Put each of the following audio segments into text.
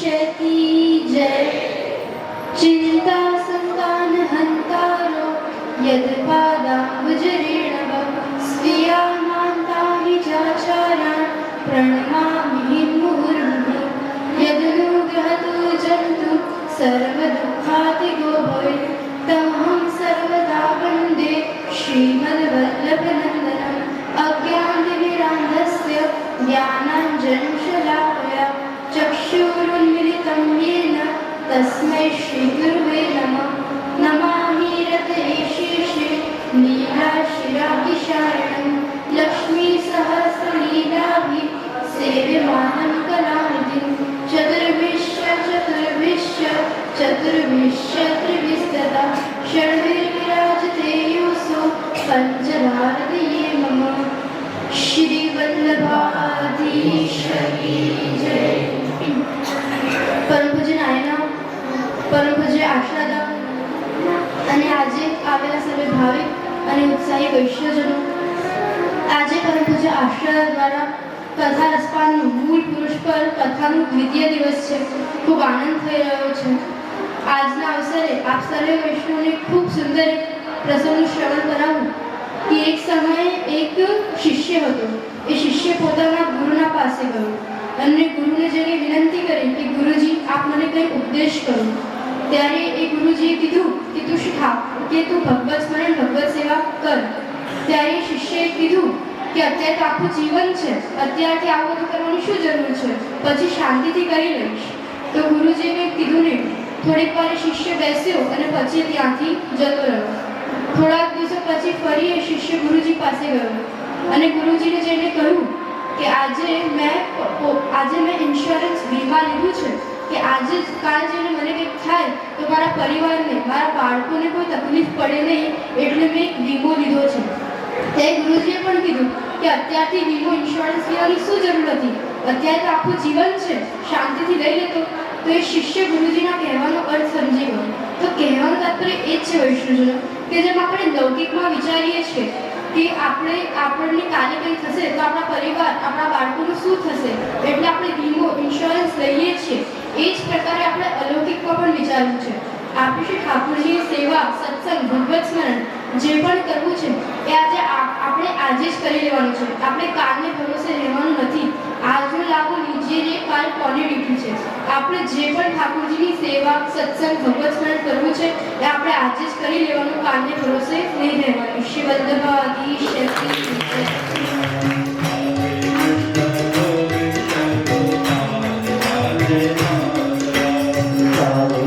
की जय। चिंता संतान हंतारो यदपादाम्बुजरेणव स्वीयानान्ता हि चाचारान् प्रणमामि मुहुर्मुहुः। यदनुग्रहतो जन्तु सर्वदुःखातिगो भवेत् तमहं सर्वदा वन्दे श्रीमद्वल्लभनन्दनम्। अज्ञानतिमिरान्धस्य ज्ञानाञ्जनशलाकया चक्षुरुन्मिलितं येन तस्मै श्रीगुरुवे नमः। नमामि रतयेशेषे लीलाशिराभिशारणं लक्ष्मीसहस्रलीलाभिः सेव्यमानं कलानिधिं। चतुर्भिश्च त्रिभिस्तदा षड्भिर्विराजते योऽसौ पञ्चभारतीये मम। श्रीवल्लभाधीश्वर की जय। પરમ પૂજ્ય નાયના, પરમ પૂજ્ય આશાદા અને આજે આવેલા સર્વે ભાવિક અને ઉત્સાહી વૈષ્ણવજનો, આજે પરમ પૂજ્ય આશાદા દ્વારા કથા રસપાનનું મૂળ પુરુષ પર કથાનું દ્વિતીય દિવસ છે. ખૂબ આનંદ થઈ રહ્યો છે. આજના અવસરે આપ સર્વે વૈષ્ણવને ખૂબ સુંદર પ્રસંગનું શ્રવણ કરાવું કે એક સમયે એક શિષ્ય હતો. એ શિષ્ય પોતાના ગુરુના પાસે ગયો અને ગુરુને જઈને વિનંતી કરી કે ગુરુજી આપ મને કંઈ ઉપદેશ કરો. ત્યારે એ ગુરુજીએ કીધું કે તું ભગવત સ્મરણ ભગવત સેવા કર. ત્યારે એ શિષ્યએ કીધું કે અત્યારે તો આખું જીવન છે, અત્યારથી આવું બધું કરવાની શું જરૂર છે, પછી શાંતિથી કરી લઈશ. તો ગુરુજીને કીધું નહીં. થોડીક વાર શિષ્ય બેસ્યો અને પછી ત્યાંથી જતો રહ્યો. થોડાક દિવસો પછી ફરી એ શિષ્ય ગુરુજી પાસે ગયો અને ગુરુજીને જઈને કહ્યું કે આજે મેં ઇન્સ્યોરન્સ વીમા લીધું છે કે આજે કાલે જઈને મને કંઈક થાય તો મારા પરિવારને, મારા બાળકોને કોઈ તકલીફ પડે નહીં, એટલે મેં એક વીમો લીધો છે. તે ગુરુજીએ પણ કીધું કે અત્યારથી વીમો ઇન્સ્યોરન્સ લેવાની શું જરૂર હતી, અત્યારે તો આખું જીવન છે, શાંતિથી લઈ લેતો. તો એ શિષ્ય ગુરુજીના કહેવાનો અર્થ સમજી ગયો. તો કહેવાનું તાત્પર્ય એ જ છે વૈષ્ણવજનો કે જેમ આપણે લૌકિકમાં વિચારીએ છીએ કે આપણને કાલે કંઈ થશે તો આપણા પરિવાર, આપણા બાળકોનું શું થશે, એટલે આપણે વીમો ઇન્સ્યોરન્સ લઈએ છીએ. એ જ પ્રકારે આપણે અલૌકિકમાં પણ વિચારવું છે. આપણે શ્રી ઠાકોરજીની સેવા, સત્સંગ, ભગવત સ્મરણ જે પણ કરવું છે એ આપણે આજે જ કરી લેવાનું છે. આપણે કાલને ભરોસે રહેવાનું નથી. આજનો લાભો લીજીએ, કાલ કોને વીઠું છે. આપણે જે પણ ઠાકોરજીની સેવા, સત્સંગ, ભગવત સ્મરણ કરવું છે એ આપણે આજે જ કરી લેવાનું, કાલને ભરોસે નહીં રહેવાનું. શ્રી વલ્લભાધીશ્વર કી જય. Radhe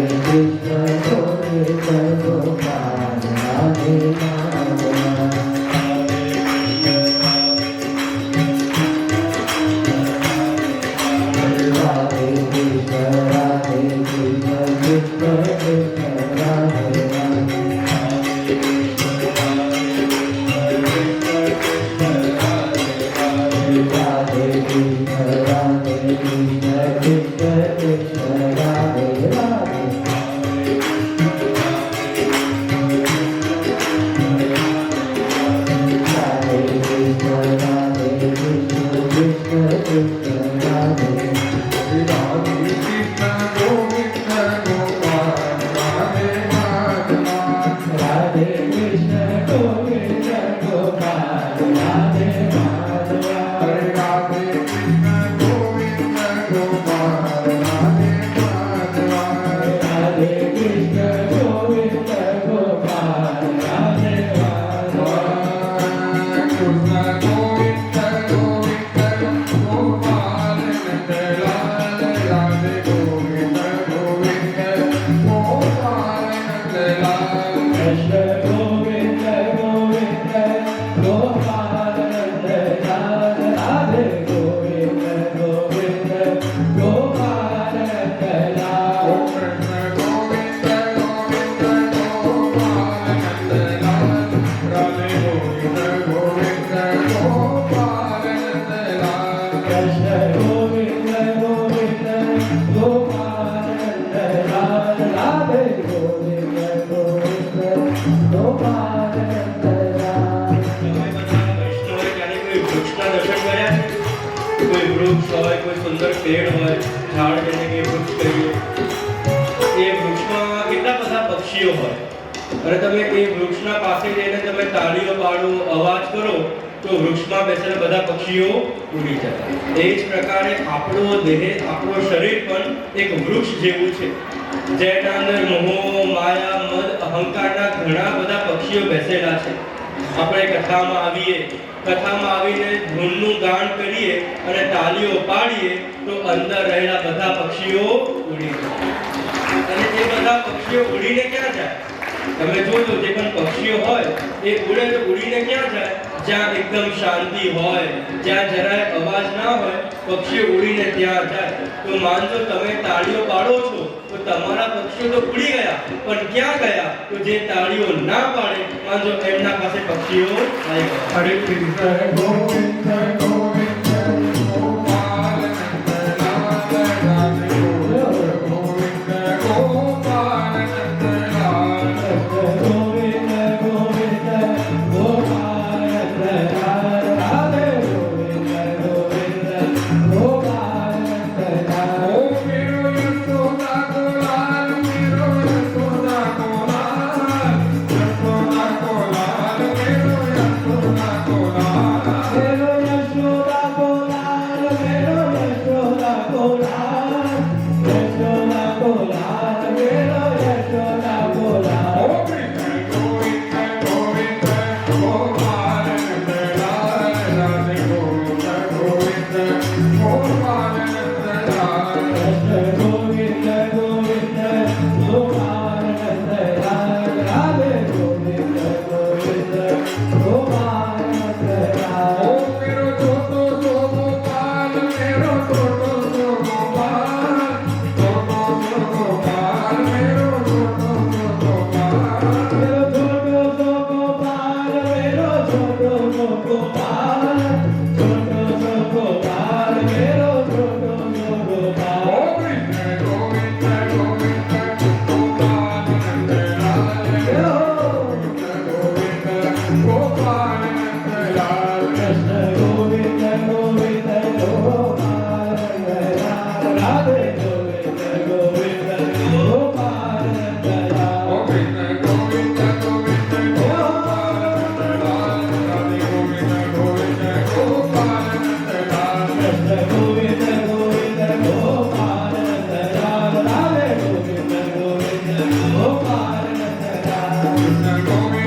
જેને કે વૃક્ષ કહીએ, એ વૃક્ષમાં કેટલા બધા પક્ષીઓ હોય અને તમે એ વૃક્ષના પાસે જઈને તમે તાળીઓ પાડો, અવાજ કરો તો વૃક્ષમાં બેસેલા બધા પક્ષીઓ ઉડી જાય. એ જ પ્રકારે આપણો દેહ, આપણો શરીર પણ એક વૃક્ષ જેવું છે, જેના અંદર મોહ, માયા, મદ, અહંકારના ઘણા બધા પક્ષીઓ બેસેલા છે. આપણે કથામાં આવીને ધૂનનું ગાન કરીએ અને તાલીઓ પાડીએ તો અંદર રહેલા બધા પક્ષીઓ ઉડી જાય. અને એ બધા પક્ષીઓ ઉડીને ક્યાં જાય? તમે જોજો, જે પણ પક્ષીઓ હોય એ ઉડે તો ઉડીને ક્યાં જાય? જ્યાં એકદમ શાંતિ હોય, જ્યાં જરાય અવાજ ના હોય, પક્ષીઓ ઉડીને ત્યાં જાય. તો માનજો તમે તાળીઓ પાડો છો તો તમારા પક્ષીઓ તો ઉડી ગયા, પણ ક્યાં ગયા? તો જે તાળીઓ ના પાડે, માનજો એમના પાસે પક્ષીઓ આવી ગયા. હરે કૃષ્ણ ગોવિંદ ગોવિંદ ગોપાલ નંદલાલ રાધે ગોવિંદ ગોપાલ નંદલાલ ગોવિંદ ગોવિંદ ગોપાલ નંદલાલ રાધે ગોવિંદ ગોવિંદ ગોપાલ નંદલાલ. ઓ મેરો યશોદા ગોલાલ, મેરો યશોદા ગોલાલ, યશોદા ગોલાલ, મેરો યશોદા ગોલાલ, મેરો યશોદા ગોલાલ, મેરો યશોદા ગોલાલ, યશોદા ગોલાલ, મેરો યશોદા ગોલાલ. ઓ કૃષ્ણ ગોવિંદ ગોવિંદ ગોપાલ નંદલાલ રાધે ગોવિંદ ગોવિંદ ગોપાલ નંદલાલ. કૃષ્ણ ગોવિંદ ગોવિંદ ગોપાલ નંદલાલ રાધે ગોવિંદ ગોવિંદ ગોપાલ નંદલાલ. ઓ મેરો છોટો સો ગોપાલ, મેરો છોટો સો ગોપાલ, છોટો સો ગોપાલ, મેરો છોટો સો ગોપાલ, મેરો છોટો સો ગોપાલ, મેરો છોટો સો ગોપાલ, છોટો સો ગોપાલ, મેરો છોટો સો ગોપાલ. ઓ કૃષ્ણ ગોવિંદ ગોવિંદ ગોપાલ નંદલાલ, ગોવિંદ ગોપાલ નંદલાલ, કૃષ્ણ ગોવિંદ ગોવિંદ ગોપાલ નંદલાલ, રાધે ગોવિંદ ગોવિંદ ગોપાલ નંદલાલ. ઓ કૃષ્ણ ગોવિંદ ગોવિંદ ગોપાલ નંદલાલ, રાધે ગોવિંદ ગોવિંદ ગોપાલ નંદલાલ, કૃષ્ણ ગોવિંદ ગોવિંદ ગોપાલ નંદલાલ, રાધે ગોવિંદ ગોવિંદ ગોપાલ નંદલાલ, કૃષ્ણ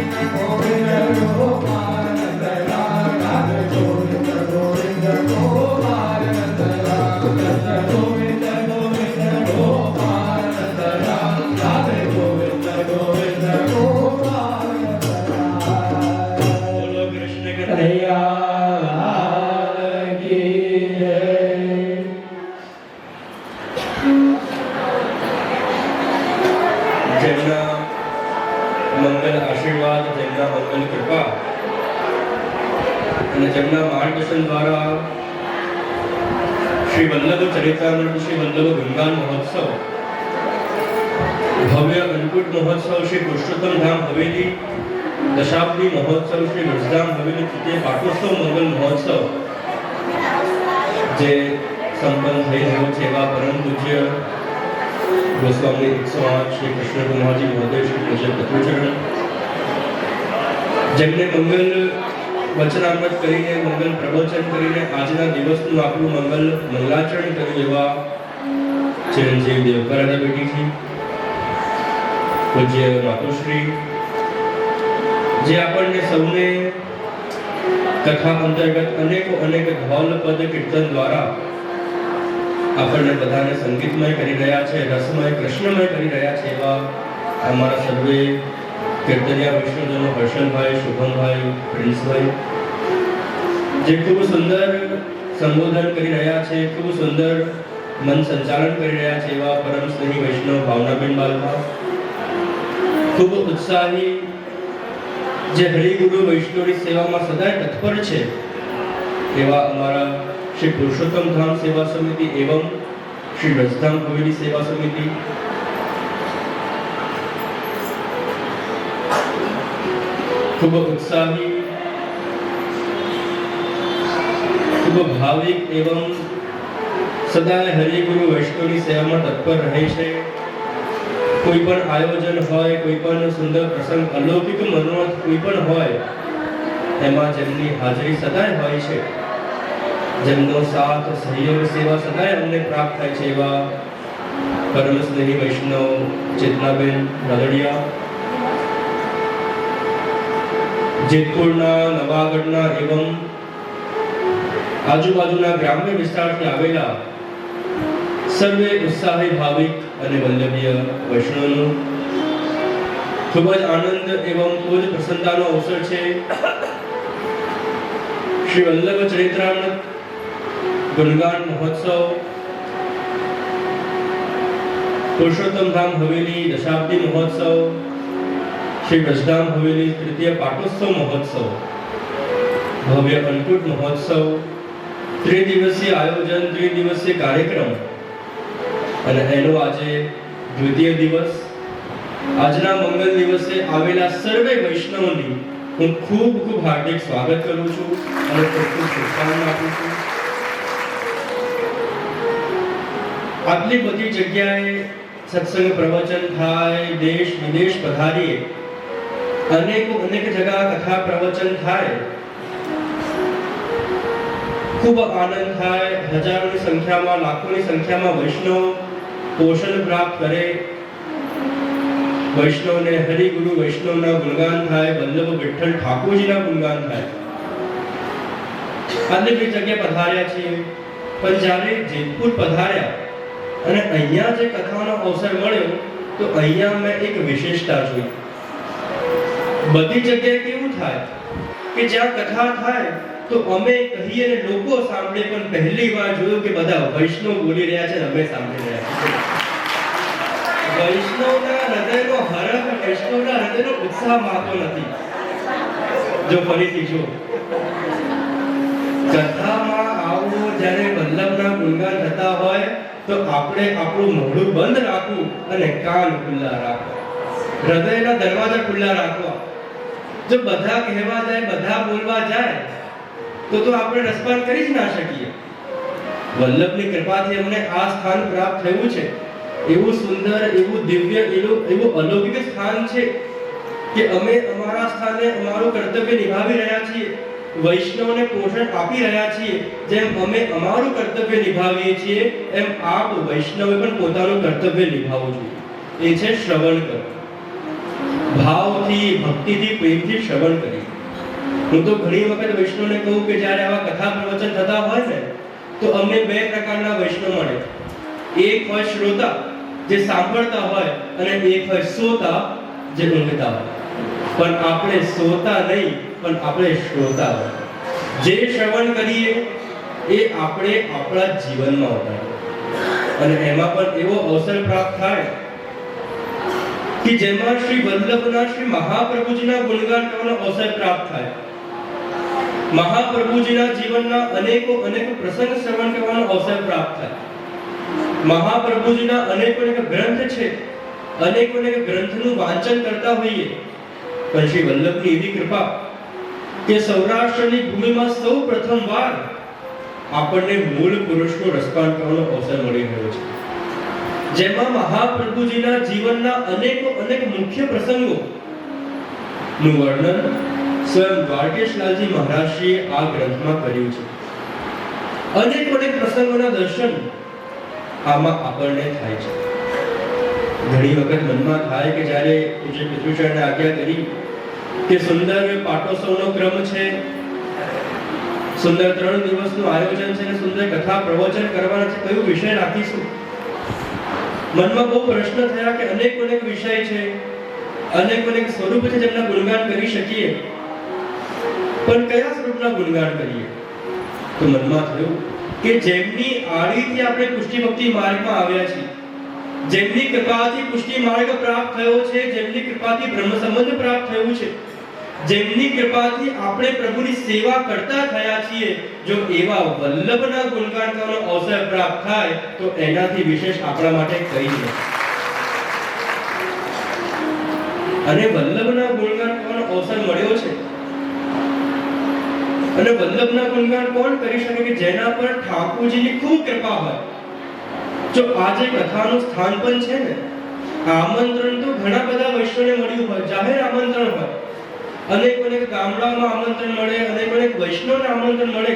ગોવિંદ ગોવિંદ ગોપાલ નંદલાલ, રાધે ગોવિંદ ગોવિંદ ગોપાલ નંદલાલ, કૃષ્ણ ગોવિંદ ગોવિંદ ગોપાલ નંદલાલ, રાધે ગોવિંદ ગોવિંદ ગોપાલ નંદલાલ. બોલો કૃષ્ણ કનૈયા. કનૈયા કી જય. જેમના મંગલ આશીર્વાદ, જેમના મંગલ કૃપા અને જેમના માર્ગદર્શન દ્વારા શ્રી વલ્લભ ચરિત્રામૃત, શ્રી વલ્લભ ગંગાન મહોત્સવ, ભવ્ય અન્નકૂટ મહોત્સવ, શ્રી પુરુષોત્તમ ધામ હવેલી દશાબ્દી મહોત્સવ, શ્રી વ્રજધામ હવેલી તૃતીય પાટોત્સવ મંગલ મહોત્સવ જે સંપન્ન થઈ રહ્યો છે, એવા પરમ પૂજ્ય ગોસ્વામી 108 શ્રી કૃષ્ણ કુમારજી મહોદય, શ્રી પૂજ્ય પત્રચરણ, જેમને મંગલ વચનામૃત કરીને, મંગલ પ્રવચન કરીને આજના દિવસનું આપણું મંગલાચરણ કર્યું એવા ચિરંજીવ દેવકરાના બેટીજી, પૂજ્ય માતુશ્રી, જે આપણને સૌને કથા અંતર્ગત અનેક ધોલ પદ કીર્તન દ્વારા આપણને બધાને સંગીતમય કરી રહ્યા છે, રસમય, કૃષ્ણમય કરી રહ્યા છે એવા અમારા સર્વે કીર્તનિયા વૈષ્ણવજનો, હર્ષલભાઈ, શુભમભાઈ, પ્રિન્સભાઈ, જે ખૂબ સુંદર સંબોધન કરી રહ્યા છે, ખૂબ સુંદર મન સંચાલન કરી રહ્યા છે એવા પરમ સ્નેહી વૈષ્ણવ ભાવનાબેન બાલવા, ખૂબ ઉત્સાહી, જે હરિગુરુ વૈષ્ણવની સેવામાં સદાય તત્પર છે એવા અમારા શ્રી પુરુષોત્તમ ધામ સેવા સમિતિ એવં શ્રી વ્રજધામ હવેલી સેવા સમિતિ, ખૂબ ઉત્સાહી, ખૂબ ભાવિક એવં સદાય હરિગુરુ વૈષ્ણવની સેવામાં તત્પર રહે છે. કોઈ પણ આયોજન હોય, કોઈ પણ સુંદર પ્રસંગ, અલૌકિક મનોરથ કોઈ પણ હોય, એમાં જેમની હાજરી સદાય હોય છે, જેમનો સાથ, સહયોગ, સેવા સદાય અમને પ્રાપ્ત થાય છે, એવા પરમ સ્નેહી વૈષ્ણવ ચેતનાબેન રાદડિયા, જેતપુરના, નવાગઢના એવં આજુબાજુના ગ્રામ્ય વિસ્તારથી આવેલા સર્વે ઉત્સાહી ભાવિક અને વલ્લભીય વૈષ્ણવનું ખૂબ જ આનંદ એવં ખૂબ જ પ્રસન્નતાનો અવસર છે. શ્રી વલ્લભ ચરિત્રામૃત ગુણગાન મહોત્સવ પુરુષોત્તમ ધામ હવેલી દશાબ્દી મહોત્સવ, શ્રી વ્રજધામ હવેલી તૃતીય પાટોત્સવ મહોત્સવ, ભવ્ય અન્નકૂટ મહોત્સવ, ત્રિદિવસીય આયોજન, ત્રિદિવસીય કાર્યક્રમ અને એનો આજે દ્વિતીય દિવસ. આજના મંગલ દિવસે આવેલા સર્વે વૈષ્ણવોની હું ખૂબ ખૂબ હાર્દિક સ્વાગત કરું છું અને ખૂબ ખૂબ શુભકામના આપું છું. આટલી બધી જગ્યાએ સત્સંગ પ્રવચન થાય, દેશ વિદેશ પધારીએ, અનેક જગ્યા કથા પ્રવચન થાય, ખૂબ આનંદ થાય. હજારોની સંખ્યામાં, લાખોની સંખ્યામાં વૈષ્ણવ પોષણ પ્રાપ્ત કરે, વૈષ્ણવને હરિગુરુ વૈષ્ણવના ગુણગાન થાય, વલ્લભ વિઠ્ઠલ ઠાકોરજીના ગુણગાન થાય. આટલી બધી જગ્યાએ પધાર્યા છીએ, પણ જ્યારે જેતપુર પધાર્યા અને અહીંયા જે કથાનો અવસર મળ્યો, તો અહીંયા મેં એક વિશેષતા જોઈ. બધી જગ્યાએ કેવું થાય કે જ્યાં કથા થાય તો અમે કહીએ ને લોકો સાંભળે, પણ પહેલી વાર જોયું કે બધા વૈષ્ણવ બોલી રહ્યા છે, અમે સાંભળી રહ્યા છીએ. વૈષ્ણવના હૃદયનો હરખ, વૈષ્ણવના હૃદયનો ઉત્સાહ માતો નથી. જો ફરીથી જો કથામાં આવો, જ્યારે વલ્લભના ગુણગાન થતા હોય તો આપણે આપણું મોઢું બંધ રાખવું અને કાન ખુલ્લા રાખવા, હૃદયના દરવાજા ખુલ્લા રાખવા. જો બધા કહેવા જાય, બધા બોલવા જાય તો આપણે રસપાન કરી જ ના શકીએ. વલ્લભની કૃપાથી અમને આ સ્થાન પ્રાપ્ત થયું છે. એવું સુંદર, એવું દિવ્ય, એવું અલૌકિક સ્થાન છે કે અમે અમારા સ્થાને અમારું કર્તવ્ય નિભાવી રહ્યા છીએ, વૈષ્ણવને પોષણ આપી રહ્યા છીએ. જેમ અમે અમારું કર્તવ્ય નિભાવીએ છીએ, એમ આપ વૈષ્ણવે પણ પોતાનું કર્તવ્ય નિભાવવું જોઈએ. એ છે શ્રવણ કરવું, ભાવથી, ભક્તિથી, પ્રેમથી શ્રવણ કરીએ. હું તો ઘણી વખત વૈષ્ણવને કહું કે જ્યારે આવા કથા પ્રવચન થતા હોય ને, તો અમને બે પ્રકારના વૈષ્ણવ મળે. એક હોય શ્રોતા, જે સાંભળતા હોય, અને એક હોય શ્રોતા, જે ઊંઘતા હોય. પણ આપણે શ્રોતા નહીં, પણ આપણે શ્રોતા હોય. જે શ્રવણ કરીએ એ આપણે આપણા જીવનમાં ઉતારીએ, અને એમાં પણ એવો અવસર પ્રાપ્ત થાય કે જેમાં શ્રી વલ્લભના, શ્રી મહાપ્રભુજીના ગુણગાન કરવાનો અવસર પ્રાપ્ત થાય. મહાપ્રભુજીના જીવનના અનેકો પ્રસંગ શ્રવણ કરવાનો અવસર પ્રાપ્ત થાય. મહાપ્રભુજીના અનેક ગ્રંથ છે, અનેક ગ્રંથનું વાંચન કરતા હોઈએ, પણ શ્રી વલ્લભની એવી કૃપા કે સૌરાષ્ટ્રની ભૂમિમાં સૌ પ્રથમવાર આપણને મૂળ પુરુષનો રસપાન કરવાનો અવસર મળી રહ્યો છે, જેમાં મહાપ્રભુજીના જીવનના અનેક મુખ્ય પ્રસંગો નું વર્ણન સ્વયં દ્વારકેશલાલજી મહારાજશ્રીએ આ ગ્રંથમાં કર્યું છે. અનેક પ્રસંગોના દર્શન આમાં આપણને થાય છે. ઘણી વખત મનમાં થાય કે જ્યારે પૂજ્ય પિતૃચરણે આજ્ઞા કરી કે સુંદર પાટોત્સવનો ક્રમ છે, સુંદર 3 દિવસનું આયોજન છે, અને સુંદર કથા પ્રવચન કરવાના છે, કયો વિષય રાખીશું? મનમાં બહુ પ્રશ્ન થયા કે અનેક વિષય છે, અનેક સ્વરૂપ છે જેમના ગુણગાન કરી શકીએ, પણ કયા સ્વરૂપના ગુણગાન કરીએ? તો મનમાં થયું કે જેમની આડીથી આપણે પુષ્ટિ ભક્તિ માર્ગમાં આવ્યા છીએ, જેમની કૃપાથી પુષ્ટિ માર્ગ પ્રાપ્ત થયો છે, જેમની કૃપાથી બ્રહ્મ સંબંધ પ્રાપ્ત થયું છે, જેમની કૃપાથી આપણે પ્રભુની સેવા કરતા થયા છીએ, જો એવા વલ્લભના ગુણગાન કરવાનો અવસર પ્રાપ્ત થાય તો એનાથી વિશેષ આપણા માટે કંઈ નથી. અને વલ્લભના ગુણગાન કરવાનો અવસર મળ્યો છે. અને વલ્લભના ગુણગાન કોણ કરી શકે કે જેના પર ઠાકોરજીની ખૂબ કૃપા હોય, જો આજે કથાનું સ્થાન પણ છે ને, આમંત્રણ તો ઘણા બધા વૈષ્ણવને મળ્યું હોય, જાહેર આમંત્રણ હોય, અનેક ગામડામાં આમંત્રણ મળે, અનેક વૈષ્ણવને આમંત્રણ મળે,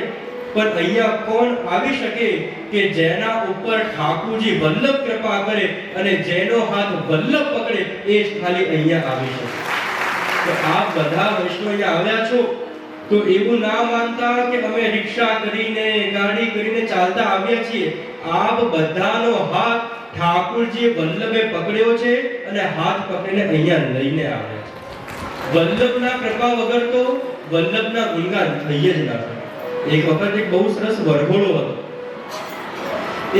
પણ અહીંયા કોણ આવી શકે કે જેના ઉપર ઠાકુરજી વલ્લભ કૃપા કરે અને જેનો હાથ વલ્લભ પકડે એ જ ખાલી અહીંયા આવી શકે. તો આપ બધા વૈષ્ણવ અહીંયા આવ્યા છો તો એવું ના માનતા કે અમે રિક્ષા કરીને ગાડી કરીને ચાલતા આવ્યા છીએ. આપ બધાનો હાથ ઠાકુરજી વલ્લભે પકડ્યો છે અને હાથ પકડીને અહીંયા લઈને આવ્યા છે. વલ્લભના કૃપા વગર તો વલ્લભના ગુણગાન થઈ જ ના શકે. એક વખત એક બહુ સરસ વરઘોડો હતો.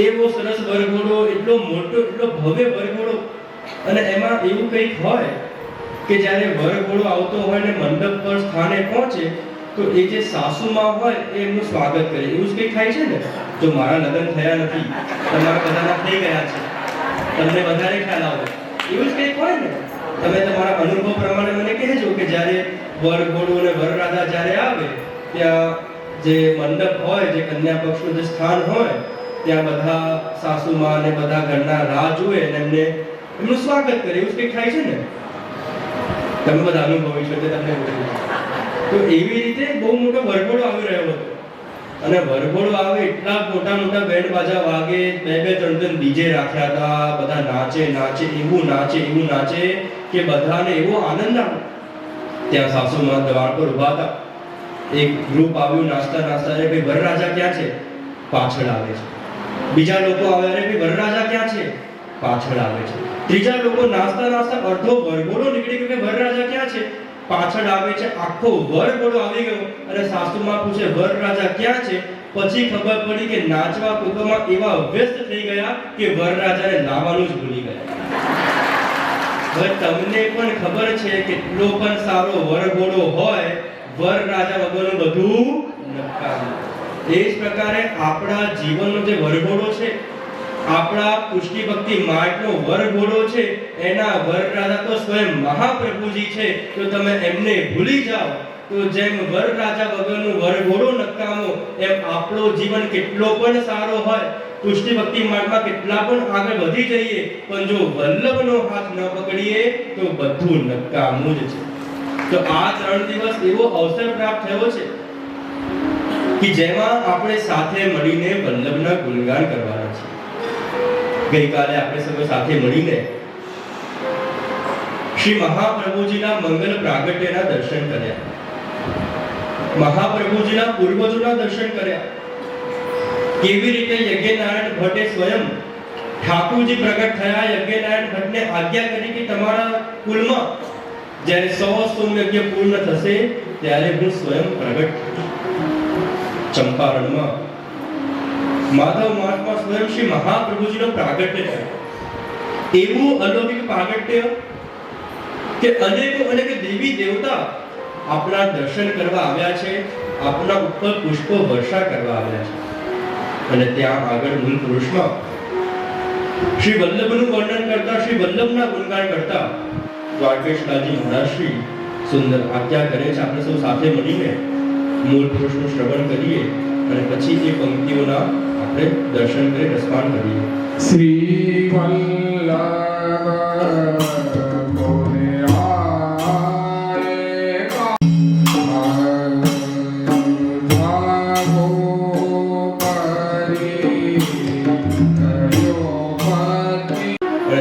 એ બહુ સરસ વરઘોડો, એટલો મોટો, એટલો ભવ્ય વરઘોડો, અને એમાં એવું કંઈક હોય કે જ્યારે વરઘોડો આવતો હોય ને મંડપ પર સ્થાને પહોંચે તો એ જે સાસુમાં હોય એ એમનું સ્વાગત કરે. એવું જ કંઈક થાય છે ને. જો મારા લગ્ન થયા નથી, તમારા બધાના થઈ ગયા છે, તમને વધારે ખ્યાલ આવે, એવું જ કંઈક હોય ને. તમે તમારા અનુભવ પ્રમાણે મને કહેજો કે જ્યારે વરઘોડો અને વરરાજા જ્યારે આવે ત્યાં જે મંડપ હોય, જે કન્યા પક્ષનું જે સ્થાન હોય, ત્યાં બધા સાસુમાં અને બધા ઘરના રાહ જુએ અને એમનું સ્વાગત કરે. એવું જ કંઈક થાય છે ને. તમે બધા અનુભવી છો તમને. તો એવી રીતે બહુ મોટો વરઘોડો આવી રહ્યો હતો અને વરઘોડો આવે એટલા મોટા બેન્ડ બાજા વાગે, બે ત્રણ ડીજે રાખ્યા હતા, બધા નાચે એવું નાચે કે બધાને એવો આનંદ આવ્યો. ત્યાં સાસુમાં દ્વાર પર ઊભા હતા. એક ગ્રુપ આવ્યું નાસ્તા અરે ભાઈ વરરાજા ક્યાં છે? પાછળ આવે છે. બીજા લોકો આવે, અરે ભાઈ વરરાજા ક્યાં છે? પાછળ આવે છે. ત્રીજા લોકો નાસ્તા અડધો વરઘોડો નીકળી ગયો કે વરરાજા ક્યાં છે? પાછળ આવે છે. આખો વરઘોડો આવી ગયો અને સાસુમાં પૂછે વરરાજા ક્યાં છે? પછી ખબર પડી કે નાચવા કૂદવામાં એવા વ્યસ્ત થઈ ગયા કે વરરાજાને લાવવાનું જ ભૂલી ગયા. હવે તમને પણ ખબર છે કેટલો પણ સારો વરઘોડો હોય, વરરાજા વગરનું બધું નકામું. એ જ પ્રકારે આપણા જીવનનો જે વરઘોડો છે, આપણા પુષ્ટિ ભક્તિ માર્ગનો વરઘોડો છે, એના વરરાજા તો સ્વયં મહાપ્રભુજી છે. તો તમે એમને ભૂલી જાઓ તો જેમ વરરાજા વગરનું વરઘોડો નકામો, એમ આપણો જીવન કેટલો પણ સારો હોય, પુષ્ટિ ભક્તિ માર્ગમાં કેટલા પણ આગળ વધી જઈએ, પણ જો વલ્લભનો હાથ ન પકડીએ તો બધું નકામું જ છે. તો આ 3 દિવસ એવો અવસર પ્રાપ્ત થયો છે કે જેમાં આપણે સાથે મળીને વલ્લભના ગુણગાન કરવાના છે. ગઈકાલે આપણે સૌ સાથે મળીને શ્રી મહાપ્રભુજીના મંગલ પ્રાગટ્યના દર્શન કર્યા, મહાપ્રભુજીના પૂર્વજોના દર્શન કર્યા. કેવી રીતે યજ્ઞનારાયણ ભટ્ટે સ્વયં ઠાકુરજી પ્રગટ થયા, યજ્ઞનારાયણ ભટ્ટને આજ્ઞા કરી કે તમારા કુલમાં જ્યારે 100 સોમયજ્ઞ પૂર્ણ થશે ત્યારે હું સ્વયં પ્રગટ ચંપારણમાં માધવ માસમાં સ્વયં શ્રી મહાપ્રભુજીનો પ્રાગટ્ય થયો. એવું અલૌકિક પ્રાગટ્ય કે અનેક દેવી દેવતા આપણા દર્શન કરવા આવ્યા છે, આપણા ઉપર પુષ્પો વર્ષા કરવા આવ્યા છે. અને ત્યાં આગળ મૂળ પુરુષમાં શ્રી વલ્લભનું વર્ણન કરતા, શ્રી વલ્લભના ગુણગાન કરતા દ્વારકેશલાલજી મહારાજ શ્રી સુંદર આજ્ઞા કરે છે આપણે સૌ સાથે મળીને મૂળ પુરુષનું શ્રવણ કરીએ અને પછી એ પંક્તિઓના આપણે દર્શન કરી રસપાન કરીએ. શ્રી વલ્લભ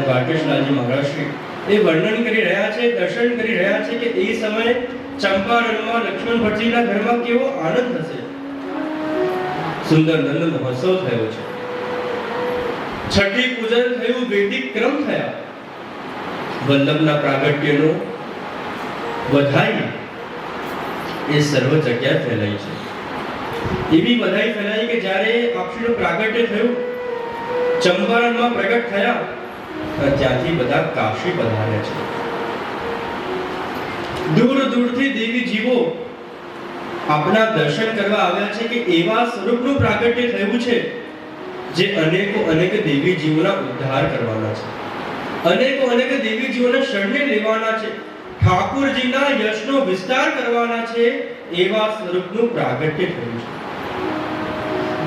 દ્વારકેશલાલજી મહારાજ શ્રી એ વર્ણન કરી રહ્યા છે, દર્શન કરી રહ્યા છે કે એ સમયે ચંપારણમાં લક્ષ્મણ ભટ્ટજીના ઘરમાં કેવો આનંદ હશે. સુંદર નંદ મહોત્સવ થયો છે, છઠ્ઠી પૂજન થયું, વૈદિક ક્રમ થયા, વલ્લભના પ્રાગટ્યનો વધાઈ એ સર્વ જગ્યાએ ફેલાઈ છે. એવી વધાઈ ફેલાઈ કે જ્યારે આપશ્રીનું પ્રાગટ્ય થયું, ચંપારણમાં પ્રગટ થયા, ત્યાંથી બધા કાશી પધાર્યા છે. દૂર દૂરથી દેવી જીવો આપણા દર્શન કરવા આવ્યા છે કે એવા સ્વરૂપનું પ્રાગટ્ય થયું છે જે અનેક દેવી જીવોના ઉદ્ધાર કરવાના છે, અનેક દેવી જીવોને શરણે લેવાના છે, ઠાકુરજીના યશનો વિસ્તાર કરવાના છે. એવા સ્વરૂપનું પ્રાગટ્ય થયું છે.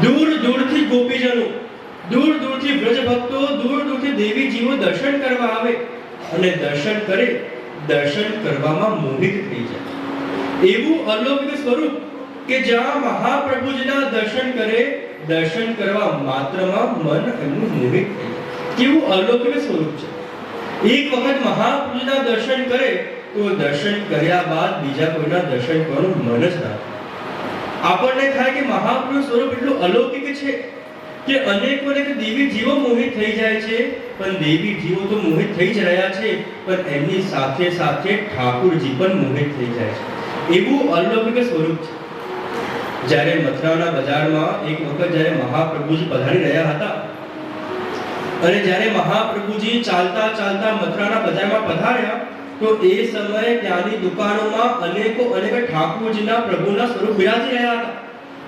દૂર દૂરથી ગોપીજનો દૂર દૂરથી વ્રજ ભક્તો દૂર દૂરથી દેવી જીવો દર્શન કરવા આવે અને દર્શન કરે, દર્શન કરવામાં મોહિત થઈ જાય. એવું અલૌકિક સ્વરૂપ કે જ્યાં મહાપ્રભુજીના દર્શન કરે, દર્શન કરવા માત્રમાં મન એમનું મોહિત થઈ જાય. કેવું અલૌકિક સ્વરૂપ છે. એક વખત મહાપ્રભુજીના દર્શન કરે તો દર્શન કર્યા બાદ બીજા કોઈના દર્શન કરવાનું મન જ ના થાય. આપણને થાય કે મહાપ્રભુ સ્વરૂપ એટલું અલૌકિક છે કે અનેકો દેવી જીવો મોહિત થઈ જાય છે, પણ દેવી જીવો તો મોહિત થઈ જ રહ્યા છે, પણ એમની સાથે સાથે ઠાકુરજી પણ મોહિત થઈ જાય છે. એવું અલૌકિક સ્વરૂપ છે. જ્યારે મથુરાના બજારમાં એક વખત જ્યારે મહાપ્રભુજી પધારી રહ્યા હતા અને જ્યારે મહાપ્રભુજી ચાલતા ચાલતા મથુરાના બજારમાં પધાર્યા તો એ સમયે ત્યાંની દુકાનોમાં અનેક ઠાકુરજીના પ્રભુના સ્વરૂપ બિરાજી રહ્યા હતા.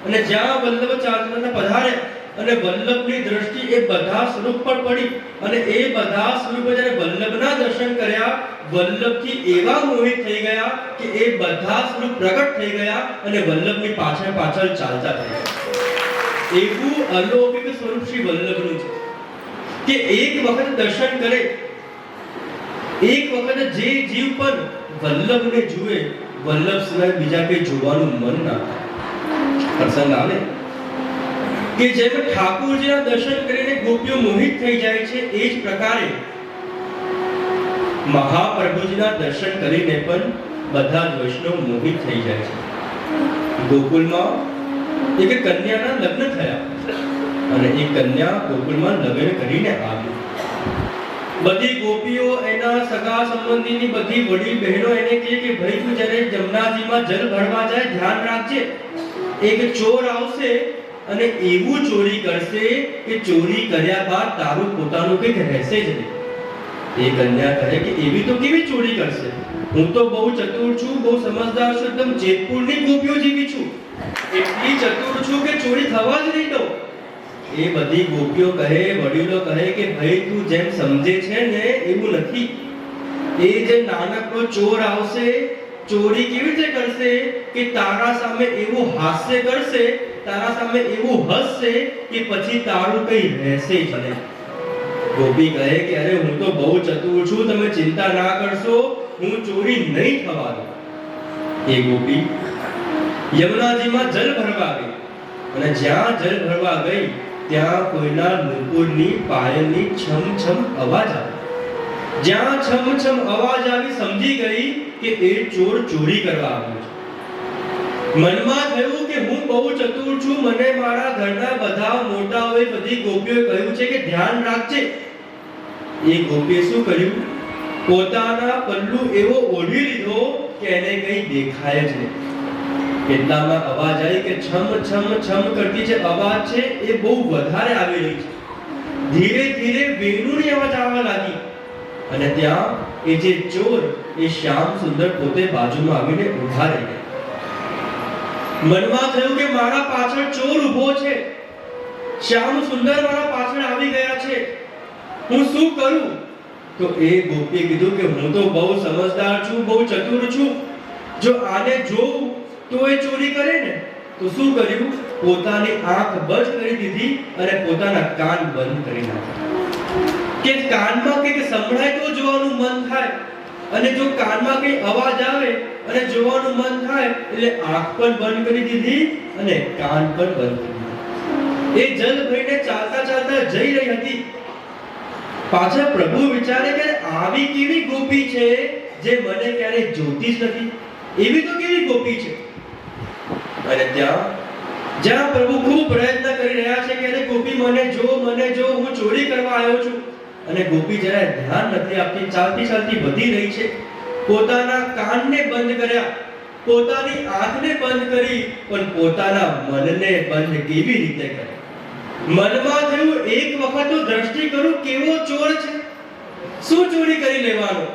અને જ્યાં વલ્લભ ચાલતા પધાર્યા અને વલ્લભની દ્રષ્ટિ એ બધા સ્વરૂપ પર પડી અને એ બધા સ્વરૂપો જ્યારે વલ્લભના દર્શન કર્યા, વલ્લભથી એવા મોહિત થઈ ગયા કે એ બધા સ્વરૂપ પ્રગટ થઈ ગયા અને વલ્લભની પાછળ પાછળ ચાલતા થઈ ગયા. એવું અલૌકિક સ્વરૂપ શ્રી વલ્લભનું છે કે એક વખત દર્શન કરે, એક વખત જે જીવ પણ વલ્લભને જુએ, વલ્લભ સિવાય બીજા કંઈ જોવાનું મન ના થાય. પ્રસંગ આવે કે જેમ ઠાકોરજીના દર્શન કરીને ગોપીઓ મોહિત થઈ જાય છે, એ જ પ્રકારે મહાપ્રભુજીના દર્શન કરીને પણ બધા જ વૈષ્ણવ મોહિત થઈ જાય છે. ગોકુળમાં એક કન્યાના લગ્ન થયા અને એ કન્યા ગોકુળમાં લગ્ન કરીને આવી. બધી ગોપીઓ એના સગા સંબંધીની બધી વડીલ બહેનો એને કહે કે ભાઈ તું જ્યારે જમનાજીમાં જલ ભરવા જાય ધ્યાન રાખજે, એક ચોર આવશે અને એવું ચોરી કરશે કે ચોરી કર્યા બાદ તારું પોતાનું કંઈક રહેશે જ નહીં. એ કન્યા કહે કે એવી તો કેવી ચોરી કરશે, હું તો બહુ ચતુર છું, બહુ સમજદાર છું, એકદમ જેતપુરની ગોપીઓ જેવી છું, એટલી ચતુર છું કે ચોરી થવા જ નહીં દઉં. એ બધી ગોપીઓ કહે, વડીલો કહે કે ભાઈ તું જેમ સમજે છે ને એવું નથી. એ જે નાનકડો ચોર આવશે, ચોરી કેવી રીતે કરશે કે તારા સામે એવું હાસ્ય કરશે, તારા સામે એવું હસશે કે પછી તારું કઈ રહેશે જ નહીં. ગોપી કહે કે અરે હું તો બહુ ચતુર છું, તમે ચિંતા ના કરશો, હું ચોરી નહીં થવા દઉં. એ ગોપી યમુનાજીમાં જલ ભરવા ગઈ અને જ્યાં જલ ભરવા ગઈ ત્યાં કોઈના નુપુરની પાયલની છમ છમ અવાજ આવી. જ્યાં છમ છમ અવાજ આવી સમજી ગઈ કે એ ચોર ચોરી કરવા આવ્યો છે. મનમાં થયું કે હું બહુ ચતુર છું, મને મારા ઘરના બધા મોટાઓએ બધી ગોપીઓએ કહ્યું છે કે ધ્યાન રાખજે. એ ગોપીએ શું કર્યું, પોતાના પલ્લુ એવો ઓઢી લીધો કે એને કંઈ દેખાય જ નહીં. એટલામાં અવાજ આવી કે છમ છમ છમ કરતી જે અવાજ છે એ બહુ વધારે આવી રહી છે. ધીરે ધીરે વેણુની અવાજ આવવા લાગી અને ત્યાં એ જે ચોર એ શ્યામ સુંદર પોતે બાજુમાં આવીને ઊભા રહી ગયા. મનમાં થયું કે મારા પાછળ ચોર ઊભો છે, શ્યામ સુંદર મારા પાછળ આવી ગયા છે, હું શું કરું? તો એ ગોપીએ કીધું કે હું તો બહુ સમજદાર છું, બહુ ચતુર છું, જો આને જોઉં તો એ ચોરી કરે ને. તો શું કર્યું, પોતાની આંખ બંધ કરી દીધી અને પોતાના કાન બંધ કરી નાખ્યા કે કાનમાં કંઈક સંભળાય તો જોવાનું મન થાય, અને જો કાનમાં કંઈ અવાજ આવે અને જોવાનું મન થાય એટલે આંખ પણ બંધ કરી દીધી અને કાન પણ બંધ કરી દીધા. એ જલ ભરીને ચાલતા ચાલતા જઈ રહી હતી. પાછળ પ્રભુ વિચારે કે આવી કેવી ગોપી છે જે મને ક્યારેય જોતી જ નથી, એવી તો કેવી ગોપી છે. અને જ્યાં પ્રભુ ખૂબ પ્રયત્ન કરી રહ્યા છે કે અરે ગોપી મને જો, હું ચોરી કરવા આવ્યો છું, અને ગોપી જરા ધ્યાન નથી આપતી, ચાલતી ચાલતી વધી રહી છે. પોતાના કાનને બંધ કર્યા, પોતાની આંખને બંધ કરી, પણ પોતાના મનને બંધ કેવી રીતે કરે? મનમાં થયું એક વખત તો દ્રષ્ટિ કરું કેવો ચોર છે, શું ચોરી કરી લેવાનો.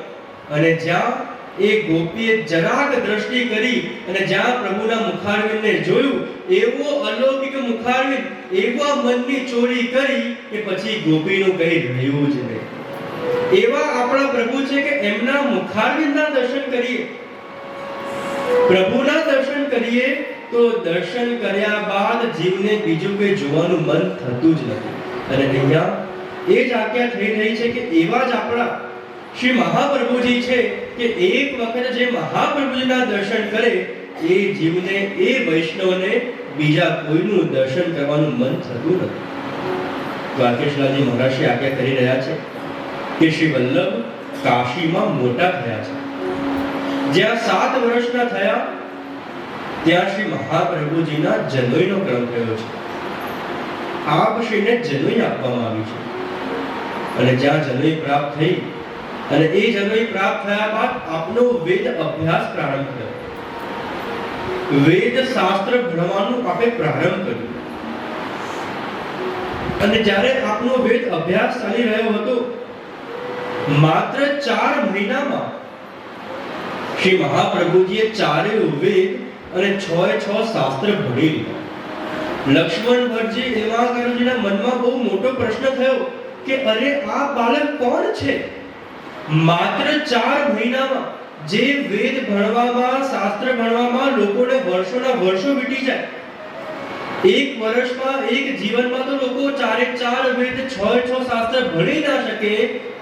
અને જ્યાં એ ગોપીએ જરાક દ્રષ્ટિ કરી અને જ્યાં પ્રભુના મુખારવિંદને જોયું, એવો અલૌકિક મુખારવિંદ, એવા મનની ચોરી કરી કે પછી ગોપીનું કંઈ રહ્યું જ નહીં. એવા આપણા પ્રભુ છે કે એમના મુખારવિંદના દર્શન કરીએ, પ્રભુના દર્શન કરીએ તો દર્શન કર્યા બાદ જીવને બીજું કંઈ જોવાનું મન થતું જ નથી. અને અહીંયા એ જ આજ્ઞા થઈ રહી છે કે એવા જ આપણા શ્રી મહાપ્રભુજી છે કે એક વખત જે મહાપ્રભુજીના દર્શન કરે એ જીવને એ વૈષ્ણવને બીજા કોઈનું દર્શન કરવાનું મન થતું નથી. દ્વારકેશલાલજી મહારાજ આજ્ઞા કરી રહ્યા છે કે શ્રી વલ્લભ કાશીમાં મોટા થયા છે. જ્યાં 7 વર્ષના થયા ત્યાં શ્રી મહાપ્રભુજીના જનોઈનો ક્રમ થયો છે. આપ શ્રીને જનોઈ આપવામાં આવી છે અને જ્યાં જનોઈ પ્રાપ્ત થઈ અને એ જનોઈ પ્રાપ્ત થયા બાદ આપનો વેદ અભ્યાસ પ્રારંભ થયો. વેદ શાસ્ત્ર ભણવાનું આપે પ્રારંભ કર્યું અને જ્યારે આપનો વેદ અભ્યાસ ચાલી રહ્યો હતો માત્ર 4 મહિનામાં શ્રી મહાપ્રભુજીએ 4 વેદ અને 6 શાસ્ત્ર ભણી લીધા. લક્ષ્મણ ભટ્ટજી એવાકારુજીના મનમાં બહુ મોટો પ્રશ્ન થયો કે અરે આ બાળક કોણ છે? માત્ર 4 મહિનામાં જે વેદ ભણવામાં શાસ્ત્ર ભણવામાં લોકોને વર્ષોના વર્ષો વીતી જાય, એક વર્ષમાં એક જીવનમાં તો લોકો 4 વેદ 6 શાસ્ત્ર ભણી ના શકે.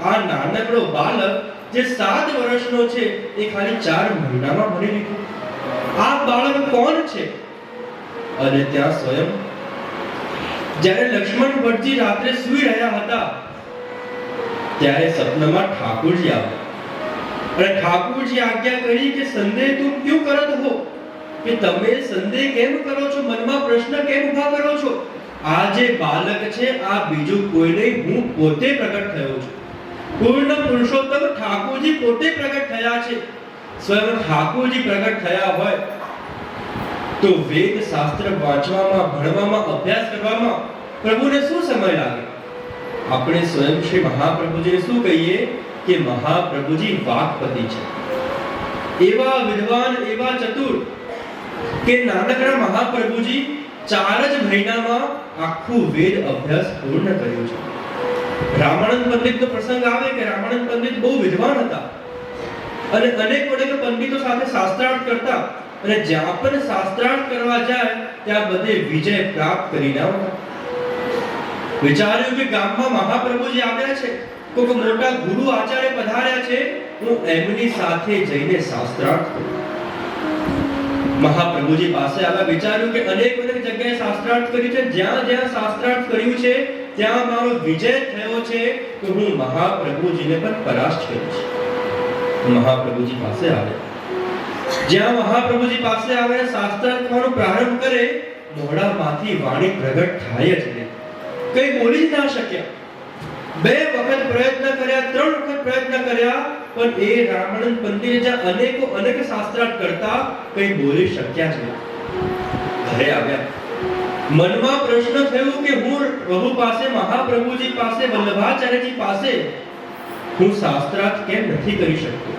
આ નાનકડો બાળક જે 7 વર્ષનો છે એ ખાલી 4 મહિનામાં ભણી લીધું. આ બાળક કોણ છે? અને ત્યાં સ્વયં જ્યારે લક્ષ્મણ ભટ્ટજી રાત્રે સૂઈ રહ્યા હતા ત્યારે સપનામાં ઠાકોરજી આવ્યા અને ઠાકોરજી આજ્ઞા કરી કે સંદેહ તું ક્યું કરત હો, કે તમે સંદેહ કેમ કરો છો, મનમાં પ્રશ્ન કેમ ઊભા કરો છો? આ જે બાળક છે આ બીજું કોઈ નહીં, હું પોતે પ્રગટ થયો છું. પૂર્ણ પુરુષોત્તમ ઠાકોરજી પોતે પ્રગટ થયા છે. સ્વયં ઠાકોરજી પ્રગટ થયા હોય તો વેદ શાસ્ત્ર વાંચવામાં ભણવામાં અભ્યાસ કરવામાં પ્રભુને શું સમય લાગે? આપણે સ્વયં શ્રી મહાપ્રભુજીને શું કહીએ કે મહાપ્રભુજી વાકપતિ છે. એવા વિદ્વાન એવા ચતુર કે નાનકડા મહાપ્રભુજી 4 જ મહિનામાં આખું વેદ અભ્યાસ પૂર્ણ કર્યું છે. રામાનંદ પંડિતનો પ્રસંગ આવે કે રામાનંદ પંડિત બહુ વિદ્વાન હતા અને અનેક પંડિતો સાથે શાસ્ત્રાર્થ કરતા અને જ્યાં પણ શાસ્ત્રાર્થ કરવા જાય ત્યાં બધે વિજય પ્રાપ્ત કરીને આવતા. વિચાર્યું કે ગામમાં મહાપ્રભુજી આવ્યા છે, કોઈ મોટા ગુરુ આચાર્ય પધાર્યા છે, હું એમની સાથે જઈને શાસ્ત્રાર્થ કરું. મહાપ્રભુજી પાસે આવ્યા, વિચાર્યું કે અનેક જગ્યાએ શાસ્ત્રાર્થ કર્યું છે, જ્યાં જ્યાં શાસ્ત્રાર્થ કર્યું છે ત્યાં મારો વિજય થયો છે તો હું મહાપ્રભુજીને પણ પરાસ્ત કરીશ. મહાપ્રભુજી પાસે આવ્યા. જ્યાં મહાપ્રભુજી પાસે આવે શાસ્ત્રાર્થ કરવાનો પ્રારંભ કરે મોઢામાંથી વાણી પ્રગટ થાય જ નહીં. કઈ બોલી જ ના શક્યા. 2 વખત પ્રયત્ન કર્યા, 3 વખત પ્રયત્ન કર્યા પણ એ રામાનંદ પંડિત જ્યાં અનેક શાસ્ત્રાર્થ કરતા કઈ બોલી શક્યા જ નહીં. ઘરે આવ્યા, મનમાં પ્રશ્ન થયો કે હું પ્રભુ પાસે, મહાપ્રભુજી પાસે, વલ્લભાચાર્યજી પાસે હું શાસ્ત્રાર્થ કેમ નથી કરી શકતો?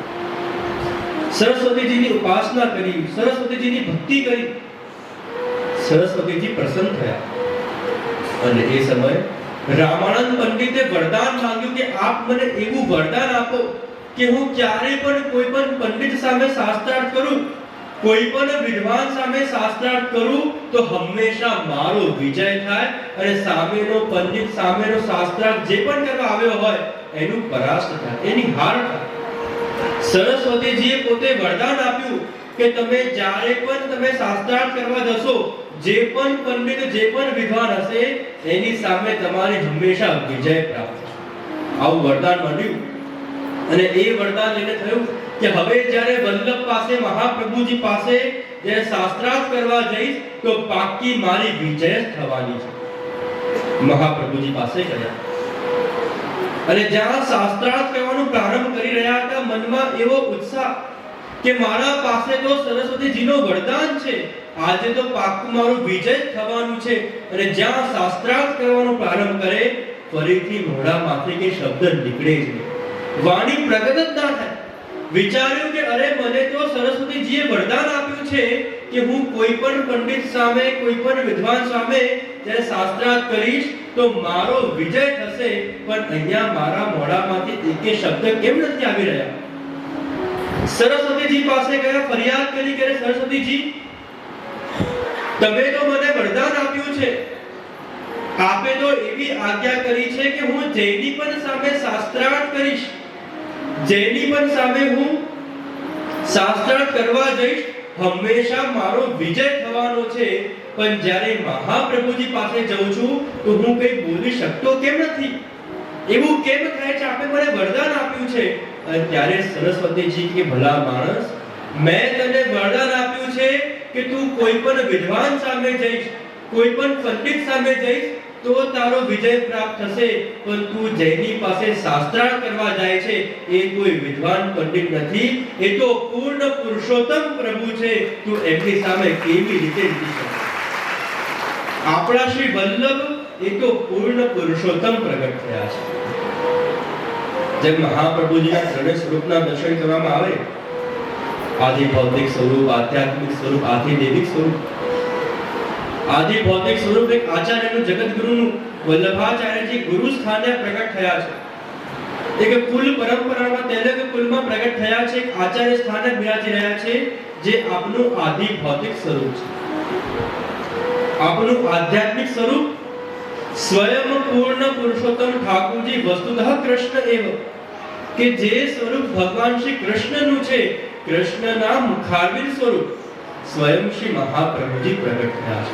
સરસ્વતીજીની ઉપાસના કરી, સરસ્વતીજીની ભક્તિ કરી. સરસ્વતીજી પ્રસન્ન થયા અને એ સમયે રામાનંદ પંડિતે વરદાન માંગ્યું કે આપ મને એવું વરદાન આપો કે હું ક્યારેય પણ કોઈ પણ પંડિત સામે શાસ્ત્રાર્થ કરું, કોઈ પણ વિદ્વાન સામે શાસ્ત્રાર્થ કરું તો હંમેશા મારો વિજય થાય અને સામેનો પંડિત સામેનો શાસ્ત્રાર્થ જે પણ કરવા આવ્યો હોય એનું પરાસ્ત થાય, એની હાર થાય. સરસ્વતીજીએ પોતે વરદાન આપ્યું કે તમે જ્યારે પણ તમે શાસ્ત્રાર્થ કરવા જશો, જે પણ પંડિત જે પણ વિદ્વાન હશે એની સામે તમારી હંમેશા વિજય પ્રાપ્ત થશે. આવું વરદાન મળ્યું અને એ વરદાન લઈને થયું કે હવે જ્યારે વલ્લભ પાસે, મહાપ્રભુજી પાસે જ્યારે શાસ્ત્રાર્થ કરવા જઈશ તો પાક્કી મારી વિજય થવાની છે. મહાપ્રભુજી પાસે ગયા અને જ્યાં શાસ્ત્રાર્થ કરવાનું પ્રારંભ કરી રહ્યા હતા મનમાં એવો ઉત્સાહ કે મારા પાસે તો સરસ્વતીજીનો વરદાન છે, આજે તો પાક્કું મારું વિજય થવાનું છે. અને જ્યાં શાસ્ત્રાર્થ કરવાનો પ્રારંભ કરે ફરીથી મોઢામાંથી કે શબ્દ નીકળે જ નહીં, વાણી પ્રગટ જ ના થાય. વિચાર્યું કે અરે મને તો સરસ્વતીજીએ વરદાન આપ્યું છે કે હું કોઈ પણ પંડિત સામે, કોઈ પણ વિદ્વાન સામે જ્યારે શાસ્ત્રાર્થ કરીશ તો મારો વિજય થશે, પણ અહીંયા મારા મોઢામાંથી એક શબ્દ કેમ નથી આવી રહ્યા? સરસ્વતીજી પાસે ગયા, ફરિયાદ કરી કે સરસ્વતીજી તમે તો મને વરદાન આપ્યું છે આપે તો એવી આજ્ઞા કરી છે કે હું જેની પણ સામે શાસ્ત્રાર્થ કરીશ, જેની પણ સામે હું શાસ્ત્રાર્થ કરવા જઈશ, હંમેશા મારો વિજય થવાનો છે. પણ જ્યારે મહાપ્રભુજી પાસે જઉં છું તો હું કંઈ બોલી શકતો કેમ નથી? એવું કેમ થાય છે? આપે મને વરદાન આપ્યું છે. અને ત્યારે સરસ્વતીજી કે ભલા માણસ, મેં તને વરદાન આપ્યું છે કે તું કોઈ પણ વિદ્વાન સામે જઈશ, કોઈ પણ પંડિત સામે જઈશ તો તારો વિજય પ્રાપ્ત થશે. પણ તું જેની પાસે શાસ્ત્રાર્થ કરવા જાય છે એ કોઈ વિદ્વાન પંડિત નથી, એ તો પૂર્ણ પુરુષોત્તમ પ્રભુ છે. તું એમની સામે કેવી રીતે જીતી શકે? આપણા શ્રી વલ્લભ એ તો પૂર્ણ પુરુષોત્તમ પ્રગટ થયા છે. જેમ મહાપ્રભુજીના ત્રણેય સ્વરૂપના દર્શન કરવામાં આવે, આદિ ભૌતિક સ્વરૂપ, આધ્યાત્મિક સ્વરૂપ, આદિ દૈવિક સ્વરૂપ. આદિ ભૌતિક સ્વરૂપ એક આચાર્યનું, જગતગુરુનું, વલ્લભાચાર્યજી ગુરુ સ્થાને પ્રગટ થયા છે. એક કુલ પરંપરામાં તેલગ કુલમાં પ્રગટ થયા છે, એક આચાર્ય સ્થાને બિરાજી રહ્યા છે, જે આપનું આદિ ભૌતિક સ્વરૂપ છે. આપનું આધ્યાત્મિક સ્વરૂપ સ્વયં પૂર્ણ પુરુષોત્તમ ઠાકોરજી વસ્તુતઃ કૃષ્ણ એવ, કે જે સ્વરૂપ ભગવાન શ્રી કૃષ્ણનું છે, કૃષ્ણના મુખારવિંદ સ્વરૂપ સ્વયં શ્રી મહાપ્રભુજી પ્રગટ થયા છે.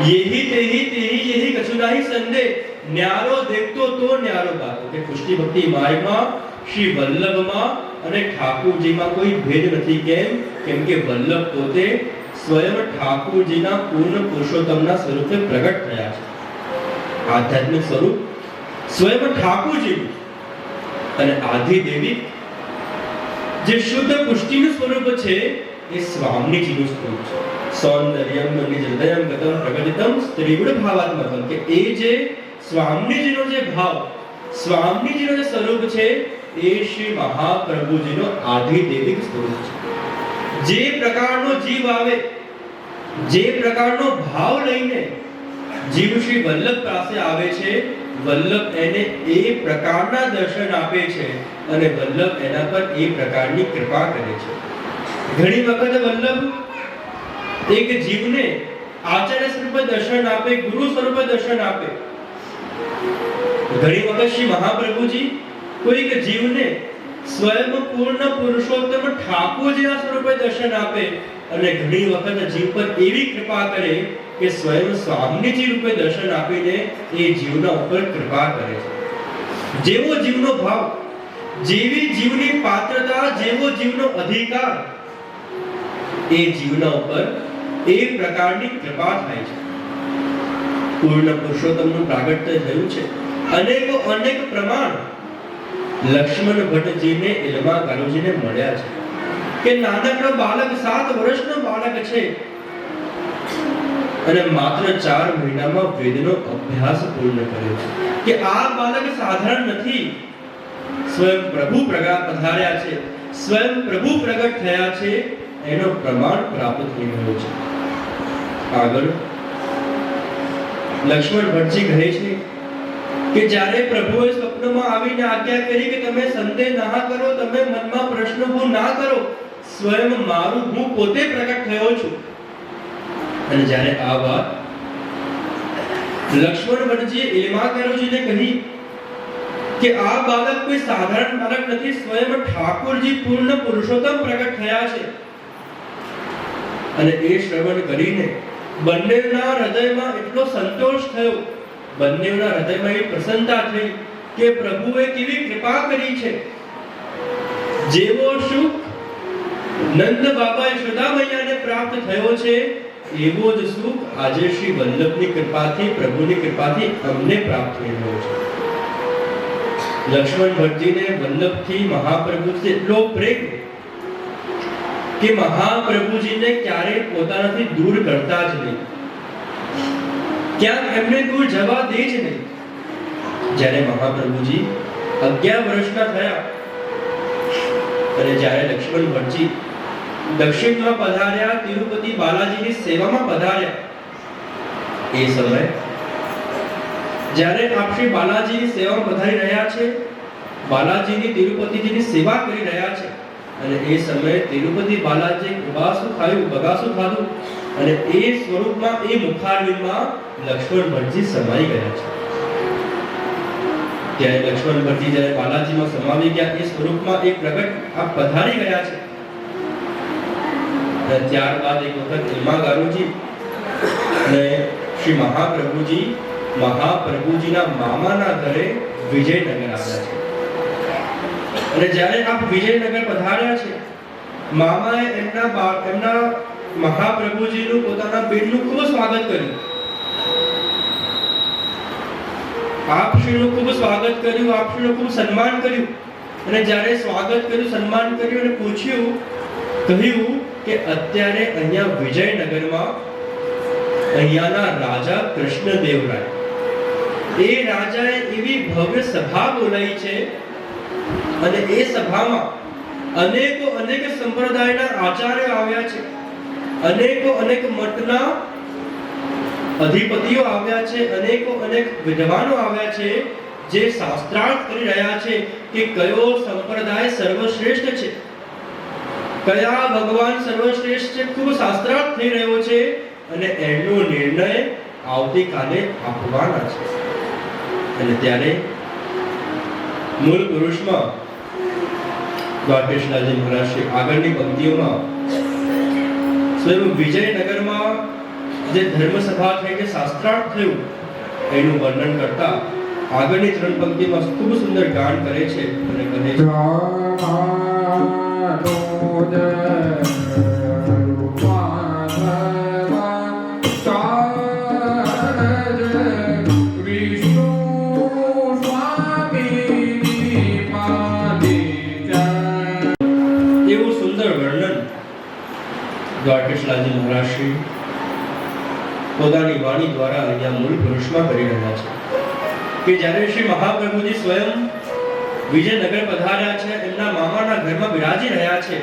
યેહી તેહી તેહી યેહી કછુ નાહી સંદેહ, ન્યારો દેખતો તો ન્યારો ગાતો. કે પુષ્ટિ ભક્તિ માર્ગમાં શ્રી વલ્લભમાં અને ઠાકોરજીમાં કોઈ ભેદ નથી. કેમ કે વલ્લભ પોતે સ્વયં ઠાકોરજીના પૂર્ણ પુરુષોત્તમના સ્વરૂપે પ્રગટ થયા છે. આધ્યાત્મિક સ્વરૂપ સ્વયં ઠાકોરજીનું અને આદિ દેવી જે શુદ્ધ પુષ્ટિનું સ્વરૂપ છે એ સ્વામીજીનું સ્વરૂપ છે. સૌંદર્યમ નિજહૃદયમ ગતમ પ્રગટિતમ સ્ત્રીગુણ ભાવાત્મકમ, કે એ જે સ્વામીજીનો જે ભાવ, સ્વામીજીનો જે સ્વરૂપ છે એ શ્રી મહાપ્રભુજીનો આદિ દેવિક સ્વરૂપ છે. જે પ્રકારનો જીવ આવે, જે પ્રકારનો ભાવ લઈને જીવ શ્રી વલ્લભ પાસે આવે છે, વલ્લભ એને એ પ્રકારના દર્શન આપે છે અને વલ્લભ એના પર એ પ્રકારની કૃપા કરે છે. ઘણી વખત વલ્લભ એક જીવને આચાર્ય સ્વરૂપે દર્શન આપે, ગુરુ સ્વરૂપે દર્શન આપે. ઘણી વખત શ્રી મહાપ્રભુજી કોઈક જીવને સ્વયં પૂર્ણ પુરુષોત્તમ ઠાકોરજીના સ્વરૂપે દર્શન આપે અને ઘણી વખત જીવ પર એવી કૃપા કરે કે સ્વયં સ્વામીજી રૂપે દર્શન આપીને એ જીવના ઉપર કૃપા કરે છે. જેવો જીવનો ભાવ, જેવી જીવની પાત્રતા, જેવો જીવનો અધિકાર, એ જીવના ઉપર એ પ્રકારની કૃપા થાય છે. પૂર્ણ પુરુષોત્તમનું પ્રાગટ્ય થયું છે. અનેક પ્રમાણ લક્ષ્મણ ભટ્ટજીને ઇલમા કાનુજીને મળ્યા છે કે નાનકડો બાળક, 7 વર્ષનો બાળક છે અને માત્ર 4 મહિનામાં વેદનો અભ્યાસ પૂર્ણ કર્યો છે. કે આ બાળક સાધારણ નથી, સ્વયં પ્રભુ પધાર્યા છે, સ્વયં પ્રભુ પ્રગટ થયા છે, એનો પ્રમાણ પ્રાપ્ત થઈ ગયો છે. આગળ લક્ષ્મણ ભટ્ટજી કહે છે કે જ્યારે પ્રભુએ સ્વપ્નમાં આવીને આજ્ઞા કરી કે તમે સંદેહ ના કરો, તમે મનમાં પ્રશ્ન ઉભો ના કરો, સ્વયં મારું હું પોતે પ્રગટ થયો છું. અને જ્યારે આ વાત લક્ષ્મણ ભટ્ટજીએ ઇલમા કાનુજીને કહી કે આ બાળક કોઈ સાધારણ બાળક નથી, સ્વયં ઠાકોરજી પૂર્ણ પુરુષોત્તમ પ્રગટ થયા છે, અને એ શ્રવણ કરીને બંનેના હૃદયમાં એટલો સંતોષ થયો, બંનેના હૃદયમાં એ પ્રસન્નતા થઈ કે પ્રભુએ કેવી કૃપા કરી છે. જેવો સુખ નંદ બાબા યશોદા મૈયાને પ્રાપ્ત થયો છે, એવો જ સુખ આજે શ્રી વલ્લભની કૃપાથી, પ્રભુની કૃપાથી અમને પ્રાપ્ત થઈ રહ્યો છે. લક્ષ્મણ ભટ્ટજીને વલ્લભથી, મહાપ્રભુથી એટલો પ્રેમ કે મહાપ્રભુજીને ક્યારેય પોતાનાથી દૂર કરતા જ નહીં, ક્યાંક એમને દૂર જવા દે જ નહીં. જ્યારે મહાપ્રભુજી 11 વર્ષના થયા અને જ્યારે લક્ષ્મણ ભટ્ટજી દક્ષિણમાં પધાર્યા, તિરુપતિ બાલાજીની સેવામાં પધાર્યા, એ સમય જ્યારે આપ શ્રી બાલાજીની સેવામાં પધારી રહ્યા છે, બાલાજીની તિરુપતિજીની સેવા કરી રહ્યા છે, અને એ સમયે તિરુપતિ બાલાજી બગાસું ખાધું અને એ સ્વરૂપમાં, એ મુખારવિંદમાં લક્ષ્મણ ભરતજી સમાઈ ગયા છે. ત્યારે લક્ષ્મણ ભરતજી જ્યારે બાલાજીમાં સમાવી ગયા એ સ્વરૂપમાં એ પ્રગટ આ પધારી ગયા છે. અને ત્યારબાદ એક વખત હેમા ગારુજી અને શ્રી મહાપ્રભુજીના મામાના ઘરે વિજયનગર આવ્યા છે. અને જ્યારે આપ વિજયનગર પધાર્યા છે, મામાએ એમના મહાપ્રભુજીનું પોતાના બેનનું ખૂબ સ્વાગત કર્યું. આપશ્રીનું ખૂબ સ્વાગત કર્યું, આપશ્રીનું ખૂબ સન્માન કર્યું. અને જ્યારે સ્વાગત કર્યું, સન્માન કર્યું અને કહ્યું કે અત્યારે અહીંયા વિજયનગરમાં અહીંયાના રાજા કૃષ્ણદેવરાય એ રાજાએ એવી ભવ્ય સભા બોલાવી છે અને એ સભામાં અનેક સંપ્રદાયના આચાર્યો આવ્યા છે, અનેક મઠના અધિપતિઓ આવ્યા છે, અનેક વિદ્વાનો આવ્યા છે જે શાસ્ત્રાર્થ કરી રહ્યા છે કે કયો સંપ્રદાય સર્વશ્રેષ્ઠ છે, કયા ભગવાન સર્વશ્રેષ્ઠ છે. ખૂબ શાસ્ત્રાર્થ થઈ રહ્યો છે અને એનો નિર્ણય આવતીકાલે આપવાના છે. અને ત્યારે મૂળ પુરુષમાં દ્વારકેશલાલજી મહારાજ શ્રી આગળની પંક્તિઓમાં સ્વયં વિજયનગરમાં જે ધર્મસભા થઈ કે શાસ્ત્રાર્થ થયું એનું વર્ણન કરતા આગળની 3 પંક્તિમાં ખૂબ સુંદર ગાન કરે છે અને કહે છે દ્વારકેશલાલજી મહારાજ શ્રી પોતાની વાણી દ્વારા અહીંયા મૂળ પુરુષમાં કરી રહ્યા છે કે જ્યારે શ્રી મહાપ્રભુજી સ્વયં વિજયનગર પધાર્યા છે, એમના મામાના ઘરમાં બિરાજી રહ્યા છે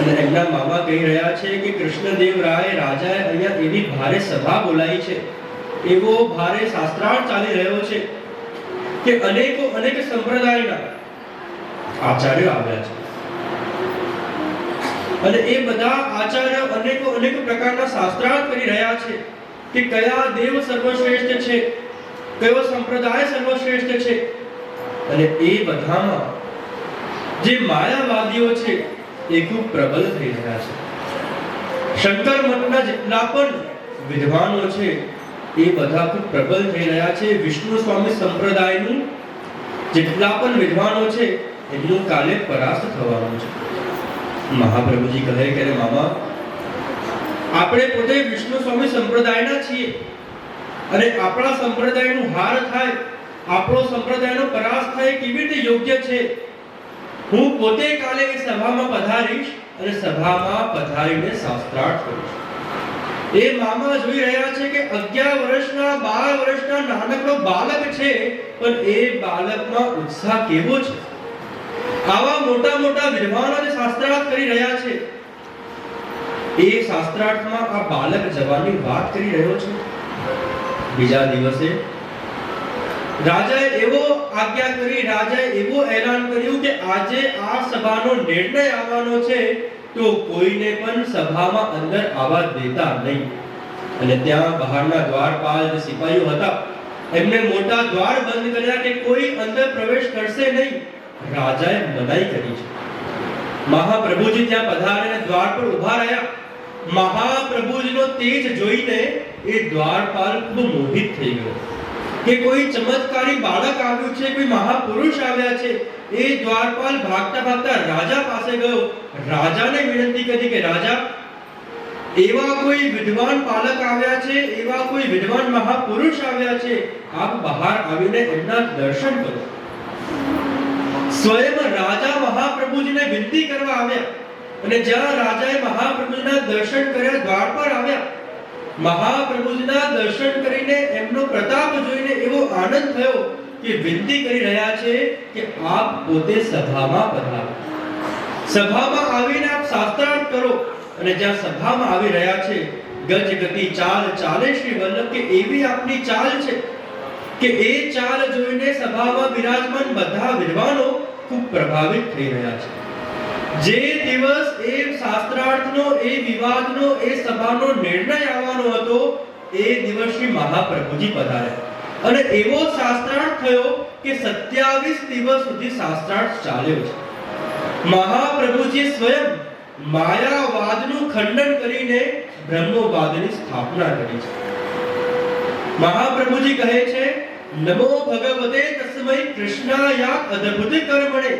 અને એમના મામા કહી રહ્યા છે કે કૃષ્ણદેવરાય રાજાએ અહીંયા એવી ભારે સભા બોલાવી છે, એવો ભારે શાસ્ત્રાર્થ ચાલી રહ્યો છે કે અનેક સંપ્રદાયના આચાર્યો આવ્યા છે અને એ બધા આચાર્યો અનેક પ્રકારના શાસ્ત્રાર્થ કરી રહ્યા છે કે કયા દેવ સર્વશ્રેષ્ઠ છે, કયો સંપ્રદાય સર્વશ્રેષ્ઠ છે. અને એ બધામાં જે માયાવાદીઓ છે એ ખૂબ પ્રબળ થઈ રહ્યા છે. શંકર મઠના જેટલા પણ વિદ્વાનો છે એ બધા ખૂબ પ્રબળ થઈ રહ્યા છે. વિષ્ણુ સ્વામી સંપ્રદાયનું જેટલા પણ વિદ્વાનો છે એમનું કાલે પરાસ્ત થવાનું છે. મહાપ્રભુજી કહે કે મામા, આપણે પોતે વિષ્ણુ સ્વામી સંપ્રદાયના છીએ અને આપણા સંપ્રદાયનું હાર થાય, આપણો સંપ્રદાયનો પરાસ્ત થાય કેવી રીતે યોગ્ય છે? હું પોતે કાલે એ સભામાં પધારીશ અને સભામાં પધારીને શાસ્ત્રાર્થ કરીશ. એ મામા જોઈ રહ્યા છે કે 11 વર્ષના 12 વર્ષના નાનકડો બાળક છે, પણ એ બાળકમાં ઉત્સાહ કેવો છે. આવા મોટા વિદ્વાનો જે શાસ્ત્રાર્થ કરી રહ્યા છે એ શાસ્ત્રાર્થમાં આ બાળક જવાની વાત કરી રહ્યો છે. બીજા દિવસે રાજાએ એવો આજ્ઞા કરી, રાજાએ એવો એલાન કર્યું કે આજે આ સભાનો નિર્ણય આવવાનો છે તો કોઈને પણ સભામાં અંદર આવવા દેતા નહીં. અને ત્યાં બહારના દ્વારપાલ જે સિપાહીઓ હતા એમને મોટા દ્વાર બંધ કર્યા કે કોઈ અંદર પ્રવેશ કરશે નહીં. રાજાએ મનાઈ કરી છે. મહાપ્રભુજી ત્યાં પધારીને દ્વાર પર ઊભા રહ્યા. મહાપ્રભુજીનો તેજ જોઈને એ દ્વારપાલ ખૂબ મોહિત થઈ ગયો કે કોઈ ચમત્કારી બાળક આવ્યું છે, કોઈ મહાપુરુષ આવ્યા છે. એ દ્વારપાલ ભાગતા રાજા પાસે ગયો. રાજાને વિનંતી કરી કે રાજા, એવા કોઈ વિદ્વાન બાળક આવ્યા છે, એવા કોઈ વિદ્વાન મહાપુરુષ આવ્યા છે, આપ બહાર આવીને એમના દર્શન કરો. સ્વયં રાજા મહાપ્રભુજીને વિનંતી કરવા આવ્યા અને જ્યાં રાજાએ મહાપ્રભુજીના દર્શન કર્યા, દ્વાર પર આવ્યા. મહાપ્રભુજીના દર્શન કરીને એમનો પ્રતાપ જોઈને એવો આનંદ થયો કે વિનંતી કરી રહ્યા છે કે આપ પોતે સભામાં પધારો, સભામાં આવીને આપ શાસ્ત્રાર્થ કરો. અને જ્યાં સભામાં આવી રહ્યા છે, ગજગતિ ચાલ ચાલે શ્રી વલ્લભ કે એવી આપની ચાલ છે કે એ ચાલ જોઈને સભામાં બિરાજમાન બધા વિદ્વાનો ખૂબ પ્રભાવિત થઈ રહ્યા છે. જે દિવસ એ શાસ્ત્રાર્થનો, એ વિવાદનો, એ સભાનો નિર્ણય આવવાનો હતો એ દિવસ શ્રી મહાપ્રભુજી પધાર્યા અને એવો શાસ્ત્રાર્થ થયો કે 27 દિવસ સુધી શાસ્ત્રાર્થ ચાલ્યો છે. મહાપ્રભુજી સ્વયં માયાવાદનું ખંડન કરીને બ્રહ્મવાદની સ્થાપના કરી છે. મહાપ્રભુજી કહે છે, નમો ભગવતે તસ્મૈ કૃષ્ણાયા અદ્ભુત કર્મણે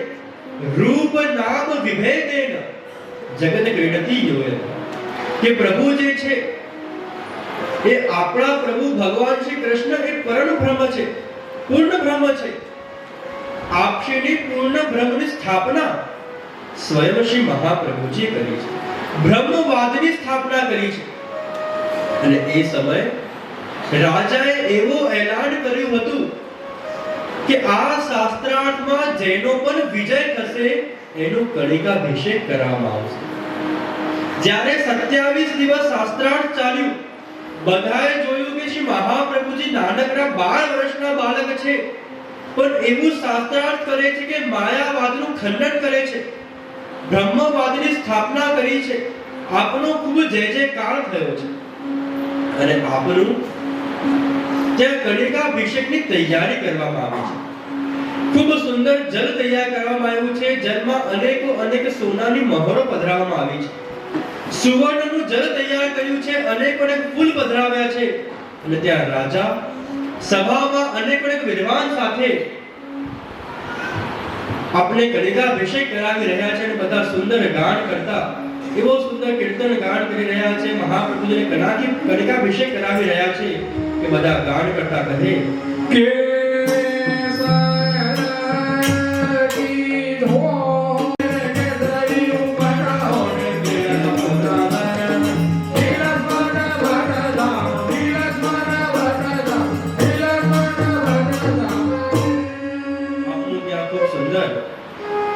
રૂપ નામ વિભેદેન જગત ક્રીડતી યોય. કે પ્રભુ જે છે એ આપણા પ્રભુ ભગવાન શ્રી કૃષ્ણ એ પરમ બ્રહ્મ છે, પૂર્ણ બ્રહ્મ છે. આપશેની પૂર્ણ બ્રહ્મની સ્થાપના સ્વયં શ્રી મહાપ્રભુજીએ કરી છે. બ્રહ્મવાદની સ્થાપના કરી છે. અને એ સમયે રાજાએ એવો એલાન કર્યું હતું કે આ શાસ્ત્રાર્થમાં જેનો પણ વિજય થશે એનો કણિકાભિષેક કરવામાં આવશે. જ્યારે 27 દિવસ શાસ્ત્રાર્થ ચાલ્યું, બધાએ જોયું કે શ્રી મહાપ્રભુજી નાનકડા 12 વર્ષના બાળક છે, પણ એવું શાસ્ત્રાર્થ કરે છે કે માયાવાદનું ખંડન કરે છે, બ્રહ્મવાદની સ્થાપના કરી છે. આપનો ખૂબ જય જયકાર થયો છે અને આપનું ત્યાં કણિકાભિષેકની તૈયારી કરવામાં આવી છે. ખૂબ સુંદર જલ તૈયાર કરવામાં આવ્યું છે. જલમાં અનેક સોનાની મહોરો પધરાવવામાં આવી છે. સુવર્ણનું જલ તૈયાર કર્યું છે. અનેક ફૂલ પધરાવ્યા છે. અને ત્યાં રાજા સભામાં અનેક વિદ્વાન સાથે આપણે કણિકાભિષેક કરાવી રહ્યા છે અને બધા સુંદર ગાન કરતા એવો સુંદર કીર્તન ગાન કરી રહ્યા છે. મહાપ્રભુજીને કણિકાભિષેક કરાવી રહ્યા છે કે બધા ગાન કરતા કહે કે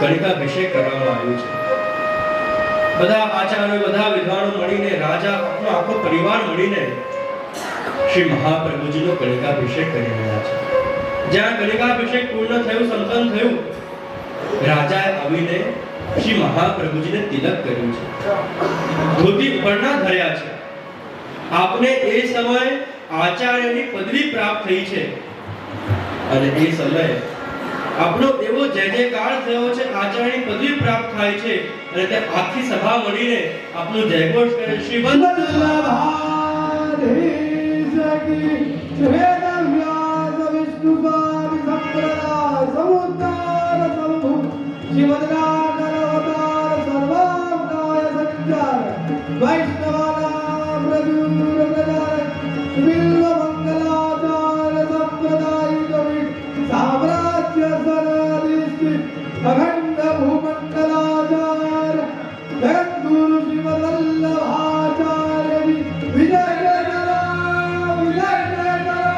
કણિકાભિષેક કરવામાં આવ્યું છે. બધા આચાર્યો, બધા વિદ્વાનો મળીને, રાજા આખો પરિવાર મળીને શ્રી મહાપ્રભુજીનો કણિકાભિષેક કરી રહ્યા છે. જ્યાં કણિકાભિષેક પૂર્ણ થયું, સંપન્ન થયું, રાજાએ આવીને શ્રી મહાપ્રભુજીને તિલક કર્યું છે. ધોતી ઉપરના ધર્યા છે. આપને એ સમયે આચાર્યની પદવી પ્રાપ્ત થઈ છે અને એ સમયે આપણો એવો જય જયકાર થયો છે, આચાર્યની પદવી પ્રાપ્ત થાય છે અને તે આખી સભા મળીને આપનું જયઘોષ કરે. શ્રી अखंड भूमंडलाचार जगद्गुरु श्रीमद् वल्लभाचार्य विजय जय करा, विजय जय करा,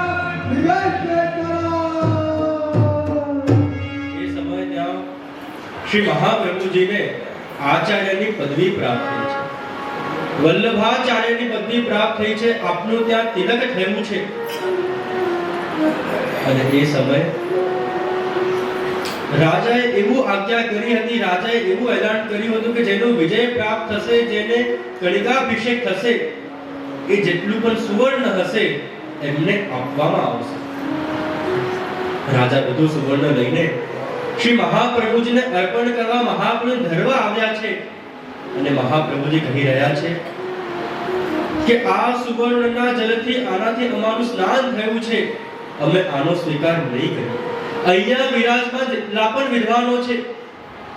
विजय जय करा. એ સમયે ત્યાં શ્રી મહાપ્રભુજીને આચાર્યની પદવી પ્રાપ્ત થઈ છે. વલ્લભાચાર્યની પદવી પ્રાપ્ત થઈ છે. આપનું ત્યાં તિલક થયું છે. અને એ સમયે રાજાએ એવું આજ્ઞા કરી હતી, રાજાએ એવું એલાન કર્યું હતું કે જેનો વિજય પ્રાપ્ત થશે, જેને કણિકાભિષેક થશે, એ જેટલું પણ સુવર્ણ હશે એમને આપવામાં આવશે. રાજા બધું સુવર્ણ લઈને શ્રી મહાપ્રભુજીને અર્પણ કરવા મહાપ્રભુ ધરવા આવ્યા છે અને મહાપ્રભુજી કહી રહ્યા છે કે આ સુવર્ણના જલથી આનાથી અમારું સ્નાન થયું છે, અમે આનો સ્વીકાર નહીં કરીએ. અહીંયા વિરાજમાન જેટલા પણ વિદ્વાનો છે,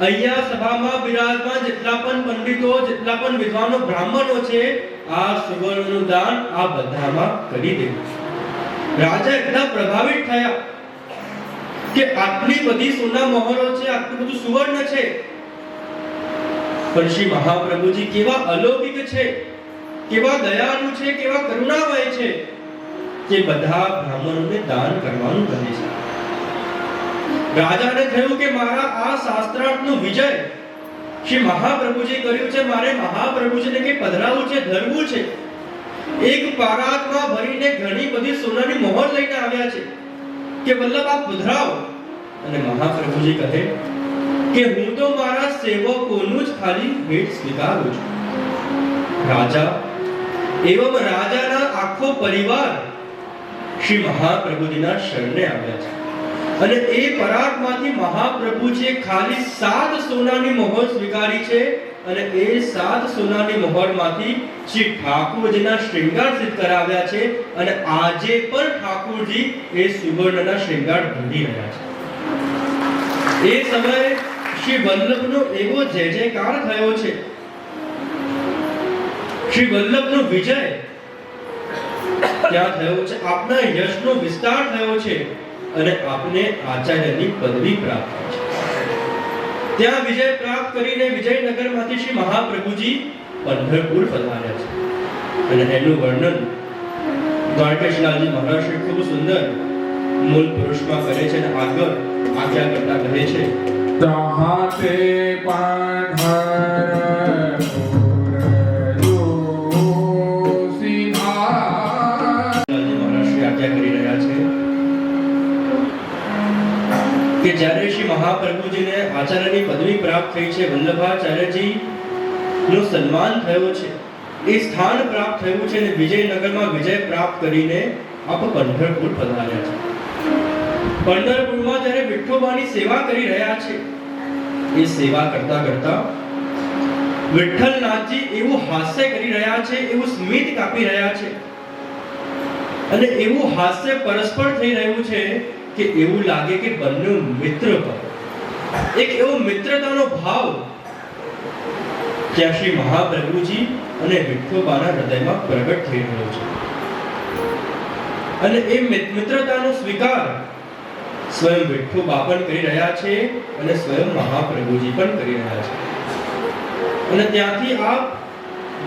અહીંયા સભામાં વિરાજમાન જેટલા પણ પંડિતો, જેટલા પણ વિદ્વાનો બ્રાહ્મણો છે, આ સુવર્ણનું દાન આ બધામાં કરી દેવું. રાજા એટલા પ્રભાવિત થયા કે આટલી બધી સોના મહોરો છે, આટલું બધું સુવર્ણ છે, પણ શ્રી મહાપ્રભુજી કેવા અલૌકિક છે, કેવા દયાળુ છે, કેવા કરુણામય છે કે બધા બ્રાહ્મણોને દાન કરવાનું કહે છે. રાજાને થયું કે મારા આ શાસ્ત્રાર્થનો વિજય શ્રી મહાપ્રભુજી કર્યું છે, મારે મહાપ્રભુજીને કે પધરાવવું છે, ધરવું છે. એક પારાતમાં ભરીને ઘણી બધી સોનાની મોહર લઈને આવ્યા છે કે વલ્લભ આપ પધરાવો. અને મહાપ્રભુજી કહે કે હું તો મારા સેવકોનું જ ખાલી ભેટ સ્વીકારું છું. રાજા એવમ રાજાના આખો પરિવાર શ્રી મહાપ્રભુજીના શરણે આવ્યા છે અને એ પરાગમાંથી મહાપ્રભુજીએ ખાલી 7 સોનાની મહોર સ્વીકારી છે અને એ 7 સોનાની મહોરમાંથી શ્રી ઠાકોરજીના શ્રૃંગાર સિદ્ધ કરાવ્યા છે અને આજે પણ ઠાકોરજી એ સુવર્ણના શ્રૃંગાર ઢૂંઢી રહ્યા છે. એ સમયે શ્રી વલ્લભનો એવો જય જયકાર થયો છે, શ્રી વલ્લભનો વિજય ત્યાં થયો છે, આપના યશનો વિસ્તાર થયો છે અને આપને આચાર્યની પદવી પ્રાપ્ત થઈ છે. ત્યાં વિજય પ્રાપ્ત કરીને વિજયનગરમાંથી શ્રી મહાપ્રભુજી પંઢરપુર પધાર્યા છે અને એનું વર્ણન દ્વારકેશલાલજી મહારાજ શ્રી ખૂબ સુંદર મૂળ પુરુષમાં કરે છે અને આગળ આજ્ઞા કરતા કહે છે, તહાતે કે જ્યારે શ્રી મહાપ્રભુજીને આચાર્યની પદવી પ્રાપ્ત થઈ છે, વલ્લભાચાર્યજી નું સન્માન થયો છે, એ સ્થાન પ્રાપ્ત થયું છે અને વિજયનગરમાં વિજય પ્રાપ્ત કરીને આપ પંઢરપુર પધાર્યા છે. પંઢરપુરમાં જ્યારે વિઠ્ઠોબાની સેવા કરી રહ્યા છે, એ સેવા કરતા કરતા વિઠ્ઠલનાથજી એવું હાસ્ય કરી રહ્યા છે, એવું સ્મિત કાપી રહ્યા છે અને એવું હાસ્ય પરસ્પર થઈ રહ્યું છે કે એવું લાગે કે બંને મિત્ર હોય. એક એવો મિત્રતાનો ભાવ ત્યાં શ્રી મહાપ્રભુજી અને વિઠ્ઠોબાના હૃદયમાં પ્રગટ થઈ રહ્યો છે અને એ મિત્રતાનો સ્વીકાર સ્વયં વિઠ્ઠોબા પણ કરી રહ્યા છે અને સ્વયં મહાપ્રભુજી પણ કરી રહ્યા છે. અને ત્યાંથી આપ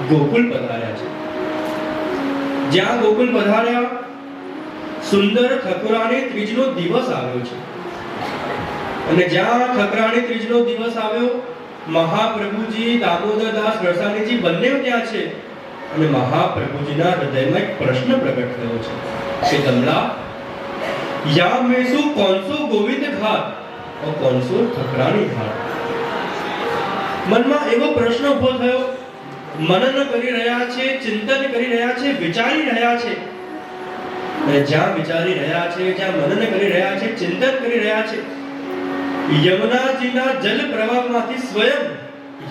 ગોકુળ પધાર્યા છે. જ્યાં ગોકુળ પધાર્યા, સુંદર ઠકરાણી ત્રીજનો દિવસ આવ્યો છે અને જ્યાં ઠકરાણી ત્રીજનો દિવસ આવ્યો, મહાપ્રભુજી, દામોદરદાસ રસાણીજી બંને ત્યાં છે અને મહાપ્રભુજીના હૃદયમાં એક પ્રશ્ન પ્રગટ થયો છે કે તમલા યા મેસુ કોનસો ગોવિંદ ઘાટ और કોનસો ઠકરાણી ઘાટ. મનમાં એવો પ્રશ્ન ઉભો થયો, મનન કરી રહ્યા છે, ચિંતન કરી રહ્યા છે, વિચારી રહ્યા છે અને જ્યાં વિચારી રહ્યા છે, જ્યાં મનન કરી રહ્યા છે, ચિંતન કરી રહ્યા છે, યમુનાજીના જલ પ્રવાહમાંથી સ્વયં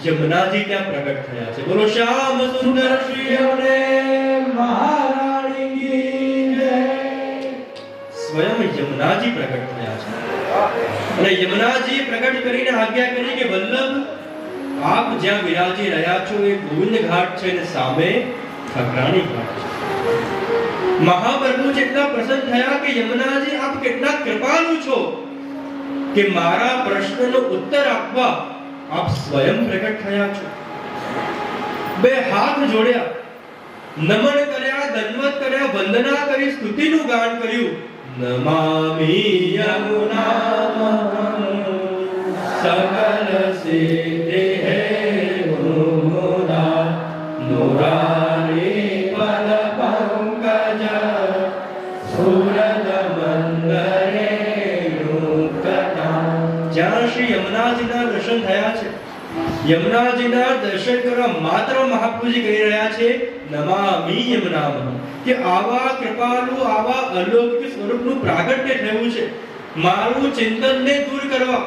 યમુનાજી ત્યાં પ્રગટ થયા છે. બોલો શ્યામ સુંદર શ્રી યમુને મહારાણી કી જય. સ્વયં યમુનાજી પ્રગટ થયા છે અને યમુનાજી પ્રગટ કરીને આજ્ઞા કરી કે વલ્લભ, આપ જ્યાં વિરાજી રહ્યા છો એ ગોવિંદ ઘાટ છે અને સામે ઠકરાણી ઘાટ છે. મહાપ્રભુ જેટલા પ્રસન્ન થયા કે યમુનાજી આપ કેટલા કૃપાળુ છો કે મારા પ્રશ્નનો ઉત્તર આપવા આપ સ્વયં પ્રગટ થયા છો. બે હાથ જોડ્યા, નમન કર્યા, દંડવત કર્યા, વંદના કરી, સ્તુતિનું ગાન કર્યું. નમામિ યમુનામહં સકલ સિદ્ધિ હે મુરા મુરારી પદ પંકજ સુરદ મંદરે નુકતા. જ્યાં શ્રી યમુનાજીના દર્શન થયા છે, યમુનાજીના દર્શન કરવા માત્ર મહાપ્રભુજી કહી રહ્યા છે નમામિ યમુનામહં, કે આવા કૃપાળુ, આવા અલૌકિક સ્વરૂપનું પ્રાગટ્ય થયું છે. મારું ચિંતનને દૂર કરવા,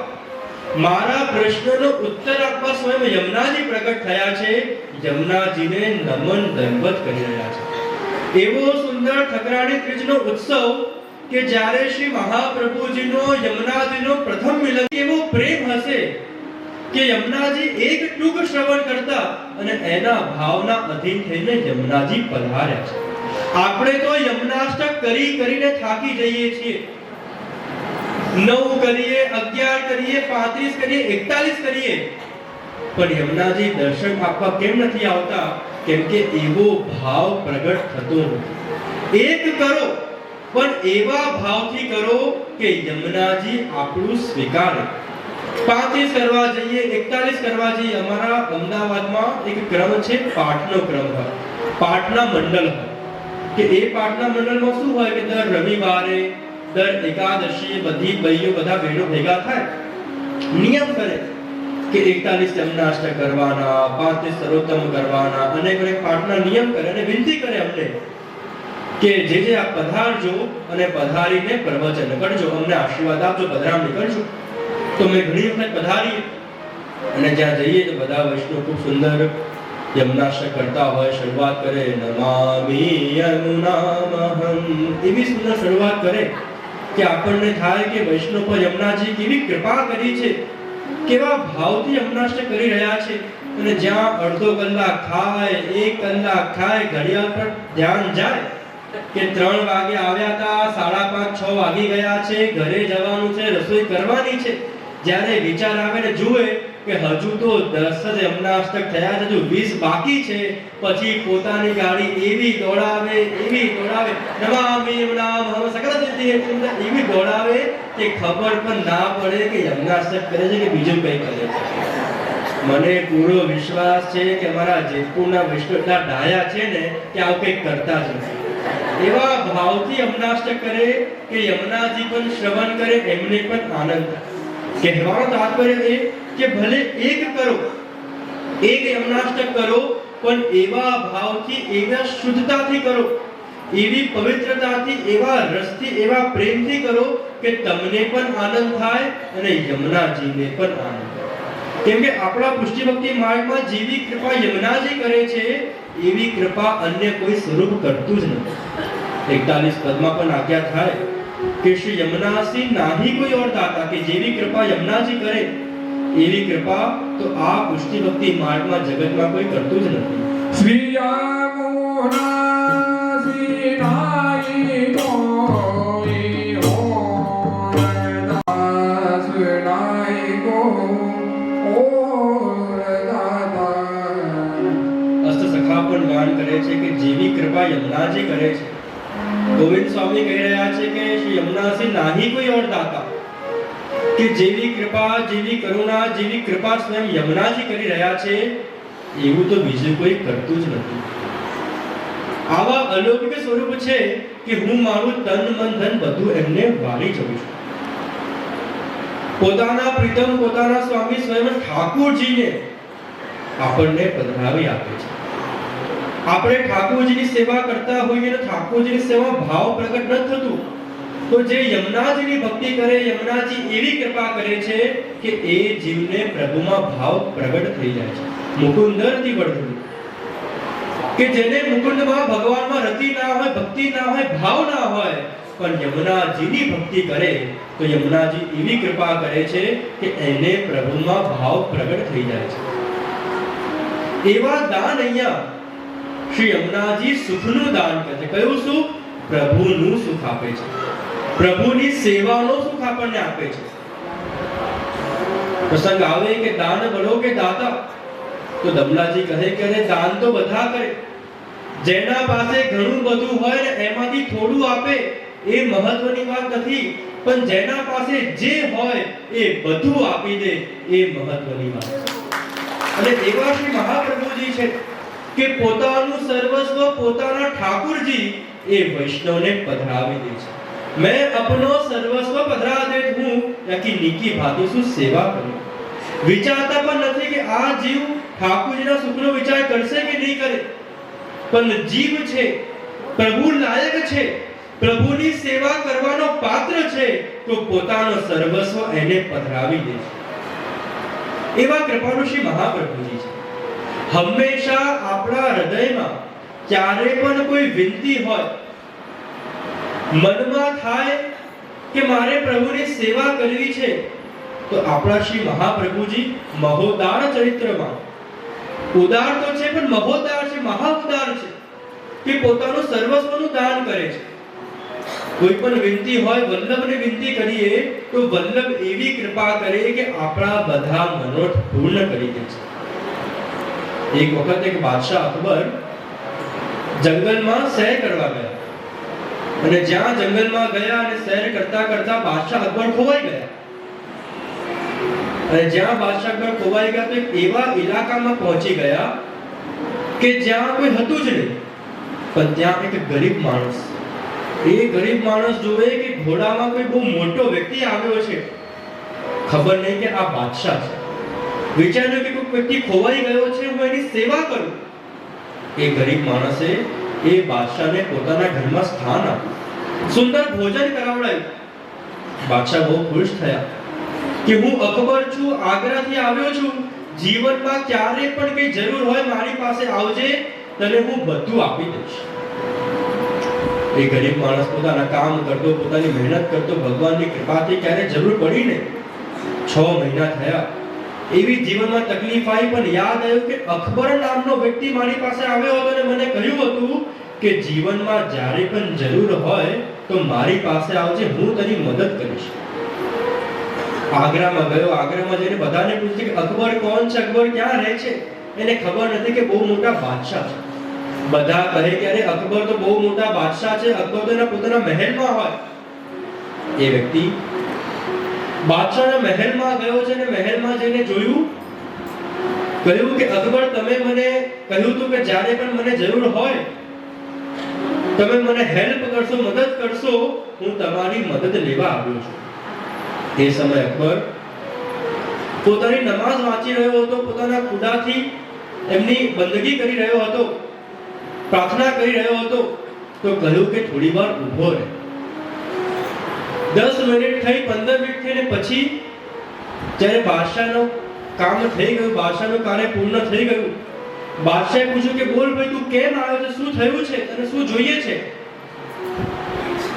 મારા પ્રશ્નનો ઉત્તર આપવા સ્વયં યમુનાજી પ્રગટ થયા છે. યમુનાજીને નમન દંડવત કરી રહ્યા છે. એવો સુંદર ઠકરાણી ત્રીજનો ઉત્સવ કે જ્યારે શ્રી મહાપ્રભુજીનો યમુનાજીનો પ્રથમ મિલન, એવો પ્રેમ હશે કે યમુનાજી એક ટૂંક શ્રવણ કરતા અને એના ભાવના અધીન થઈને યમુનાજી પધાર્યા છે. આપણે તો યમુનાષ્ટક કરીને થાકી જઈએ છીએ. 9 કરીએ, 11 કરીએ, 35 કરીએ, 41 કરીએ, પણ યમુનાજી દર્શન આપવા કેમ નથી આવતા? કેમ કે એવો ભાવ પ્રગટ થતો નથી. એક કરો પણ એવા ભાવથી કરો કે યમુનાજી આપણું સ્વીકારે. 35 કરવા જઈએ, 41 કરવા જઈએ. અમારા અમદાવાદમાં એક ક્રમ છે, પાઠનો ક્રમ હોય, પાઠના મંડળ હોય કે એ પાઠના મંડળમાં શું હોય કે દર રવિવારે, દર એકાદશીએ બધી ભાઈઓ, બધા બહેનો ભેગા થાય, નિયમ કરે કે 41 યમુનાષ્ટક કરવાના, 35 સર્વોત્તમ કરવાના, અને પાઠના નિયમ કરે અને વિનંતી કરે અમને કે જે આપ પધારજો અને પધારીને પ્રવચન કરજો, અમને આશીર્વાદ આપજો, પધરામણી કરજો. તો મેં ઘણી વખત પધારી અને જ્યાં જઈએ તો બધા વૈષ્ણવ ખૂબ સુંદર યમનાષ્ટક કરતા હોય, શરૂઆત કરે નમામિ યમુનામહં, એવી સુંદર શરૂઆત કરે કે આપણને થાય કે વૈષ્ણવ પર યમુનાજી કેવી કૃપા કરી છે, કેવા ભાવથી યમનાષ્ટક કરી રહ્યા છે. અને જ્યાં અડધો કલાક થાય, 1 કલાક થાય, ઘડિયાળ પર ધ્યાન જાય કે 3 વાગે આવ્યા હતા, 5:30 6 વાગી ગયા છે, ઘરે જવાનું છે, રસોઈ કરવાની છે. જ્યારે વિચાર આવે ને જુએ કે હજુ તો 10 જ યમનાષ્ટક થયા છે, હજુ 20 બાકી છે, પછી પોતાની ગાડી એવી દોડાવે નમામિ યમુનામહં સકલ સિદ્ધિ એવી દોડાવે કે ખબર પણ ના પડે કે યમનાષ્ટક કરે છે કે બીજું કંઈ કરે છે. મને પૂરો વિશ્વાસ છે કે અમારા જેતપુરના વૈષ્ણવ એટલા ડાયા છે ને કે આવું કંઈક કરતા જ નથી. એવા ભાવથી યમનાષ્ટક કરે કે યમુનાજી પણ શ્રવણ કરે, એમને પણ આનંદ થાય. કહેવાનો તાત્પર્ય એ કે ભલે એક કરો, એક યમનાષ્ટક કરો, પણ એવા ભાવથી, એવા શુદ્ધતાથી કરો, એવી પવિત્રતાથી, એવા રસથી, એવા પ્રેમથી કરો કે તમને પણ આનંદ થાય અને યમુનાજીને પણ આનંદ થાય. કેમ કે આપણા પુષ્ટિ ભક્તિ માર્ગમાં જેવી કૃપા યમુનાજી કરે છે એવી કૃપા અન્ય કોઈ સ્વરૂપ કરતું જ નથી. 41 પદમાં પણ આજ્ઞા થાય કે શ્રી યમુના સે નાહી કોઈ ઓર દાતા, કે જેવી કૃપા યમુનાજી કરે એવી કૃપા તો આ પુષ્ટિ ભક્તિ માર્ગમાં જગતમાં કોઈ કરતું જ નથી. શ્રી યમુના જી નાહી કોઈ ઓર દાસ નાહી ઓર દાતા. અષ્ટ સખા પણ ગાન કરે છે કે જેવી કૃપા યમુનાજી કરે છે. ગોવિંદ સ્વામી કહી રહ્યા છે કે શ્રી યમુના સે નાહી કોઈ ઓર દાતા, કે જેવી કૃપા, જેવી કરુણા, જેવી કૃપા સ્વયં યમુનાજી કરી રહ્યા છે એવું તો બીજું કોઈ કરતું જ નથી. આવા અલૌકિક સ્વરૂપ છે કે હું મારું તન મન ધન બધું એમને વાળી જઉં છું. પોતાના પ્રીતમ, પોતાના સ્વામી સ્વયં ઠાકોરજીને આપણને પધરાવી આપે છે. આપણે ઠાકોરજીની સેવા કરતા હોઈએ તો ઠાકોરજીની સેવા ભાવ પ્રગટ ન થતું, તો જે યમુનાજીની ભક્તિ કરે, યમુનાજી એવી કૃપા કરે છે કે એ જીવને પ્રભુમાં ભાવ પ્રગટ થઈ જાય છે. મુકુંદરથી વળતું, કે જેને મુકુંદમાં, ભગવાનમાં રતિ ના હોય, ભક્તિ ના હોય, ભાવ ના હોય, પણ યમુનાજીની ભક્તિ કરે તો યમુનાજી એવી કૃપા કરે છે કે એને પ્રભુમાં ભાવ પ્રગટ થઈ જાય છે. એવા દાન અહીંયા શ્રી યમુનાજી સુખનું દાન કરે છે. કયું સુખ? પ્રભુનું સુખ આપે છે, પ્રભુની સેવાનો સુખ આપણને આપે છે. પ્રસંગ આવે કે દાન બળો કે દાતા, તો દમલાજી કહે કે અરે દાન તો બધા કરે, જેના પાસે ઘણું બધું હોય ને એમાંથી થોડું આપે એ મહત્વની વાત નથી, પણ જેના પાસે જે હોય એ બધું આપી દે એ મહત્વની વાત છે. અને એવા શ્રી મહાપ્રભુજી છે કે પોતાનું સર્વસ્વ, પોતાના ઠાकुरજી એ વૈષ્ણવને પધરાવી દે છે. मैं अपनो सर्वस्व पधरा देत हूं याकी નીકી ભાતી શું સેવા કરું. વિચારતા પણ નથી કે આ જીવ ઠાકોરજીના સુખનો વિચાર કરશે કે નહીં કરે, પણ જીવ છે, પ્રભુ લાયક છે, પ્રભુની સેવા કરવાનો પાત્ર છે, તો પોતાનો સર્વસ્વ એને પધરાવી દે છે. એવા કૃપાળુ શ્રી મહાપ્રભુજી છે. હંમેશા આપણા હૃદયમાં ક્યારે પણ કોઈ વિનંતી હોય, મનમાં થાય કે મારે પ્રભુની સેવા કરવી છે, તો આપણા શ્રી મહાપ્રભુજી મહોદાર ચરિત્રમાં ઉદાર તો છે પણ મહોદાર છે, મહાઉદાર છે, કે પોતાનું સર્વસ્વનું દાન કરે છે. કોઈ પણ વિનંતી હોય, વલ્લભને વિનંતી કરીએ તો વલ્લભ એવી કૃપા કરે કે આપણા બધા મનોરથ પૂર્ણ કરી દે છે. એક વખત એક બાદશાહ અકબર જંગલમાં સૈર કરવા ગયા, અને જ્યાં જંગલમાં ગયા અને સૈર કરતા કરતા બાદશાહ અકબર ખોવાઈ ગયા. અને જ્યાં બાદશાહ અકબર ખોવાઈ ગયા તો એક એવા ઇલાકામાં પહોંચી ગયા કે જ્યાં કોઈ હતું જ નહીં, પણ ત્યાં એક ગરીબ માણસ, એ ગરીબ માણસ જોવે કે ઘોડામાં કોઈ બહુ મોટો વ્યક્તિ આવ્યો છે, ખબર નહીં કે આ બાદશાહ છે. વિચાર્યું કે કોઈ વ્યક્તિ ખોવાઈ ગયો છે, હું એની સેવા કરું. એ ગરીબ માણસે એ બાદશાહને પોતાના ઘરમાં સ્થાન આપ્યું, સુંદર ભોજન કરાવડાયું. બાદશાહ બહુ ખુશ થયા કે હું અકબર છું, આગ્રાથી આવ્યો છું, જીવનમાં ક્યારે પણ કઈ જરૂર હોય મારી પાસે આવજે, તને હું બધું આપી દઈશ. એ ગરીબ માણસ પોતાના કામ કરતો, પોતાની મહેનત કરતો, ભગવાનની કૃપાથી ક્યારે જરૂર પડી ને 6 મહિના થયા. એવી જીવનમાં તકલીફ આવી, પણ યાદ આવ્યું કે અકબર નામનો વ્યક્તિ મારી પાસે આવ્યો હતો અને મને કહ્યું હતું કે જીવનમાં જ્યારે પણ જરૂર હોય તો મારી પાસે આવજે, હું તારી મદદ કરીશ. આગ્રામાં ગયો. આગ્રામાં જઈને બધાને પૂછ્યું કે અકબર કોણ છે, અકબર ક્યાં રહે છે. એને ખબર નથી કે બહુ મોટા બાદશાહ છે. બધા કહે કે અરે અકબર તો બહુ મોટા બાદશાહ છે, અકબર તો એના પોતાના મહેલમાં હોય. એ વ્યક્તિ બાદશાહના મહેલમાં ગયો છે અને મહેલમાં જઈને જોયું, કહ્યું કે અકબર તમે મને કહ્યું હતું કે જ્યારે પણ મને જરૂર હોય તમે મને હેલ્પ કરશો, મદદ કરશો, હું તમારી મદદ લેવા આવ્યો છું. તે સમયે અકબર પોતાની નમાઝ વાંચી રહ્યો હતો, પોતાના ખુદાથી એમની બંદગી કરી રહ્યો હતો, પ્રાર્થના કરી રહ્યો હતો. તો કહ્યું કે થોડી વાર ઊભો રહે. 10 મિનિટ થઈ, 15 મિનિટ થઈ ને પછી જ્યારે બાદશાહનું કામ થઈ ગયું, બાદશાહનું કાર્ય પૂર્ણ થઈ ગયું, બાદશાહે પૂછ્યું કે બોલ ભાઈ તું કેમ આવ્યો છે, શું થયું છે, તને શું જોઈએ છે?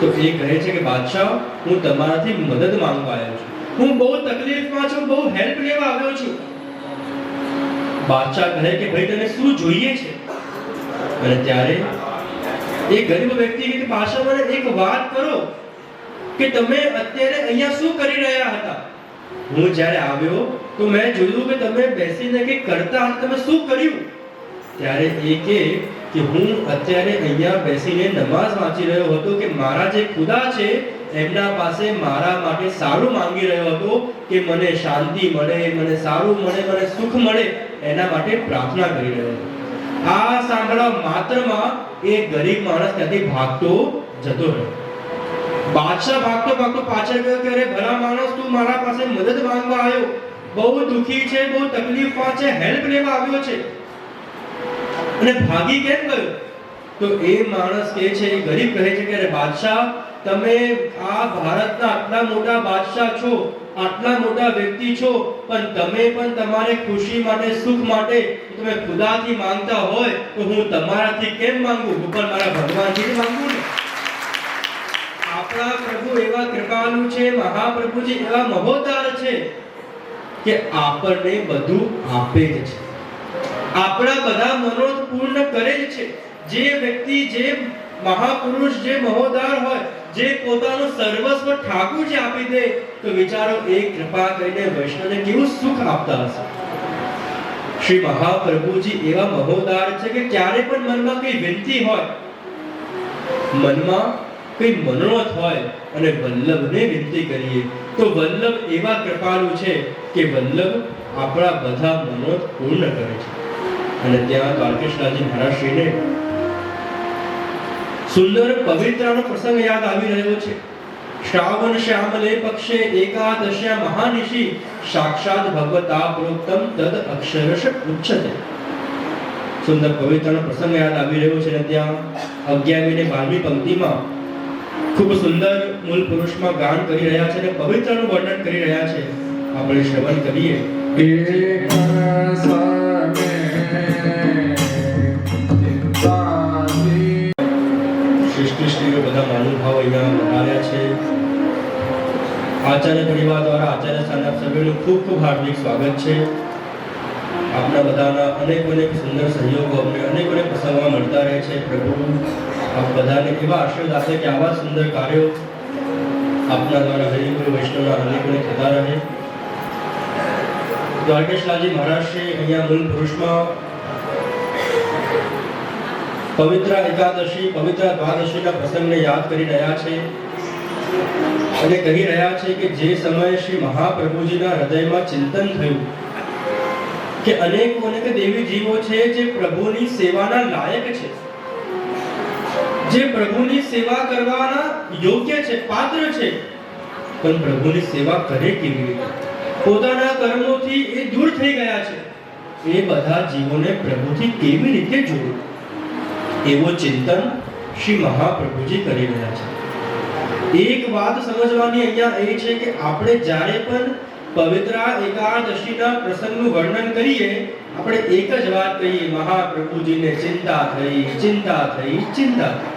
તો એ કહે છે કે બાદશાહ હું તમારાથી મદદ માંગવા આવ્યો છું, હું બહુ તકલીફમાં છું, બહુ હેલ્પ લેવા આવ્યો છું. બાદશાહ કહે કે ભાઈ તને શું જોઈએ છે? અને ત્યારે એ ગરીબ વ્યક્તિ કે બાદશાહ મને એક વાત કરો કે તમે અત્યારે અહીંયા શું કરી રહ્યા હતા? હું જ્યારે આવ્યો તો મેં જોયું કે તમે બેસીને કે કરતા હતા, તમે શું કર્યું? ત્યારે એ કે હું અત્યારે અહીંયા બેસીને નમાઝ વાંચી રહ્યો હતો કે મારા જે ખુદા છે એમના પાસે મારા માટે સારું માંગી રહ્યો હતો કે મને શાંતિ મળે, મને સારું મળે, મને સુખ મળે, એના માટે પ્રાર્થના કરી રહ્યો હતો. આ સાંભળવા માત્રમાં એ ગરીબ માણસ ત્યાંથી ભાગતો જતો રહ્યો. બાદશાહ ભાગતો ભાગતો પાછળ ગયો કે અરે ભલા માણસ તું મારા પાસે મદદ માંગવા આવ્યો, બહુ દુખી છે, બહુ તકલીફમાં છે, હેલ્પ લેવા આવ્યો છે અને ભાગી કેમ ગયો? તો એ માણસ કહે છે, એ ગરીબ કહે છે કે અરે બાદશાહ તમે આ ભારતના આટલા મોટા બાદશાહ છો, આટલા મોટા વ્યક્તિ છો, પણ તમે પણ તમારે ખુશી માટે, સુખ માટે તમે ખુદાથી માંગતા હોય તો હું તમારાથી કેમ માંગુ? હું પણ મારા ભગવાનથી જ માંગુ ને. આપણા પ્રભુ એવા કૃપાળુ છે, મહાપ્રભુજી એવા મહોદાર છે કે આપણને બધું આપે જ છે, આપણા બધા મનોરથ પૂર્ણ કરે જ છે. જે વ્યક્તિ, જે મહાપુરુષ, જે મહોદાર હોય, જે પોતાનું સર્વસ્વ ઠાકુરજી આપી દે તો વિચારો એ કૃપા કરીને વૈષ્ણવને કેવું સુખ આપતા હશે. શ્રી મહાપ્રભુજી એવા મહોદાર છે કે ક્યારે પણ મનમાં કઈ વિનંતી હોય, મનમાં કઈ મનોરથ હોય અને વલ્લભને વિનંતી કરીએ તો વલ્લભ એવા કૃપાળુ છે કે વલ્લભ આપણા બધા મનોરથ પૂર્ણ કરે છે. અને ત્યાં દ્વારકેશલાલજી મહારાજશ્રીને સુંદર પવિત્રનો પ્રસંગ યાદ આવી રહ્યો છે. શ્રાવણ શ્યામલે પક્ષે એકાદશ્યા મહાનિશિ સાક્ષાત ભગવતા પ્રોક્તમ તદ અક્ષરશ ઉચ્ચતે. સુંદર પવિત્રનો પ્રસંગ યાદ આવી રહ્યો છે. અને ત્યાં 11મી ને 12મી પંક્તિમાં ખૂબ સુંદર મૂળ પુરુષમાં ગાન કરી રહ્યા છે અને પવિત્રનું વર્ણન કરી રહ્યા છે. આપણે શ્રવણ કરીએ. શ્રેષ્ઠ બધા મહાનુભાવ અહીંયા બતાવ્યા છે. આચાર્ય પરિવાર દ્વારા આચાર્ય સ્થાનના સભ્યોનું ખૂબ ખૂબ હાર્દિક સ્વાગત છે. આપના બધાના અનેક સુંદર સહયોગો અમને અનેક પ્રસંગોમાં મળતા રહે છે. પ્રભુ આપ બધાને એવા આશીર્વાદ આપે કે આવા સુંદર કાર્યો આપના દ્વારા હરિગુરુ વૈષ્ણવના અનેક થતા રહે. દ્વારકેશલાલજી મહારાજશ્રી અહીંયા મૂળ પુરુષમાં પવિત્ર એકાદશી, પવિત્ર દ્વાદશીના પ્રસંગને યાદ કરી રહ્યા છે અને કહી રહ્યા છે કે જે સમયે શ્રી મહાપ્રભુજીના હૃદયમાં ચિંતન થયું કે અનેક દેવી જીવો છે જે પ્રભુની સેવાના લાયક છે, જે પ્રભુની સેવા કરવાના યોગ્ય છે, પાત્ર છે, પણ પ્રભુની સેવા કરે કેવી રીતે? પોતાના કર્મોથી એ દૂર થઈ ગયા છે. એ બધા જીવોને પ્રભુથી કેવી રીતે જોડવું? એવું ચિંતન શ્રી મહાપ્રભુજી કરી રહ્યા છે. એક વાત સમજવાની અહીંયા એ છે કે આપણે જ્યારે પણ પવિત્ર એકાદશીના પ્રસંગનું વર્ણન કરીએ, આપણે એક જ વાત કહીએ, મહાપ્રભુજીને ચિંતા થઈ, ચિંતા થઈ, ચિંતા થઈ.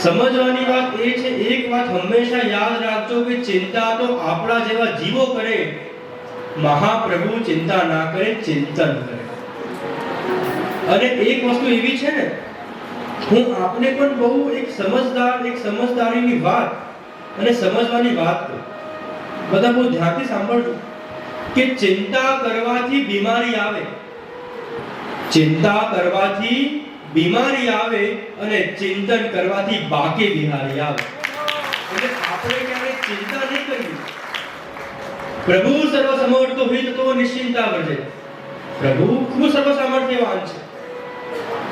સમજવાની વાત એ છે, એક વાત હંમેશા યાદ રાખજો કે ચિંતા તો આપણા જેવા જીવો કરે, મહાપ્રભુ ચિંતા ના કરે, ચિંતન કરે. અને એક વસ્તુ એવી છે ને, હું આપને પણ બહુ એક સમજદારીની વાત અને સમજવાની વાત કહું. બધા બહુ ધ્યાનથી સાંભળજો કે ચિંતા કરવાથી બીમારી આવે, ચિંતા કરવાથી બીમારી આવે અને ચિંતન કરવાથી બાકે બિહારી આવે. એટલે આપણે ક્યારે ચિંતા નહીં કરવી. પ્રભુ સર્વ સમર્થ હિત તો નિશ્ચિંતા વર્જે. પ્રભુ ખૂબ સર્વ સામર્થ્યવાન છે.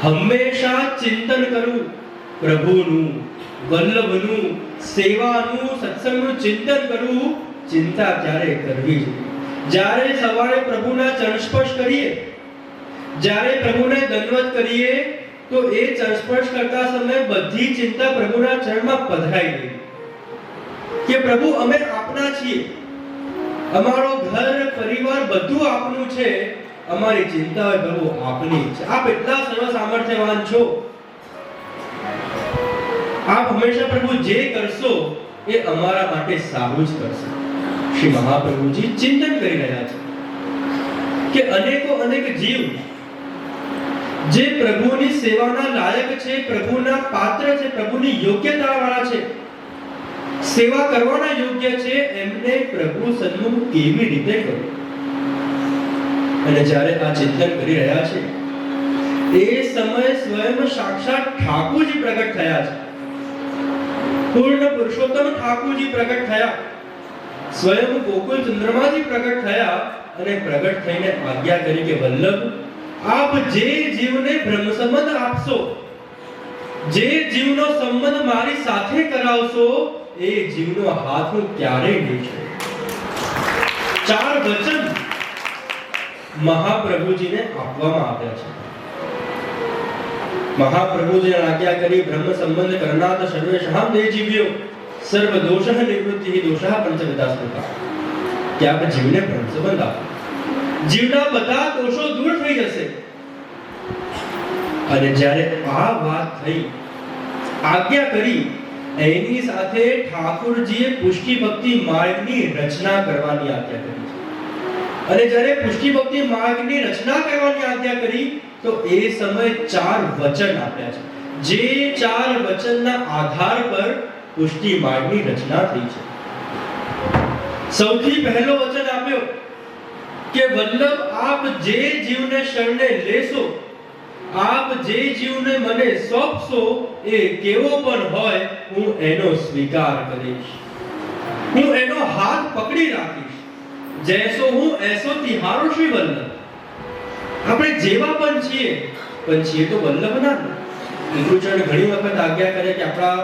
હંમેશા ચિંતન કરવું, પ્રભુનું, વલ્લભનું, સેવાનું, સત્સંગનું ચિંતન કરવું. ચિંતા ક્યારે કરવી જોઈએ? જ્યારે સવારે પ્રભુના ચરણ સ્પર્શ કરીએ, જ્યારે પ્રભુને દંડવત કરીએ, તો એ ચરણ સ્પર્શ કરતા સમયે બધી ચિંતા પ્રભુના ચરણમાં પધરાઈ ગઈ કે પ્રભુ અમે આપના છીએ, અમારો ઘર પરિવાર બધું આપનું છે, અમારી ચિંતા પ્રભુ આપની છે. આપ એટલા સર્વ સામર્થ્યવાન છો. આપ હંમેશા પ્રભુ જે કરશો એ અમારા માટે સારું જ કરશે. શ્રી મહાપ્રભુજી ચિંતન કરી રહ્યા છે કે અનેક જીવ જે પ્રભુની સેવાના લાયક છે, પ્રભુના પાત્ર છે, પ્રભુની યોગ્યતા વાળા છે, સેવા કરવાના યોગ્ય છે, એમને પ્રભુ સન્મુખ કેવી રીતે કરવું? અને જ્યારે આ ચિંતન કરી રહ્યા છે એ સમયે સ્વયં સાક્ષાત ઠાકોરજી પ્રગટ થયા છે. પૂર્ણ પુરુષોત્તમ ઠાકોરજી પ્રગટ થયા, સ્વયં ગોકુલ ચંદ્રમાજી પ્રગટ થયા અને પ્રગટ થઈને આજ્ઞા કરી કે વલ્લભ, આપ જે જીવને બ્રહ્મ સંબંધ આપશો, જે જીવનો સંબંધ મારી સાથે કરાવશો, એ જીવનો હાથ હું ક્યારેય નહીં છોડું. 4 વચન મહાપ્રભુજીને આપવામાં આવ્યા છે. મહાપ્રભુજીએ આજ્ઞા કરી બ્રહ્મ સંબંધ કરનાત સર્વેશામ દેજીવ્યો સર્વ દોષઃ નિવૃત્તિ દોષઃ પંચવિધા સ્મૃતા. કે આપ જીવને બ્રહ્મ સંબંધ આપો, જીવના બધા દોષો દૂર થઈ જશે. અને જ્યારે આ વાત થઈ, આજ્ઞા કરી, એની સાથે ઠાકોરજીએ પુષ્ટિ ભક્તિ માર્ગની રચના કરવાની આજ્ઞા કરી. અને જ્યારે પુષ્ટિ ભક્તિ માર્ગની રચના કરવાની આજ્ઞા કરી તો એ સમયે 4 વચન આપ્યા છે. જે 4 વચનના આધાર પર પુષ્ટિ માર્ગની રચના થઈ છે. સૌથી પહેલો વચન આપ્યો કે વલ્લભ, આપ જે જીવને શરણે લેશો, આપ જે જીવને મને સોંપશો, એ કેવો પણ હોય, હું એનો સ્વીકાર કરીશ, હું એનો હાથ પકડી રાખીશ. જૈસો હું એસો તિહારો શ્રી વલ્લભ. આપણે જેવા પણ છીએ તો વલ્લભના. વિભૂષણ ઘણી વખત આજ્ઞા કરે કે આપણા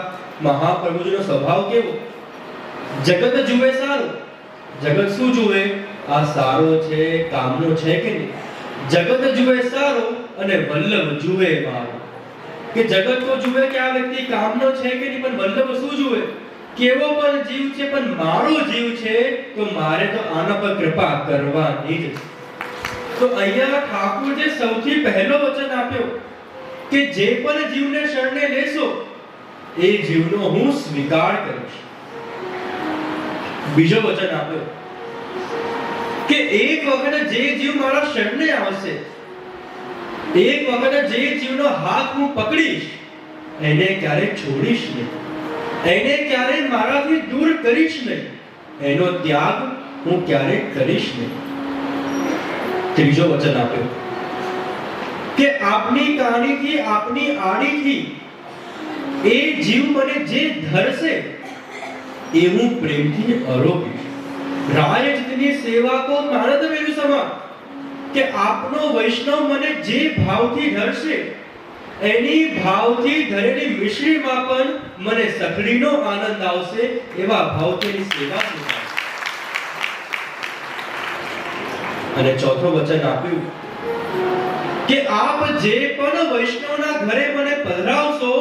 મહાપ્રભુજીનો સ્વભાવ કેવો? જગત જુએ સારું. જગત શું જુએ? આ સારો છે, કામનો છે કે નહીં? જગત જુએ સારો અને વલ્લભ જુએ મારો. કે જગત તો જુએ કે આ વ્યક્તિ કામનો છે કે નહીં, પણ વલ્લભ શું જુએ? કેવો પણ જીવ છે, પણ મારો જીવ છે, તો મારે તો આના પર કૃપા કરવાની જ. તો અહીંયા ઠાકોરજી સૌથી પહેલો વચન આપ્યો કે જે પણ જીવને શરણે લેશો, એ જીવનો હું સ્વીકાર કરીશ. બીજો વચન આપ્યો કે એક વખત જે જીવ મારા શરણે આવશે, એક વખત જે જીવનો હાથ હું પકડીશ, એને ક્યારે છોડીશ નહીં, એને ક્યારે મારાથી દૂર કરીશ નહીં, એનો ત્યાગ હું ક્યારે કરીશ નહીં. ત્રીજો વચન આપ્યો કે આપની કાનીથી, આપની આડીથી એ જીવ મને જે ધરશે, એ હું પ્રેમથી આરોગીશ. રાયજની સેવા કો માનદ મેરુ સમા. કે આપનો વૈષ્ણવ મને જે ભાવથી ધરશે, એની ભાવથી ધરેલી મિશ્રીમાં પણ મને સખડીનો આનંદ આવશે, એવા ભાવથી સેવા કરવાની. અને ચોથો વચન આપ્યું કે આપ જે પણ વૈષ્ણવના ઘરે મને પધરાવશો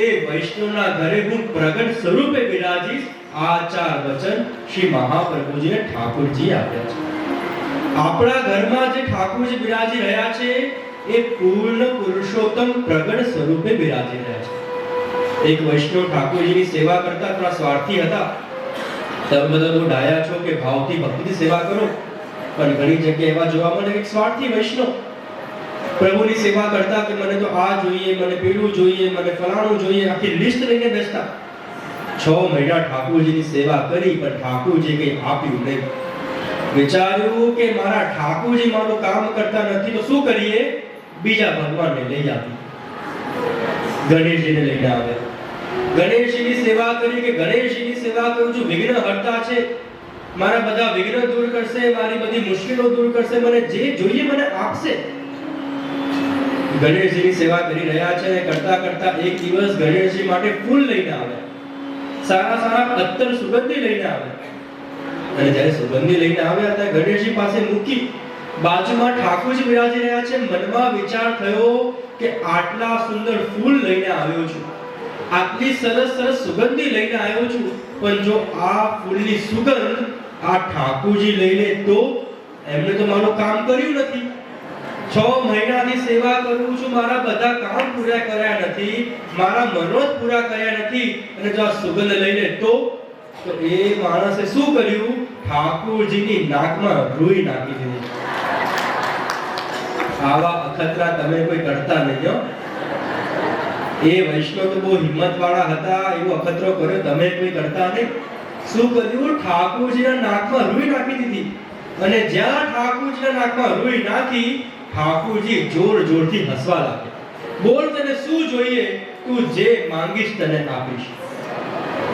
એ વૈષ્ણવના ઘરે હું પ્રગટ સ્વરૂપે બિરાજીશ. આ 4 વચન શ્રી મહાપ્રભુજીને ઠાકોરજી આપ્યા છે. આપણા ઘરમાં જે ઠાકોરજી બિરાજી રહ્યા છે એ પૂર્ણ પુરુષોત્તમ પ્રગટ સ્વરૂપે બિરાજી રહ્યા છે. એક વૈષ્ણવ ઠાકોરજીની સેવા કરતા થોડા સ્વાર્થી હતા. તમે બધા તો ડાયા છો કે ભાવથી ભક્તિથી સેવા કરો, પણ ઘણી જગ્યાએ એવા જોવા મળે કે સ્વાર્થી વૈષ્ણવ પ્રભુની સેવા કરતા કે મને તો આ જોઈએ, મને પેલું જોઈએ, મને ફલાણું જોઈએ, આખી લિસ્ટ લઈને બેસતા. 6 મહિના ઠાકોરજીની સેવા કરી પણ ઠાકોરજી કંઈ આપ્યું નહીં. વિચાર્યું કે મારા ઠાકોરજી મારું કામ કરતા નથી તો શું કરીએ, બીજા ભગવાનને લઈ આવી. ગણેશજીને લઈને આવ્યા. ગણેશજીની સેવા કરી કે ગણેશજીની સેવા કરું છું, વિઘ્ન હરતા છે, મારા બધા વિઘ્ન દૂર કરશે, મારી બધી મુશ્કેલો દૂર કરશે, મને જે જોઈએ મને આપશે. ગણેશજીની સેવા કરી રહ્યા છે અને કરતા કરતા એક દિવસ ગણેશજી માટે ફૂલ લઈને આવ્યા. સારા સારા અત્તર સુગંધી લઈને આવ્યા. અને જ્યારે સુગંધી લઈને આવ્યા ત્યારે ગણેશજી પાસે મૂકી, બાજુમાં ઠાકોરજી બિરાજી રહ્યા છે. મનમાં વિચાર થયો કે આટલા સુંદર ફૂલ લઈને આવ્યો છું, આટલી સરસ સરસ સુગંધી લઈને આવ્યો છું, પણ જો આ ફૂલની સુગંધ આ ઠાકોરજી લઈ લે તો એમને તો મારું કામ કર્યું નથી. 6 મહિનાથી સેવા કરું છું, મારા બધા કામ પૂરા કર્યા નથી, મારા મનોજ પૂરા કર્યા નથી, અને જો આ સુગંધ લઈ લે તો એ માણસે શું કર્યું, ઠાકોરજીની નાકમાં રૂઈ નાખી દીધી. આવા અખતરા તમે કોઈ કરતા નહીં હો. એ વૈષ્ણવ તો બહુ હિંમત વાળા હતા, એવો અખતરો કર્યો, તમે કોઈ કરતા નહીં. શું કર્યું, ઠાકોરજીના નાકમાં રૂઈ નાખી દીધી. અને જ્યાં ઠાકોરજીના નાકમાં રૂઈ નાખી, ઠાકોરજી જોર જોરથી હસવા લાગ્યા. બોલ, તને શું જોઈએ, તું જે માંગીશ તને આપીશ.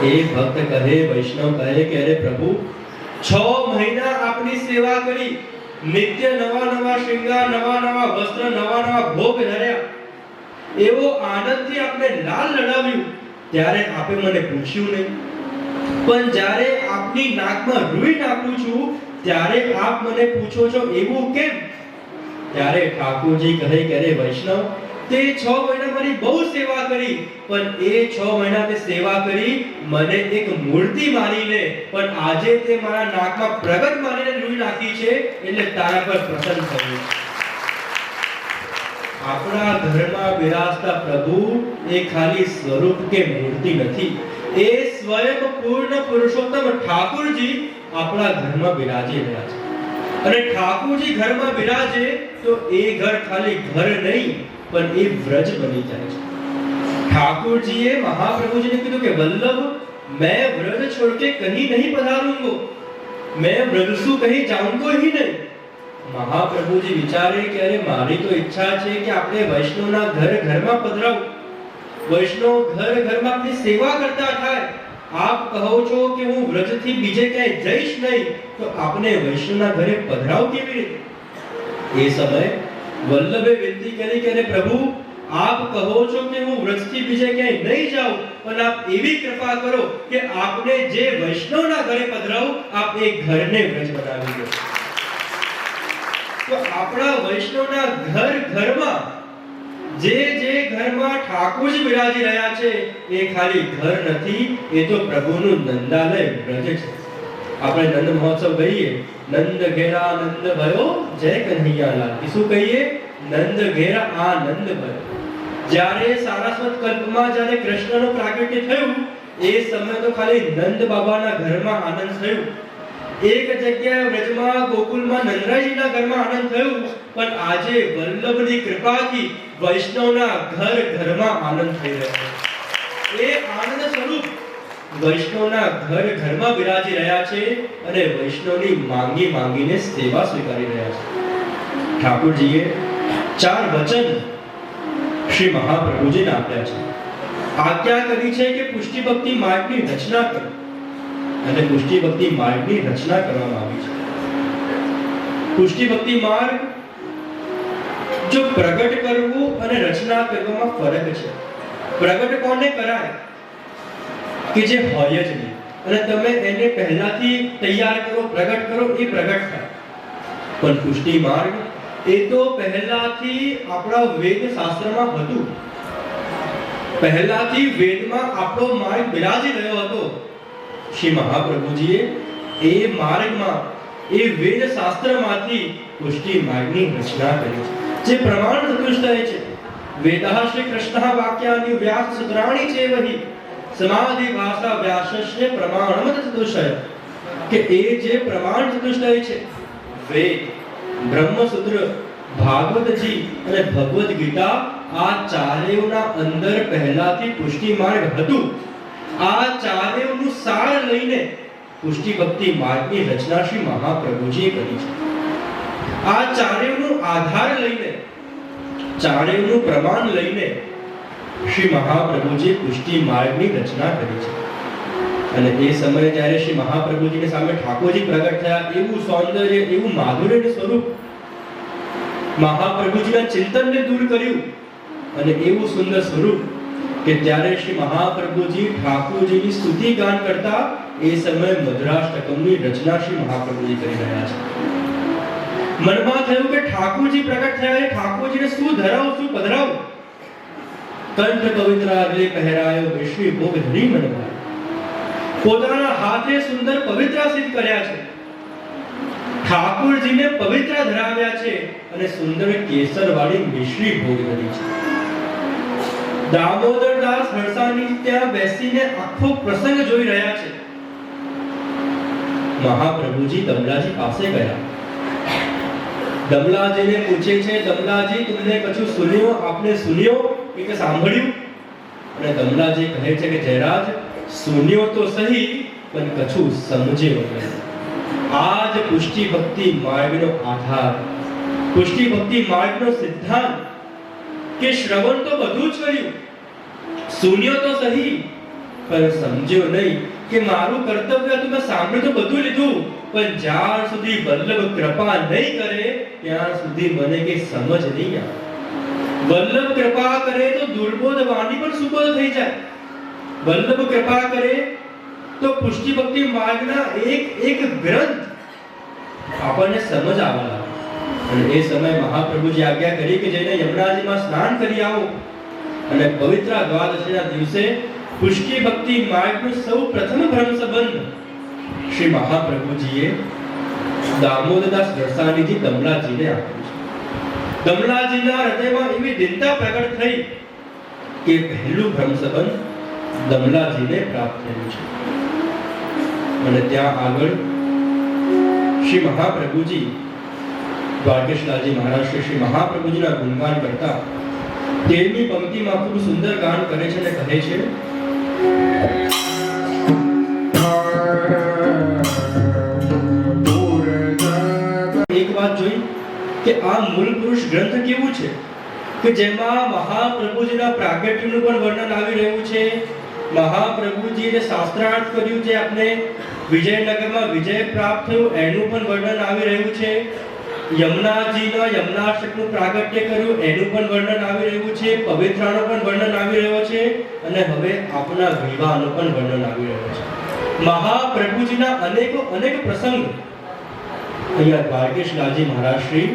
એ ભક્ત કહે, વૈષ્ણવ કહે કે અરે પ્રભુ, 6 મહિના આપની સેવા કરી, નિત્ય નવા નવા શૃંગાર, નવા નવા વસ્ત્ર, નવા નવા ભોગ ધર્યા, એવો આનંદથી આપણે લાલ લડાવ્યું, ત્યારે આપે મને પૂછ્યું નહીં. પણ જ્યારે આપની નાકમાં રૂઈ નાખું છું ત્યારે આપ મને પૂછો છો એવું કેમ? ત્યારે ઠાકોરજી કહે કે અરે વૈષ્ણવ, તે 6 મહિના મારી બહુ સેવા કરી, પણ એ 6 મહિના તે સેવા કરી મને એક મૂર્તિ માનીને, પણ આજે તે મારા નાકમાં પ્રગટ માનીને રૂઈ નાખી છે, એટલે તારા પર પ્રસન્ન થયું. આપણા ઘરમાં બિરાજતા પ્રભુ એ ખાલી સ્વરૂપ કે મૂર્તિ નથી, એ સ્વયં પૂર્ણ પુરુષોત્તમ ઠાકોરજી આપણા ઘરમાં બિરાજી રહ્યા છે. અને ઠાકોરજી ઘરમાં બિરાજે તો એ ઘર ખાલી ઘર નહીં પણ એ વ્રજ બની જાય છે. ઠાકોરજીએ મહાપ્રભુજીને કીધું કે વલ્લભ, मैं व्रज छोड़ के कहीं नहीं पधारूंगा, मैं व्रज सु कहीं जाऊंगा ही नहीं. મહાપ્રભુજી વિચારે કે અરે મારી તો ઈચ્છા છે કે આપણે વૈષ્ણવના ઘર ઘરમાં પધરાવું, વૈષ્ણવ ઘર ઘરમાં આપણી સેવા કરતા થાય. આપ કહો છો કે હું વ્રજથી બીજે ક્યાંય જઈશ નહીં, તો આપને વૈષ્ણવના ઘરે પધરાવ કેવી રીતે? એ સમયે વલ્લભે વિનંતી કરી કે અરે પ્રભુ, આપ કહો છો કે હું વ્રજથી બીજે ક્યાંય નહીં જાઉં, પણ આપ એવી કૃપા કરો કે આપને જે વૈષ્ણવના ઘરે પધરાવું, આપ એ ઘરને વ્રજ બનાવી દો. તો આપણા વૈષ્ણવના ઘર ઘરમાં જે ઘરમાં ઠાકોરજી બિરાજી રહ્યા છે એ ખાલી ઘર નથી, એ તો પ્રભુનું નંદાલય વ્રજ છે. આપણે નંદ મહોત્સવ કહીએ, નંદ ઘેરા આનંદ ભયો જય કન્હૈયાલાલ. શું કહીએ? નંદ ઘેરા આનંદ ભયો. જ્યારે સારસ્વત કલ્પમાં જ્યારે કૃષ્ણનું પ્રાગટ્ય થયું એ સમય તો ખાલી નંદ બાબાના ઘરમાં આનંદ થયું. એક જગ્યાએ વ્રજમાં ગોકુલમાં નંદરાયજીના ઘરમાં આનંદ થયું, પણ આજે વલ્લભની કૃપાથી વૈષ્ણવના ઘર ઘરમાં આનંદ થઈ રહ્યો છે. એ આનંદ સ્વરૂપ વૈષ્ણવના ઘર ઘરમાં બિરાજી રહ્યા છે અને વૈષ્ણવની માંગી માંગીને સેવા સ્વીકારી રહ્યા છે. ઠાકોરજીએ 4 વચન શ્રી મહાપ્રભુજીને આપ્યા છે. આજ્ઞા કરી છે કે પુષ્ટિ ભક્તિ માર્ગની રચના કરો, અને પુષ્ટિ ભક્તિ માર્ગની રચના કરવામાં આવી છે. પુષ્ટિ ભક્તિ માર્ગ જો પ્રગટ કરવું અને રચના કરવામાં ફરક છે. પ્રગટ કોને કરાય? કે જે હોય જ નહીં, અને તમે એને પહેલાથી તૈયાર કરો, પ્રગટ કરો, એ પ્રગટ થાય. પણ પુષ્ટિ માર્ગ એ તો પહેલાથી આપણા વેદ શાસ્ત્રમાં હતું. પહેલાથી વેદમાં આપણો માર્ગ બિરાજી રહ્યો હતો. શ્રી મહાપ્રભુજીએ એ માર્ગમાં એ વેદ શાસ્ત્રમાંથી પુષ્ટિ માર્ગની રચના કરી છે, જે પ્રમાણ ચતુષ્ટય છે. વેદઃ શ્રી કૃષ્ણ વાક્યાની વ્યાસ સૂત્રાણી ચેવહિ સમાધિ ભાષા વ્યાસસ્ય પ્રમાણમ ચતુષ્ટય. કે એ જે પ્રમાણ ચતુષ્ટય છે, વેદ, બ્રહ્મસૂત્ર, ભાગવતજી અને ભગવદ ગીતા, આ ચારેયના અંદર પહેલાથી પુષ્ટિ માર્ગ હતું. આ ચારેયનું સાર લઈને પુષ્ટિ ભક્તિ માર્ગની રચના શ્રી મહાપ્રભુજીએ કરી છે. આ ચારેયનો આધાર લઈને, ચારેયનું પ્રમાણ લઈને શ્રી મહાપ્રભુજીએ પુષ્ટિ માર્ગની રચના કરી છે. અને એ સમયે જ્યારે શ્રી મહાપ્રભુજીની સામે ઠાકોરજી પ્રગટ થયા, એવું સૌંદર્ય, એવું માધુર્યનું સ્વરૂપ, મહાપ્રભુજીના ચિંતનને દૂર કર્યું અને એવું સુંદર સ્વરૂપ કે ત્યારે શ્રી મહાપ્રભુજી ઠાકોરજીની સ્તુતિ ગાન કરતા એ સમયે મધુરાષ્ટકમની રચના શ્રી મહાપ્રભુજી કરી રહ્યા છે. મનમાં થયું કે ઠાકોરજી પ્રગટ થયા છે, ઠાકોરજીને શું ધરાવ, શું પધરાવ. કંઠ પવિત્ર આગલે પહેરાયો વિશ્વી ભોગ ધરી મનભાય. પોતાના હાથે સુંદર પવિત્ર સિદ્ધ કર્યા છે, ઠાકોરજીને પવિત્ર ધરાવ્યા છે અને સુંદર કેસરવાળી મિશ્રી ભોગ ધરી છે. દામોદરદાસ હરસાની ત્યાં બેસીને આખો પ્રસંગ જોઈ રહ્યા છે. મહાપ્રભુજી દમલાજી પાસે ગયા. દમલાજીને પૂછે છે, દમલાજી तुमने કછું સુન્યો, આપને સુન્યો કે સાંભળ્યું? અને દમલાજી કહે છે કે જયરાજ, સુન્યો તો સહી પણ કછું સમજ્યો નહીં. આજ પુષ્ટિ ભક્તિ માર્ગનો આધાર, પુષ્ટિ ભક્તિ માર્ગનો સિદ્ધાંત કે શ્રવણ તો બધું જ કર્યું, સુન્યો તો સહી પણ સમજ્યો નહીં. કે મારું કર્તવ્ય હતું, મેં સાંભળ્યું તો બધું લીધું, પણ જ્યાં સુધી વલ્લભ કૃપા નહીં કરે ત્યાં સુધી મને કે સમજ નહીં આવે. વલ્લભ કૃપા કરે તો દુર્બોધ વાણી પણ સુબોધ થઈ જાય. વલ્લભ કૃપા કરે તો પુષ્ટિ ભક્તિ માર્ગના એક એક ગ્રંથ આપણને સમજ આવવા લાગે. અને એ સમય મહાપ્રભુજી આજ્ઞા કરી કે જઈને યમુનાજીમાં સ્નાન કરી આવો. અને પવિત્ર દ્વાદશીના દિવસે પુષ્ટિ ભક્તિ માર્ગનું સૌ પ્રથમ બ્રહ્મ સંબંધ શ્રી મહાપ્રભુજીએ દામોદરદાસ દર્શાનીજી દમલાજીને આપ્યું છે. દમલાજીના હૃદયમાં એવી દિનતા પ્રગટ થઈ કે પહેલું બ્રહ્મ સંબંધ દમલાજીને પ્રાપ્ત થયું છે. અને ત્યાં આગળ શ્રી મહાપ્રભુજી દ્વારકેશલાલજી મહારાજ શ્રી મહાપ્રભુજીના ગુણગાન કરતા 13મી પંક્તિમાં ખૂબ સુંદર ગાન કરે છે અને કહે છે, એક વાત જોઈ કે આ મૂળ પુરુષ ગ્રંથ કેવું છે કે જેમાં મહાપ્રભુજીના પ્રાગટ્યનું પણ વર્ણન આવી રહ્યું છે. મહાપ્રભુજીએ શાસ્ત્રાર્થ કર્યું, જે આપણે વિજયનગરમાં વિજય પ્રાપ્ત થયું એનું પણ વર્ણન આવી રહ્યું છે. યમુનાજીના યમુનાષ્ટકનું પ્રાગટ્ય કર્યું એનું પણ વર્ણન આવી રહ્યું છે. પવિત્રાનો પણ વર્ણન આવી રહ્યો છે અને હવે આપણા વિવાહનો પણ વર્ણન આવી રહ્યો છે. મહાપ્રભુજીના અનેકો અનેક પ્રસંગ અહીંયા દ્વારકેશલાલજી મહારાજ શ્રી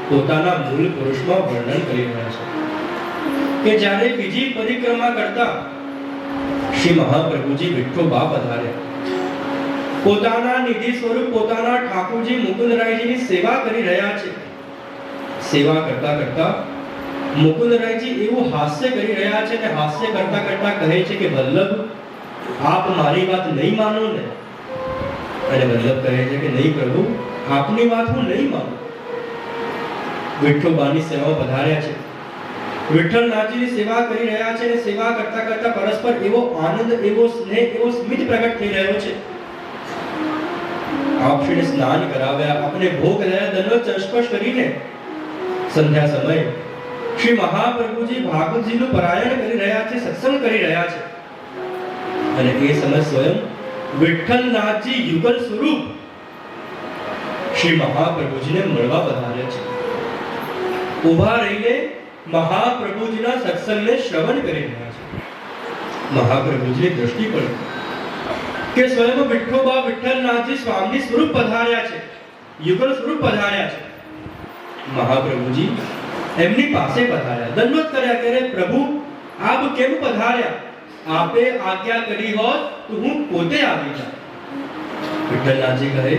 પોતાના મૂળ પુરુષમાં વર્ણન કરી રહ્યા છે કે જ્યારે બીજી પરિક્રમા કરતા શ્રી મહાપ્રભુજી વિઠ્ઠોબા પધાર્યા. પોતાના નિધિ સ્વરૂપ પોતાના ઠાકોરજી મુકુંદરાયજીની સેવા કરી રહ્યા છે. સેવા કરતા કરતા મુકુંદરાયજી એવું હાસ્ય કરી રહ્યા છે અને હાસ્ય કરતા કરતા કહે છે કે વલ્લભ, આપ મારી વાત નહીં માનો ને? અને વલ્લભ કહે છે કે નહીં પ્રભુ, આપની વાત હું નહીં માનું. વિઠ્ઠોબાની સેવામાં પધાર્યા છે, વિઠ્ઠલનાથજીની સેવા કરી રહ્યા છે અને સેવા કરતા કરતા પરસ્પર એવો આનંદ, એવો સ્નેહ, એવો સ્મિત પ્રગટ થઈ રહ્યો છે. આપશ્રીને સ્નાન કરાવ્યા, આપણે ભોગ રહ્યા, દંડવત સ્પર્શ કરીને સંધ્યા સમયે શ્રી મહાપ્રભુજી ભાગવતજીનું પારાયણ કરી રહ્યા છે, સત્સંગ કરી રહ્યા છે. અને એ સમય સ્વયં વિઠ્ઠલનાથજી યુગલ સ્વરૂપ શ્રી મહાપ્રભુજીને મળવા પધાર્યા છે. ઊભા રહીને મહાપ્રભુજીના સત્સંગને શ્રવણ કરી રહ્યા છે. મહાપ્રભુજીની દ્રષ્ટિ પડી કે સ્વયં વિઠ્ઠોબા વિઠ્ઠલનાથજી સ્વામી સ્વરૂપ પધાર્યા છે, યુગલ સ્વરૂપ પધાર્યા છે. મહાપ્રભુજી એમની પાસે પધાર્યા, દંડવત કર્યા કે "અરે પ્રભુ, આપ કેમ પધાર્યા? આપે આજ્ઞા કરી હોત તો હું પોતે આવી જાત." વિઠ્ઠલનાથજી કહે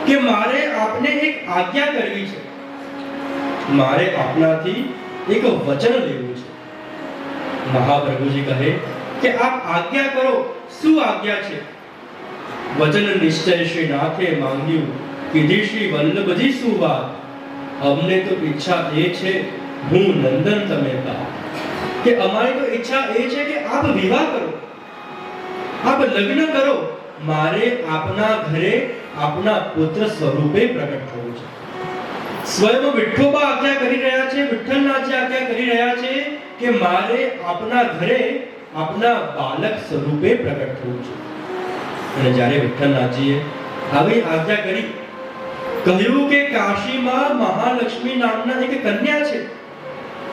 કે મારે આપને એક આજ્ઞા કરવી છે, મારે આપનાથી એક વચન લેવું છે. મહાપ્રભુજી કહે કે આપ આજ્ઞા કરો, શું આજ્ઞા છે? વચન નિશ્ચય શ્રી નાથે માંગ્યું, કીધી શ્રી વલ્લભજી શું વાત? અમને તો ઈચ્છા એ છે હું નંદન તમે પા, કે અમારી તો ઈચ્છા એ છે કે આપ વિવાહ કરો, આપ લગ્ન કરો. મારે આપના ઘરે આપના પુત્ર સ્વરૂપે પ્રગટ થવું છે. સ્વયં વિઠ્ઠોબા આજ્ઞા કરી રહ્યા છે, વિઠ્ઠલનાથજી આજ્ઞા કરી રહ્યા છે કે મારે આપના ઘરે આપના બાલક સ્વરૂપે પ્રગટ થવું છે. અને જ્યારે વિઠ્ઠલનાથજીએ આવી આજ્ઞા કરી, કહ્યું કે કાશીમાં મહાલક્ષ્મી નામના એક કન્યા છે,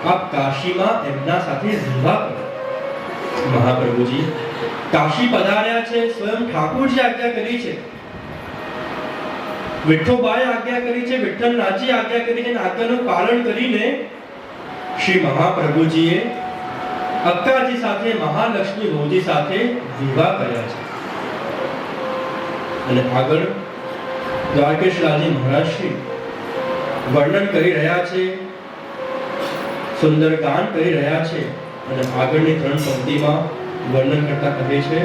આપ કાશીમાં એમના સાથે વિવાહ કરો. મહાપ્રભુજી કાશી પધાર્યા છે, સ્વયં ઠાકોરજી આજ્ઞા કરી છે, વિઠ્ઠોબાએ આજ્ઞા કરી છે, વિઠ્ઠલનાથજી આજ્ઞા કરી છે, આજ્ઞાનું પાલન કરીને શ્રી મહાપ્રભુજીએ અક્કાજી સાથે, મહાલક્ષ્મી ભોજી સાથે વિવાહ કર્યા છે. અને આગળ દ્વારકેશ રાજી મહારાજ શ્રી વર્ણન કરી રહ્યા છે, સુંદર ગાન કરી રહ્યા છે. અને આગળની 3 પંક્તિમાં વર્ણન કરતા કહે છે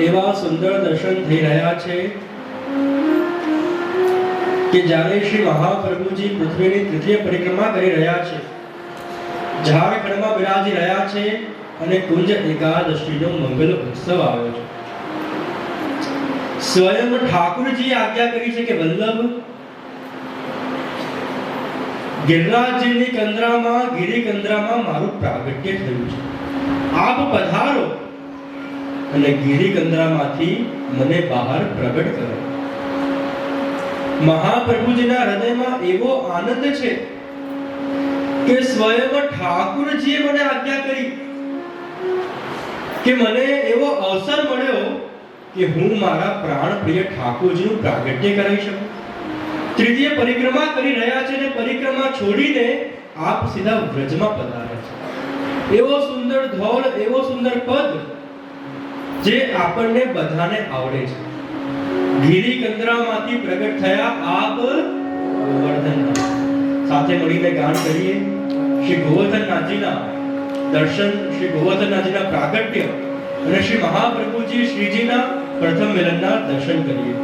એવા સુંદર દર્શન થઈ રહ્યા છે કે જ્યારે શ્રી મહાપ્રભુજી પૃથ્વીની તૃતીય પરિક્રમા કરી રહ્યા છે, ઝારખંડમાં બિરાજી રહ્યા છે અને કુંજ એકાદશીનો મંગલ ઉત્સવ આવ્યો છે. સ્વયં ઠાકોરજી આજ્ઞા કરી છે કે વલ્લભ, ગિરિરાજની કંદરામાં, ગિરિકંદરામાં મારું પ્રાગટ્ય થયું છે, આપ પધારો અને ગિરિકંદરામાંથી મને બહાર પ્રગટ કરો. મહાપ્રભુજીના હૃદયમાં એવો આનંદ છે કે સ્વયં ઠાકોરજીએ મને આજ્ઞા કરી કે મને એવો અવસર મળ્યો કે હું મારા પ્રાણ પ્રિય ઠાકોરજીનું પ્રાગટ્ય કરાવી શકું. તૃતીય પરિક્રમા કરી રહ્યા છે અને પરિક્રમા છોડીને આપ સીધા વ્રજમાં પધાર્યા છે. એવો સુંદર ધોળ, એવો સુંદર પદ જે આપણને બધાને આવડે છે. ગિરિકંદરામાંથી પ્રગટ થયા આપ ગોવર્ધનનાથ. સાથે મળીને ગાન કરીએ શ્રી ગોવર્ધનનાથજીના દર્શન, શ્રી ગોવર્ધનનાથજીના પ્રાગટ્ય અને શ્રી મહાપ્રભુજી શ્રીજીના પ્રથમ મિલનના દર્શન કરીએ.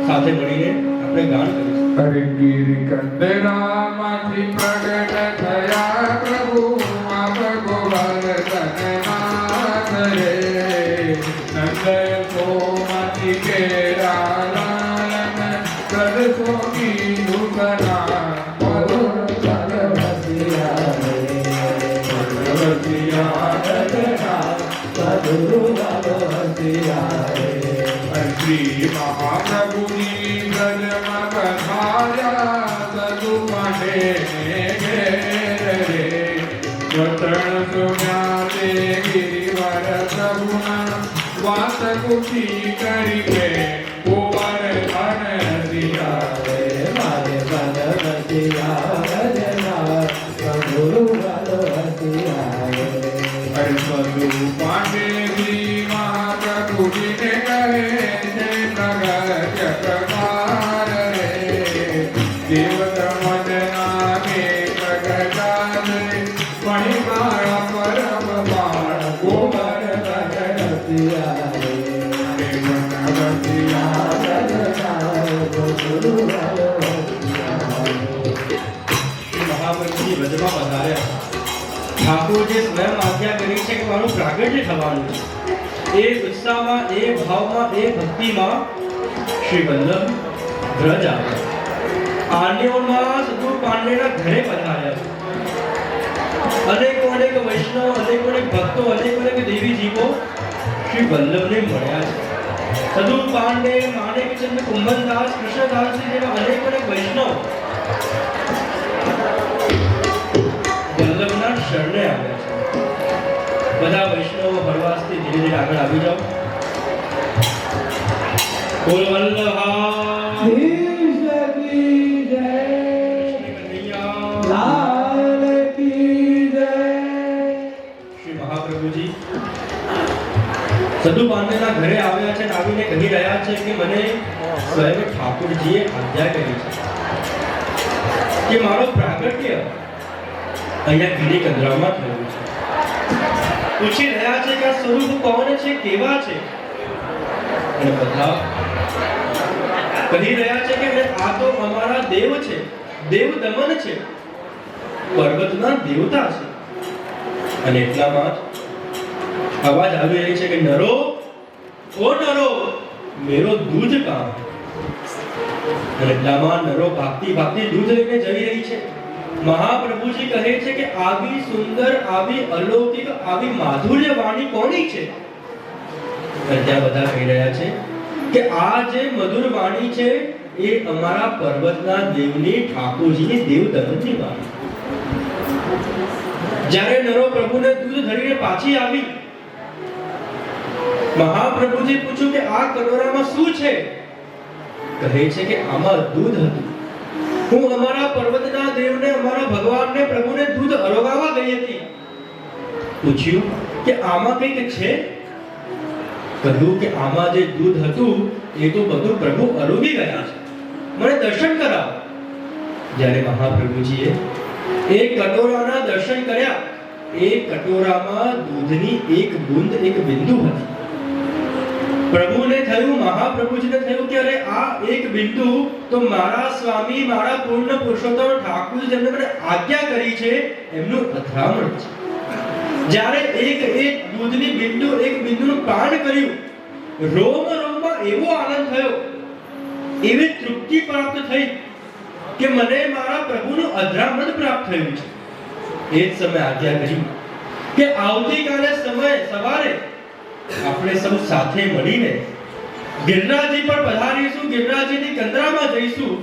સાથે મળીને આપણે ગાન કરીશું. હરે ગિરિકંદરામાંથી પ્રગટ થયા પ્રભુ આપ ગોવર્ધનનાથ રે. નંદયસોમાંથી કેરા લાલન પ્રદસોની દુખના મધુર જગવસિયા રે. જગવસિયા જગના મધુર જગવસિયા રે. શ્રી મહાપ્રભુની બ્રજમાં પધાર્યા સદુ માટે ઘેર રે. વતન સુમ્યા તે ગિરિવર પ્રભુના વાત કુટી કરી કે ગોવર્ધન હરિયા રે. મારે ભગવતિયા ભજના પ્રભુ ભગવતિયા રે. સદુ પાંડે શ્રી મહાપ્રભુજીને કહે છે પ્રગટ્ય પ્રકાર રે. દેવતમદના કે પ્રગટા રે. મણિમાળા પરમ બાળ ગોવર્ધન હસિયા રે. ભગવતિયા ભજના પ્રભુ ભગવતિયા રે. મહાપ્રભુજી વ્રજમાં પધાર્યા. ઠાકોરજી સ્વયં આજ્ઞા આજ્ઞા કરી છે કે મારું પ્રાગટ્ય થવાનું છે. એ ઉત્સાહમાં, એ ભાવમાં, એ ભક્તિમાં શ્રી વલ્લભ વ્રજ આવ્યા. આર્યોમાં સદુ પાંડેના ઘરે પધાર્યા છે. અનેકો અનેક વૈષ્ણવ, અનેકો અનેક ભક્તો, અનેકો અનેક દેવી જીવો શ્રી વલ્લભને મળ્યા છે. સદુ પાંડે, માણેકચંદ, કુંભનદાસ, કૃષ્ણદાસ જેવા અનેકો અનેક વૈષ્ણવ વલ્લભના શરણે આવ્યા છે. બધા વૈષ્ણવો હરવાસથી ધીરે ધીરે આગળ આવી જાઓ. બોલ વલ્લભા ईश की जय, लाल की जय. શ્રી મહાપ્રભુજી સદુ પાંડેના ઘરે આવ્યા છે અને આવીને કહી રહ્યા છે કે મને સ્વયં ઠાકોરજીએ આજ્ઞા કરી છે કે મારો પ્રાગટ્ય અહીંયા ગિરી કંદરામાં થયું છે. પૂછી રહ્યા છે કે આ સ્વરૂપ કોણ છે, કેવા છે? અને બધા કહી રહ્યા છે કે આ તો અમારા દેવ છે, દેવ દમન છે, પર્વતના દેવતા છે. અને એટલામાં જ અવાજ આવી રહી છે કે નરો, ઓ નરો, મેરો દૂધ કાં? અને એટલામાં નરો ભાગતી ભાગતી દૂધ લઈને જઈ રહી છે. મહાપ્રભુજી કહે છે કે આવી સુંદર, આવી અલૌકિક, આવી માધુર્ય વાણી કોની છે? અને ત્યાં બધા કહી રહ્યા છે કે આ જે મધુર વાણી છે એ અમારા પર્વતના દેવની, ઠાકોરજીની દેવ દમનની વાણી. જ્યારે નરો પ્રભુને દૂધ ધરીને પાછી આવી, મહાપ્રભુજી પૂછ્યું કે આ કટોરામાં શું છે? કહે છે કે આમાં દૂધ હતું. હું અમારા પર્વતના દેવને, અમારા ભગવાનને, પ્રભુને દૂધ અરોગાવા ગઈ હતી. પૂછ્યું કે આમાં કંઈક છે? કહ્યું કે આમાં જે દૂધ હતું એ તો બધું પ્રભુ અરોગી ગયા છે, મને દર્શન કરાવો. જ્યારે મહાપ્રભુજીએ એ કટોરાના દર્શન કર્યા, એ કટોરામાં દૂધની એક બૂંદ, એક બિંદુ હતી. પ્રભુને થયું, મહાપ્રભુજીને થયું કે અરે આ એક બિંદુ તો મારા સ્વામી, મારા પૂર્ણ પુરુષોત્તમ ઠાકોર જેમને મને આજ્ઞા કરી છે એમનું અથડામણ છે. જ્યારે એક દૂધની બિંદુ, એક બિંદુનું પાન કર્યું, રોમ રોમમાં એવો આનંદ થયો, એવી તૃપ્તિ પ્રાપ્ત થઈ કે મને મારા પ્રભુનું અથડામણ પ્રાપ્ત થયું છે. એ જ સમય આજ્ઞા કરી કે આવતીકાલે સમય સવારે આપણે સૌ સાથે મળીને ગિરિરાજજી પર પધારીશું, ગિરિરાજજીની કંદરામાં જઈશું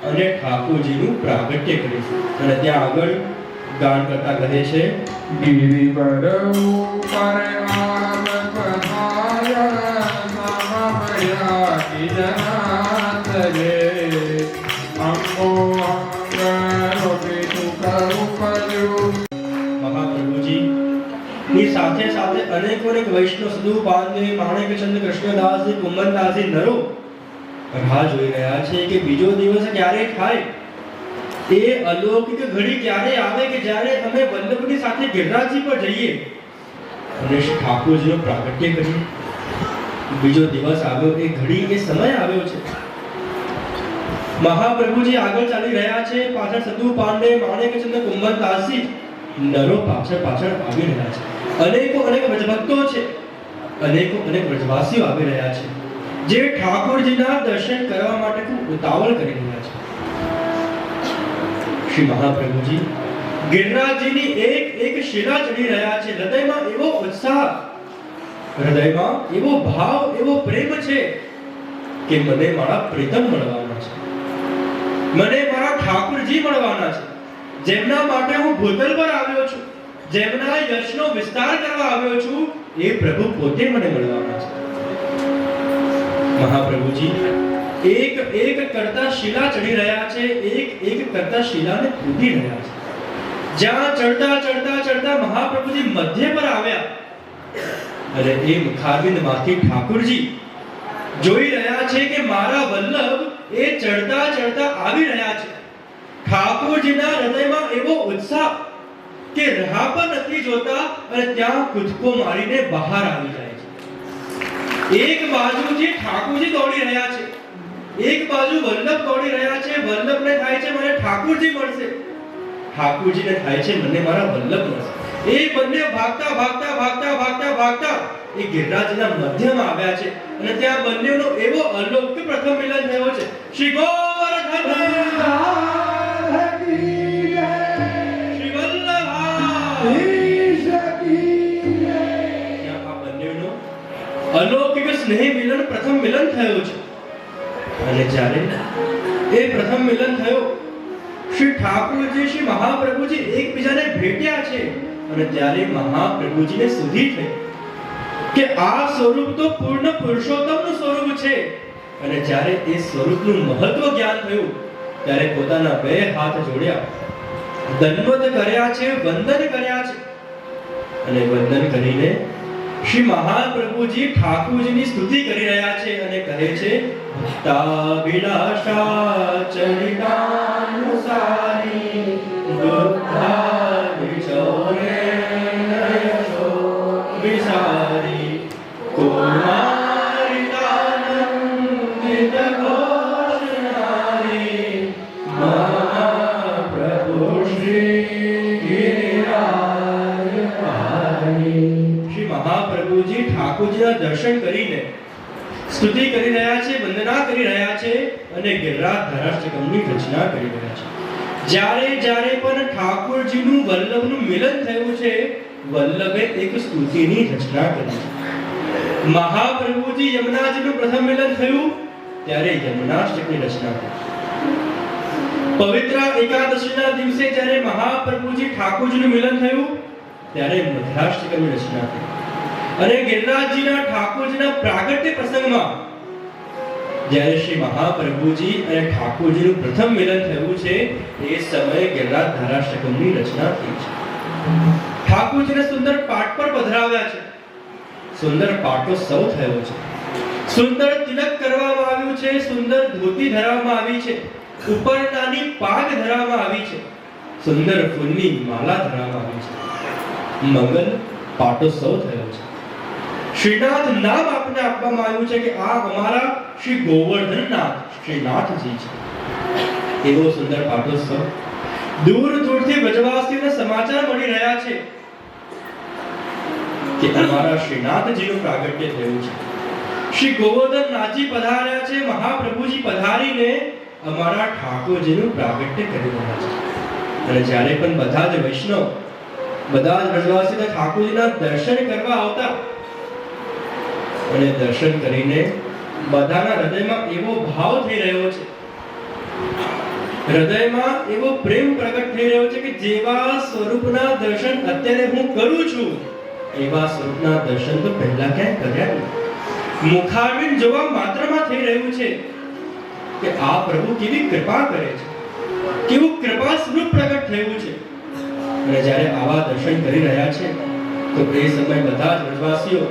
અને ઠાકોરજીનું પ્રાગટ્ય કરીશું. અને ત્યાં આગળ ગાન કરતા કહે છે ગિરિ પર ઉપર આવ પધાર્યા, નામયા કિજનાથ રે. અંગો અંગ રોપી સુખ ઉપજ્યું. મહાપ્રભુજી ની સાથે સાથે અનેક અનેક વૈષ્ણવ, સદુ પાંડે, માણેકચંદ, કૃષ્ણદાસજી, કુંભનદાસજી નરો રાહ જોઈ રહ્યા છે કે બીજો દિવસ ક્યારે થાય, એ અલૌકિક ઘડી ક્યારે આવે કે જ્યારે અમે વલ્લભની સાથે ગિરિરાજજી પર જઈએ અને ઠાકોરજીનું પ્રાગટ્ય કરીએ. બીજો દિવસ આવ્યો, એ ઘડી, એ સમય આવ્યો છે. મહાપ્રભુજી આગળ ચાલી રહ્યા છે, પાછળ સદુ પાંડે, માણેકચંદ, કુંભનદાસજી નરો પાછળ પાછળ આવી રહ્યા છે. અનેકો અનેક વ્રજભક્તો છે, અનેકો અનેક વ્રજવાસીઓ આવી રહ્યા છે, જે ઠાકોરજીના દર્શન કરવા માટે ખૂબ ઉતાવળ કરી રહ્યા છે. શ્રી મહાપ્રભુજી ગિરિરાજજીની એક એક શિલા ચડી રહ્યા છે. હૃદયમાં એવો ઉત્સાહ, હૃદયમાં એવો ભાવ, એવો પ્રેમ છે કે મને મારા પ્રીતમ મળવાના છે, મને મારા ઠાકોરજી મળવાના છે, જેમના માટે હું ભૂતલ પર આવ્યો છું, જેમના યશનો વિસ્તાર કરવા આવ્યો છું, એ પ્રભુ પોતે મને મળવાના છે. મહાપ્રભુજી એક એક કરતા શિલા ચડી રહ્યા છે, એક એક કરતા શિલાને તૂટી રહ્યા છે. જ્યાં ચડતા ચડતા ચડતા મહાપ્રભુજી મધ્ય પર આવ્યા અને એ મુખારવિંદમાંથી ઠાકોરજી જોઈ રહ્યા છે કે મારા વલ્લભ એ ચડતા ચડતા આવી રહ્યા છે. ઠાકોરજીના હૃદયમાં એવો ઉત્સાહ કે રાહ પર નથી જોતા અને ત્યાં કૂદકો મારીને બહાર આવી જાય છે. એક બાજુથી ઠાકોરજી દોડી રહ્યા છે, એક બાજુ વલ્લભ દોડી રહ્યા છે. વલ્લભને થાય છે મને ઠાકોરજી મળશે, ઠાકોરજીને થાય છે મને મારા વલ્લભ મળશે. એ બંને ભાગતા ભાગતા ભાગતા ભાગતા ભાગતા એ ગિરિરાજના મધ્યમાં આવ્યા છે અને ત્યાં બંનેનો એવો અલૌકિક પ્રથમ મિલન થયો છે. શ્રી ગોવર્ધન રાધા કી જય શ્રી વલ્લભા ઈશ કી જય ત્યાં આ બંનેનો અલૌકિક સ્નેહ મિલન પ્રથમ મિલન થયું છે. અને જ્યારે એ પ્રથમ મિલન થયો, શ્રી ઠાકોરજી શ્રી મહાપ્રભુજી એકબીજાને ભેટ્યા છે અને ત્યારે મહાપ્રભુજીને સુધી થઈ કે આ સ્વરૂપ તો પૂર્ણ પુરુષોત્તમનું સ્વરૂપ છે. અને જ્યારે એ સ્વરૂપનું મહત્વ જ્ઞાન થયું ત્યારે પોતાના બે હાથ જોડ્યા, દંડવત કર્યા છે, વંદન કર્યા છે. અને વંદન કરીને શ્રી મહાપ્રભુજી ઠાકોરજીની સ્તુતિ કરી રહ્યા છે અને કહે છે, ભક્તાભિલાષા ચરિતાનુસારી દુઃખાવિચોરે નયસો વિસારી કુમારિતાનંદિત ઘોષનારી મહાપ્રભુ શ્રી ગિરિરાજ પારી. શ્રી મહાપ્રભુજી ઠાકોરજીના દર્શન કરીને સ્તુતિ કરી રહ્યા છે, વંદના કરી રહ્યા છે અને ગિરિરાજ ધારાષ્ટ્રકમની રચના કરી રહ્યા છે. જ્યારે જ્યારે પણ ઠાકોરજીનું વલ્લભનું મિલન થયું છે, વલ્લભે એક સ્તુતિની રચના કરી છે. મહાપ્રભુજી યમુનાજીનું પ્રથમ મિલન થયું ત્યારે યમુનાષ્ટકની રચના કરી. પવિત્ર એકાદશીના દિવસે જ્યારે મહાપ્રભુજી ઠાકોરજીનું મિલન થયું ત્યારે મધ્યાષ્ટકની રચના કરી. અને ગિરિરાજજીના ઠાકોરજીના પ્રાગટ્ય પ્રસંગમાં જ્યારે શ્રી મહાપ્રભુજી અને ઠાકોરજીનું પ્રથમ મિલન થયું છે, એ સમયે ગિરિરાજ ધારાષ્ટકમની રચના થઈ છે. ઠાકોરજીને સુંદર પાટ પર પધરાવ્યા છે, સુંદર પાટોત્સવ થયો છે, સુંદર તિલક કરવામાં આવ્યું છે, સુંદર ધોતી ધરાવવામાં આવી છે, ઉપર નાની પાગ ધરાવવામાં આવી છે, સુંદર ફૂલની માલા ધરાવવામાં આવી છે, મંગલ પાટોત્સવ થયો છે. શ્રીનાથ નામ આપને આપવામાં આવ્યું છે કે આ અમારા શ્રી ગોવર્ધનનાથ શ્રીનાથજી છે. એવો સુંદર પાટોત્સવ. દૂર દૂરથી વ્રજવાસીઓને સમાચાર મળી રહ્યા છે કે અમારા શ્રીનાથજીનું પ્રાગટ્ય થયું છે. શ્રી ગોવર્ધનનાથજી પધાર્યા છે, મહાપ્રભુજી પધારીને અમારા ઠાકોરજીનું પ્રાગટ્ય કરી રહ્યા છે. અને જ્યારે પણ બધા જ વૈષ્ણવ, બધા જ વ્રજવાસીઓ ઠાકોરજીના દર્શન કરવા આવતા અને દર્શન કરીને બધાના હૃદયમાં એવો ભાવ થઈ રહ્યો છે, હૃદયમાં એવો પ્રેમ પ્રગટ થઈ રહ્યો છે કે જેવા સ્વરૂપના દર્શન અત્યારે હું કરું છું એવા સ્વરૂપના દર્શન તો પહેલા ક્યાંય કર્યા નથી. મુખારવિંદ જોવા માત્રમાં થઈ રહ્યું છે કે આ પ્રભુ કેવી કૃપા કરે છે, કેવું કૃપા સ્વરૂપ પ્રગટ થયું છે. અને જ્યારે આવા દર્શન કરી રહ્યા છે તો એ સમય બધા જ વ્રજવાસીઓ,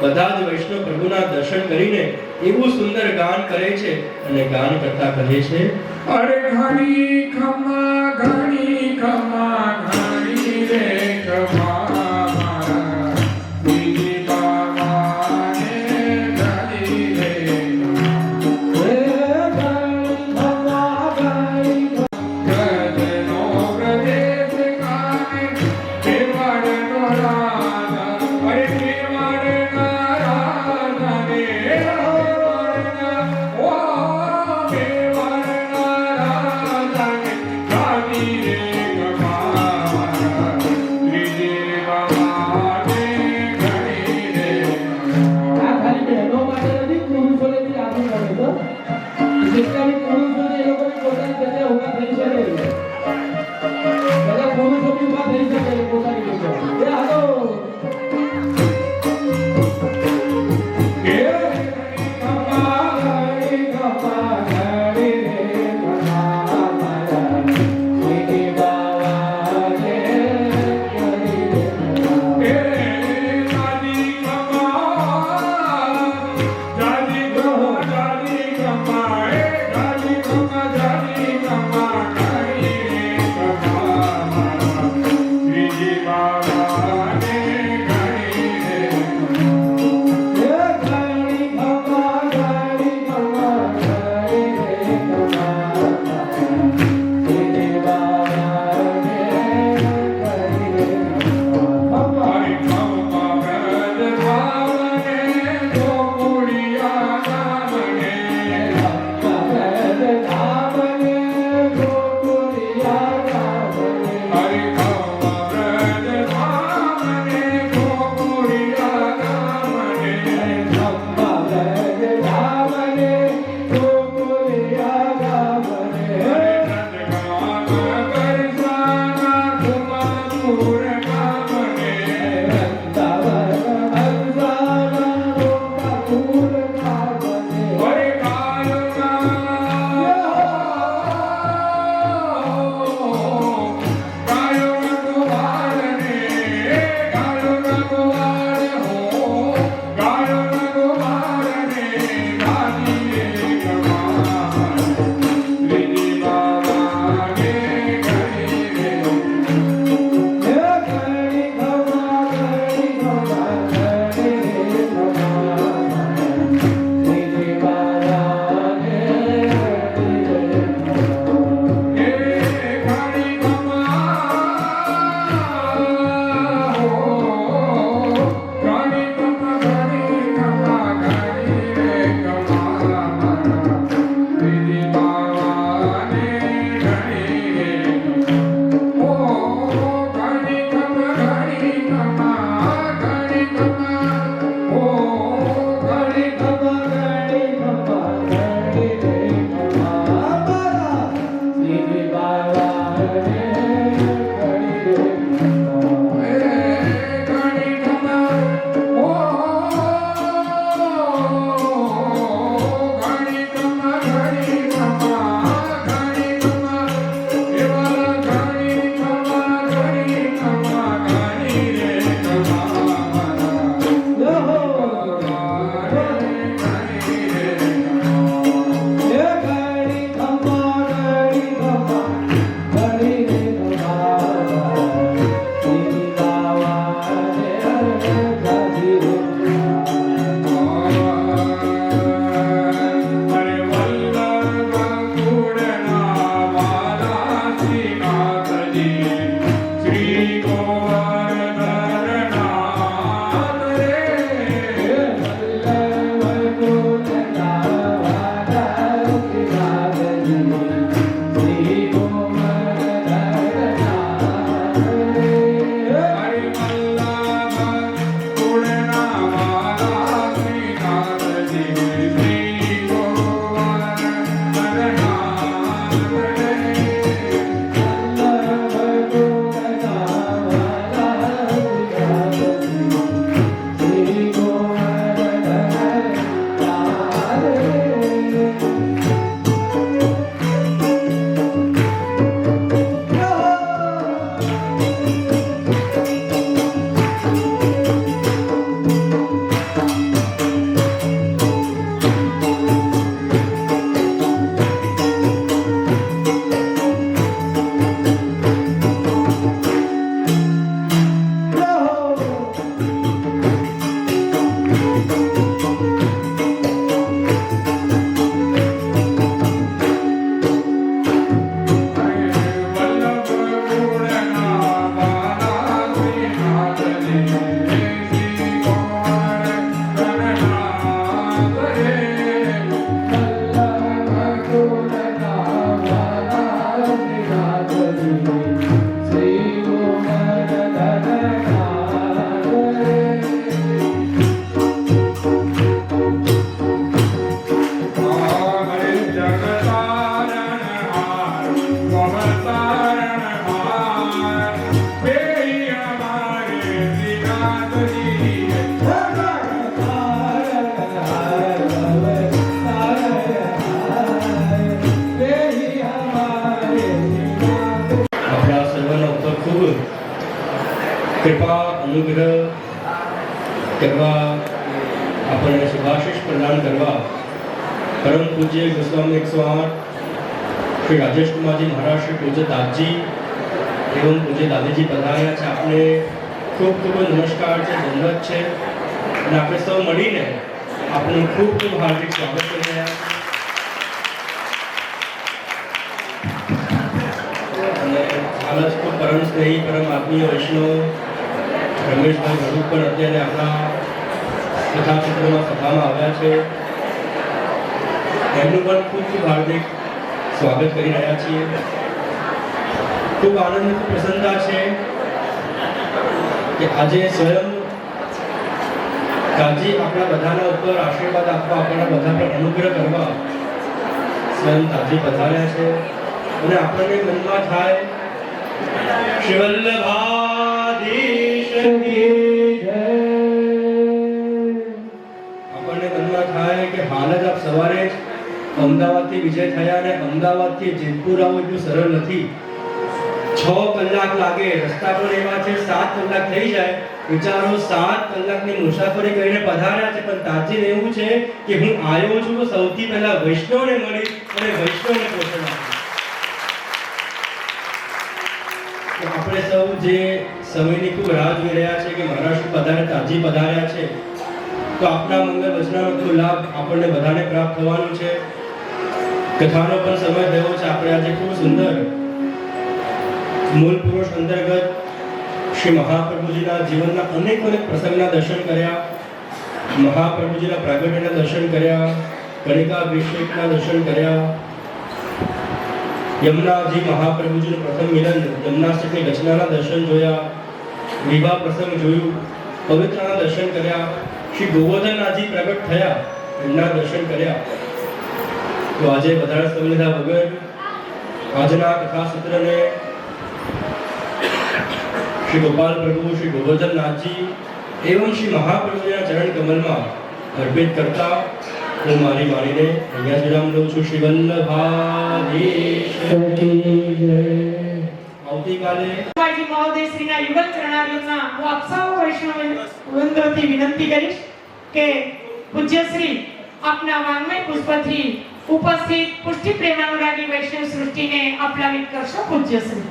બધા જ વૈષ્ણવ પ્રભુના દર્શન કરીને એવું સુંદર ગાન કરે છે અને ગાન કરતા કહે છે, અરે ઘણી ખમા ઘણી ખમા ઘણી રે ખમા મારા બીજી બાવાને ઘણી રે ગજનો પ્રદેશ કાને કેવડનો રાજા, અરે કેવડના રાજા ને કેવડના ઓ કેવડના રાજા ને ઘણી રે ખમા મારા બીજી બાવાને ઘણી રે આ ખાલી બહેનો માટે નથી, પુરુષોને બી લાગુ પડે તો જેટલા બી પુરુષો છે એ લોકોને પોતાની જગ્યાએ ઊભા થઈ શકે છે. બધા પુરુષો બી ઊભા થઈ શકે છે પોતાની જગ્યાએ. એ હાલો કૃપા અનુગ્રહ કરવા, આપણને શુભાશીષ પ્રદાન કરવા પરમ પૂજ્ય ગોસ્વામી 108 શ્રી રાજેશ કુમારજી મહારાજ, શ્રી પૂજ્ય દાદજી એવં પૂજ્ય દાદીજી પધાર્યા છે. આપને ખૂબ ખૂબ નમસ્કાર છે, ધન્યવાદ છે. અને આપણે સૌ મળીને આપનું ખૂબ ખૂબ હાર્દિક સ્વાગત કરી રહ્યા છીએ. અને હાલ જ ખૂબ પરમ સ્નેહી, પરમ આત્મીય વૈષ્ણવ રમેશભાઈ ભરૂચ પણ અત્યારે આપણા કથાક્ષેત્રમાં સભામાં આવ્યા છે. એમનું પણ ખૂબ ખૂબ હાર્દિક સ્વાગત કરી રહ્યા છીએ. ખૂબ આનંદ, પ્રસન્નતા છે કે આજે સ્વયં દાદી આપણા બધાના ઉપર આશીર્વાદ આપવા, આપણા બધા પર અનુગ્રહ કરવા સ્વયં દાદી પધાર્યા છે. અને આપણને મનમાં થાય શ્રી વલ્લભાધીશ કી જય. આપણને મનમાં થાય કે હાલ જ આપ સવારે જ અમદાવાદથી વિજય થયા અને અમદાવાદથી જેતપુર આવવું એટલું સરળ નથી. 6 કલાક લાગે, રસ્તા પર એવા છે 7 કલાક થઈ જાય. વિચારો 7 કલાકની મુસાફરી કરીને પધાર્યા છે, પણ તાજીને એવું છે કે હું આવ્યો છું તો સૌથી પહેલા વૈષ્ણવને મળી અને વૈષ્ણવને પોષણ આપ્યું. તો આપણે સૌ જે સમયની ખૂબ રાહ જોઈ રહ્યા છે કે મહારાષ્ટ્ર પધારે, તાજી પધાર્યા છે, તો આપના મંગળ વચનામૃતનો લાભ આપણને બધાને પ્રાપ્ત થવાનું છે. કથાનો પણ સમય થયો છે. આપણે આજે ખૂબ સુંદર મૂળ પુરુષ અંતર્ગત શ્રી મહાપ્રભુજીના જીવનના અનેક પ્રસંગના દર્શન કર્યા, મહાપ્રભુજીના પ્રાગટ્યના દર્શન કર્યા, કણિકાભિષેકના દર્શન કર્યા, યમુનાજી મહાપ્રભુજીનું પ્રથમ મિલન, યમુનાષ્ટકની રચનાના દર્શન જોયા, વિવાહ પ્રસંગ જોયું, પવિત્રના દર્શન કર્યા, શ્રી ગોવર્ધનનાથજી પ્રગટ થયા એમના દર્શન કર્યા. તો આજે વધારે સમય લીધા વગર આજના કથા સૂત્રને શ્રી ગોપાલ પ્રભુ, શ્રી ગોવર્ધનનાથજી એવં શ્રી મહાપ્રભુજીના ચરણ કમલમાં અર્પિત કરતા હું મારી વાણીને અહીંયા વિરામ લઉં છું. શ્રી વલ્લભાધીશ કી જય. આવતીકાલે મહોદય શ્રીના યુગલ ચરણારવિંદના હું આપ સૌ વૈષ્ણવ વૃંદોથી વિનંતી કરીશ કે પૂજ્ય શ્રી આપના વાંગ્મય પુષ્પથી ઉપસ્થિત પુષ્ટિ પ્રેમાનુરાગી વૈષ્ણવ સૃષ્ટિને આપ્લાવિત કરશો. પૂજ્ય શ્રી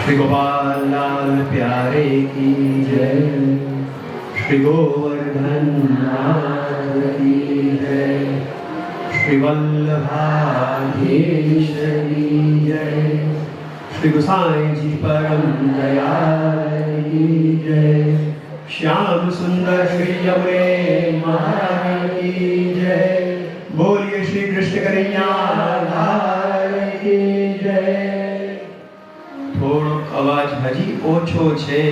श्री गोपाल लाल प्यारे की जय, श्री गोवर्धन नाथ की जय, श्री वल्लभाधीश की जय, श्री गोसाई जी परम दयाल की जय, श्याम सुंदर श्री यमुने महाराज की जय. बोलिए श्री कृष्ण कन्हैया लाल की जय. થોડો અવાજ હજી ઓછો છે.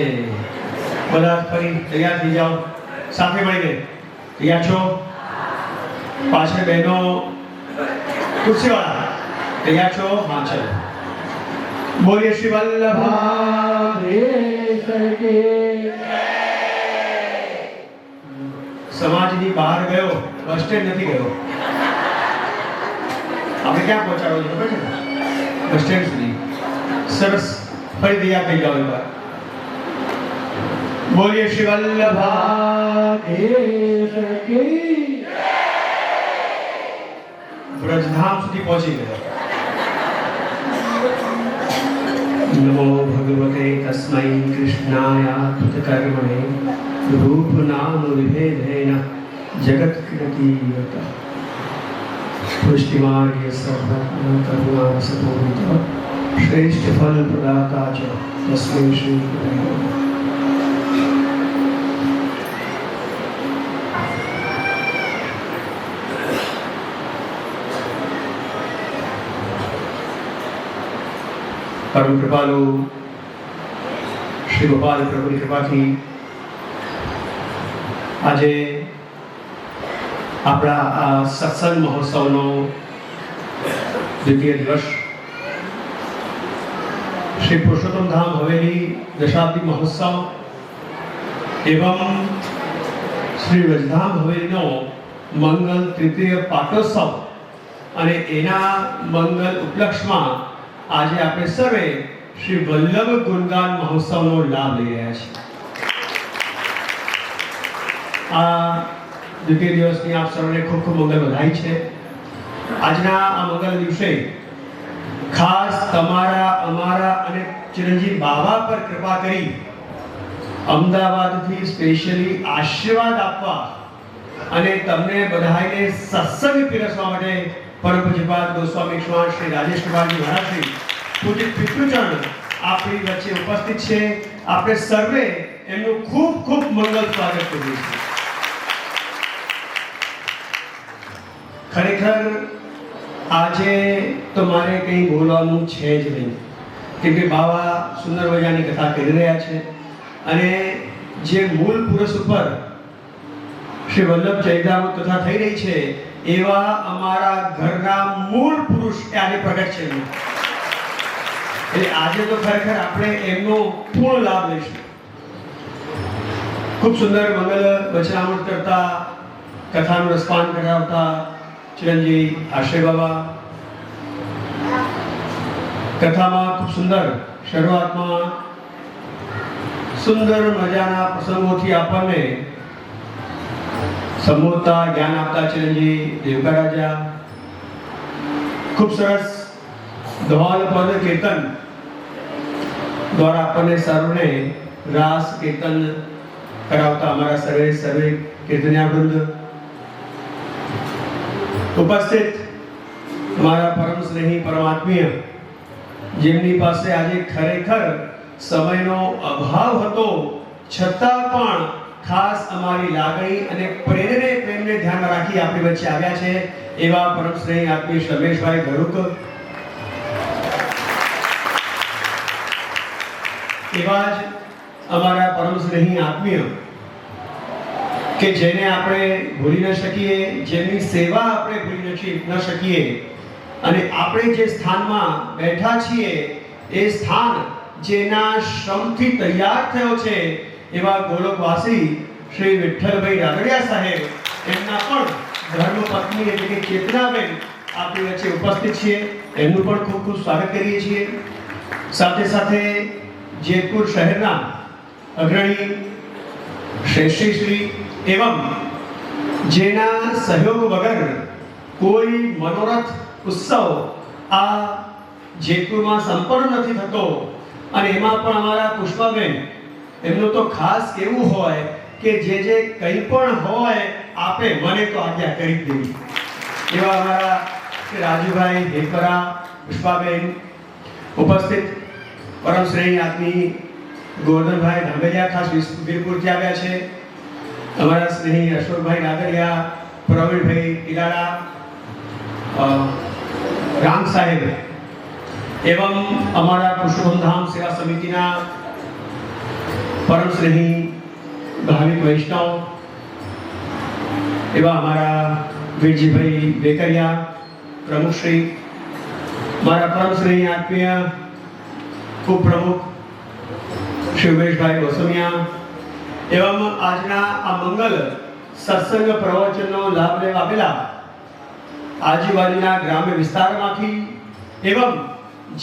બધા ફરી તૈયાર થઈ જાઓ, સાથે મળીને તૈયાર છો? પાછળ બહેનો ખુરશીવાળા તૈયાર છો? હા ચલો. બોલીએ શ્રી વલ્લભાધીશ કી જય. સમાજની બહાર ગયો, બસ સ્ટેન્ડ નથી ગયો. આપણે ક્યાં પહોંચાડો છો ખબર છે? બસ સ્ટેન્ડ સુધી. સરસ, ફરી તૈયાર થઈ જાઓ એકવાર. બોલીએ શ્રી વલ્લભાધીશ કી જય. વ્રજધામ સુધી પહોંચી ગયા. નમો ભગવતે તસ્મૈ કૃષ્ણાયાત્મકર્મણે રૂપ નામ વિભેદેન જગત કૃતિવત પુષ્ટિમાર્ગે સર્વજ્ઞ કરુણા સપૂરિત श्रेष्ठ फल प्रदाता च तस्मै श्री गुरवे नमः. परम कृपालु श्री गोपाल प्रभुની કૃપાથી આજે આપણા આ સત્સંગ મહોત્સવનો દ્વિતીય દિવસ श्री पुरुषोत्तम धाम हवेली दशाब्दी महोत्सव एवं श्री व्रजधाम हवेली नो मंगल तृतीय पाटोत्सव અને એના મંગલ ઉપલક્ષમાં આજે આપણે સર્વે શ્રી વલ્લભ ગુણગાન મહોત્સવનો લાભ લઈ રહ્યા છીએ. આ દ્વિતીય દિવસની આપ સર્વને ખૂબ ખૂબ મંગલ વધાઈ છે. આજના આ મંગલ દિવસે ખાસ તમારા અમારા અને ચિરંજીવ બાબા પર કૃપા કરી અમદાવાદથી સ્પેશિયલી આશીર્વાદ આપવા અને તમને બધાને સત્સંગ પીરસવા માટે પરમ પૂજ્યપાદ ગોસ્વામી શ્રી રાજેશ કુમારજી મહારાજશ્રી પૂજ્ય પિતૃચરણ આપણી વચ્ચે ઉપસ્થિત છે. આપણે સર્વે એમનું ખૂબ ખૂબ મંગલ સ્વાગત કરીએ છીએ. ખરેખર આજે તો મારે કંઈ બોલવાનું છે જ નહીં, કેમ કે બાવા સુંદર મજાની કથા કરી રહ્યા છે અને જે મૂળ પુરુષ ઉપર શ્રી વલ્લભ ચરિતામૃત કથા થઈ રહી છે એવા અમારા ઘરના મૂળ પુરુષ આજે પ્રગટ છે. એટલે આજે તો ખરેખર આપણે એમનો પૂર્ણ લાભ લઈશું. ખૂબ સુંદર મંગલ વચનામૃત કરતા, કથાનું રસપાન કરાવતા ચિરંજીવ આશ્રય બાબા કથામાં ખૂબ સુંદર શરૂઆતમાં સુંદર મજાના પ્રસંગોથી આપણને સંબોધતા જ્ઞાન આપતા ચિરંજીવ દેવકા રાજા ખૂબ સરસ ધોલ પદ કીર્તન દ્વારા આપણને સર્વને રાસ કીર્તન કરાવતા અમારા સર્વે કીર્તનિયા વૃંદ, ઉપસ્થિત મારા પરમ સ્નેહી પરમાત્મીય જેમની પાસે આજે ખરેખર સમયનો અભાવ હતો છતાં પણ ખાસ અમારી લાગણી અને પ્રેમને ધ્યાનમાં રાખી આપણી વચ્ચે આવ્યા છે એવા પરમ સ્નેહી આત્મીય રમેશભાઈ ઘરુક, એવા જ અમારા પરમ સ્નેહી આત્મીય કે જેને આપણે ભૂલી ન શકીએ, જેમની સેવા આપણે ભૂલી ન શકીએ અને આપણે જે સ્થાનમાં બેઠા છીએ એ સ્થાન જેના શ્રમથી તૈયાર થયો છે એવા ગોલોકવાસી શ્રી વિઠ્ઠલભાઈ રાદડિયા સાહેબ, એમના પણ ધર્મપત્ની એટલે કે ચેતનાબેન આપણી વચ્ચે ઉપસ્થિત છીએ. એમનું પણ ખૂબ ખૂબ સ્વાગત કરીએ છીએ. સાથે સાથે જેતપુર શહેરના અગ્રણી શ્રેષ્ઠી એવં જેના સહયોગ વગર કોઈ મનોરથ ઉત્સવ આ જેતપુરમાં સંપન્ન નથી થતો અને એમાં પણ અમારા પુષ્પાબેન એમનું તો ખાસ કેવું હોય કે જે કંઈ પણ હોય આપે મને તો આજ્ઞા કરી દેવી. એવા અમારા રાજુભાઈ હેપરા, પુષ્પાબેન, ઉપસ્થિત પરમ શ્રેણી આત્મી ગોવર્ધનભાઈ ધાંગડિયા ખાસ વીરપુરથી આવ્યા છે, અમારા સ્નેહી અશોકભાઈ નાગરિયા, પ્રવીણભાઈ ઈલાડા, રામ સાહેબ, એવં અમારા પુરુષોત્તમ સેવા સમિતિના પરમ સ્નેહી ભાવિક વૈષ્ણવ એવા અમારા વીરજીભાઈ વેકરિયા પ્રમુખશ્રી, મારા પરમ સ્નેહી આત્મીય ઉપપ્રમુખ શ્રી ઉમેશભાઈ ગોસ્વામિયા, એવં આજના આ મંગલ સત્સંગ પ્રવચનનો લાભ લેવા આવેલા આજુબાજુના ગ્રામ્ય વિસ્તારમાંથી એવં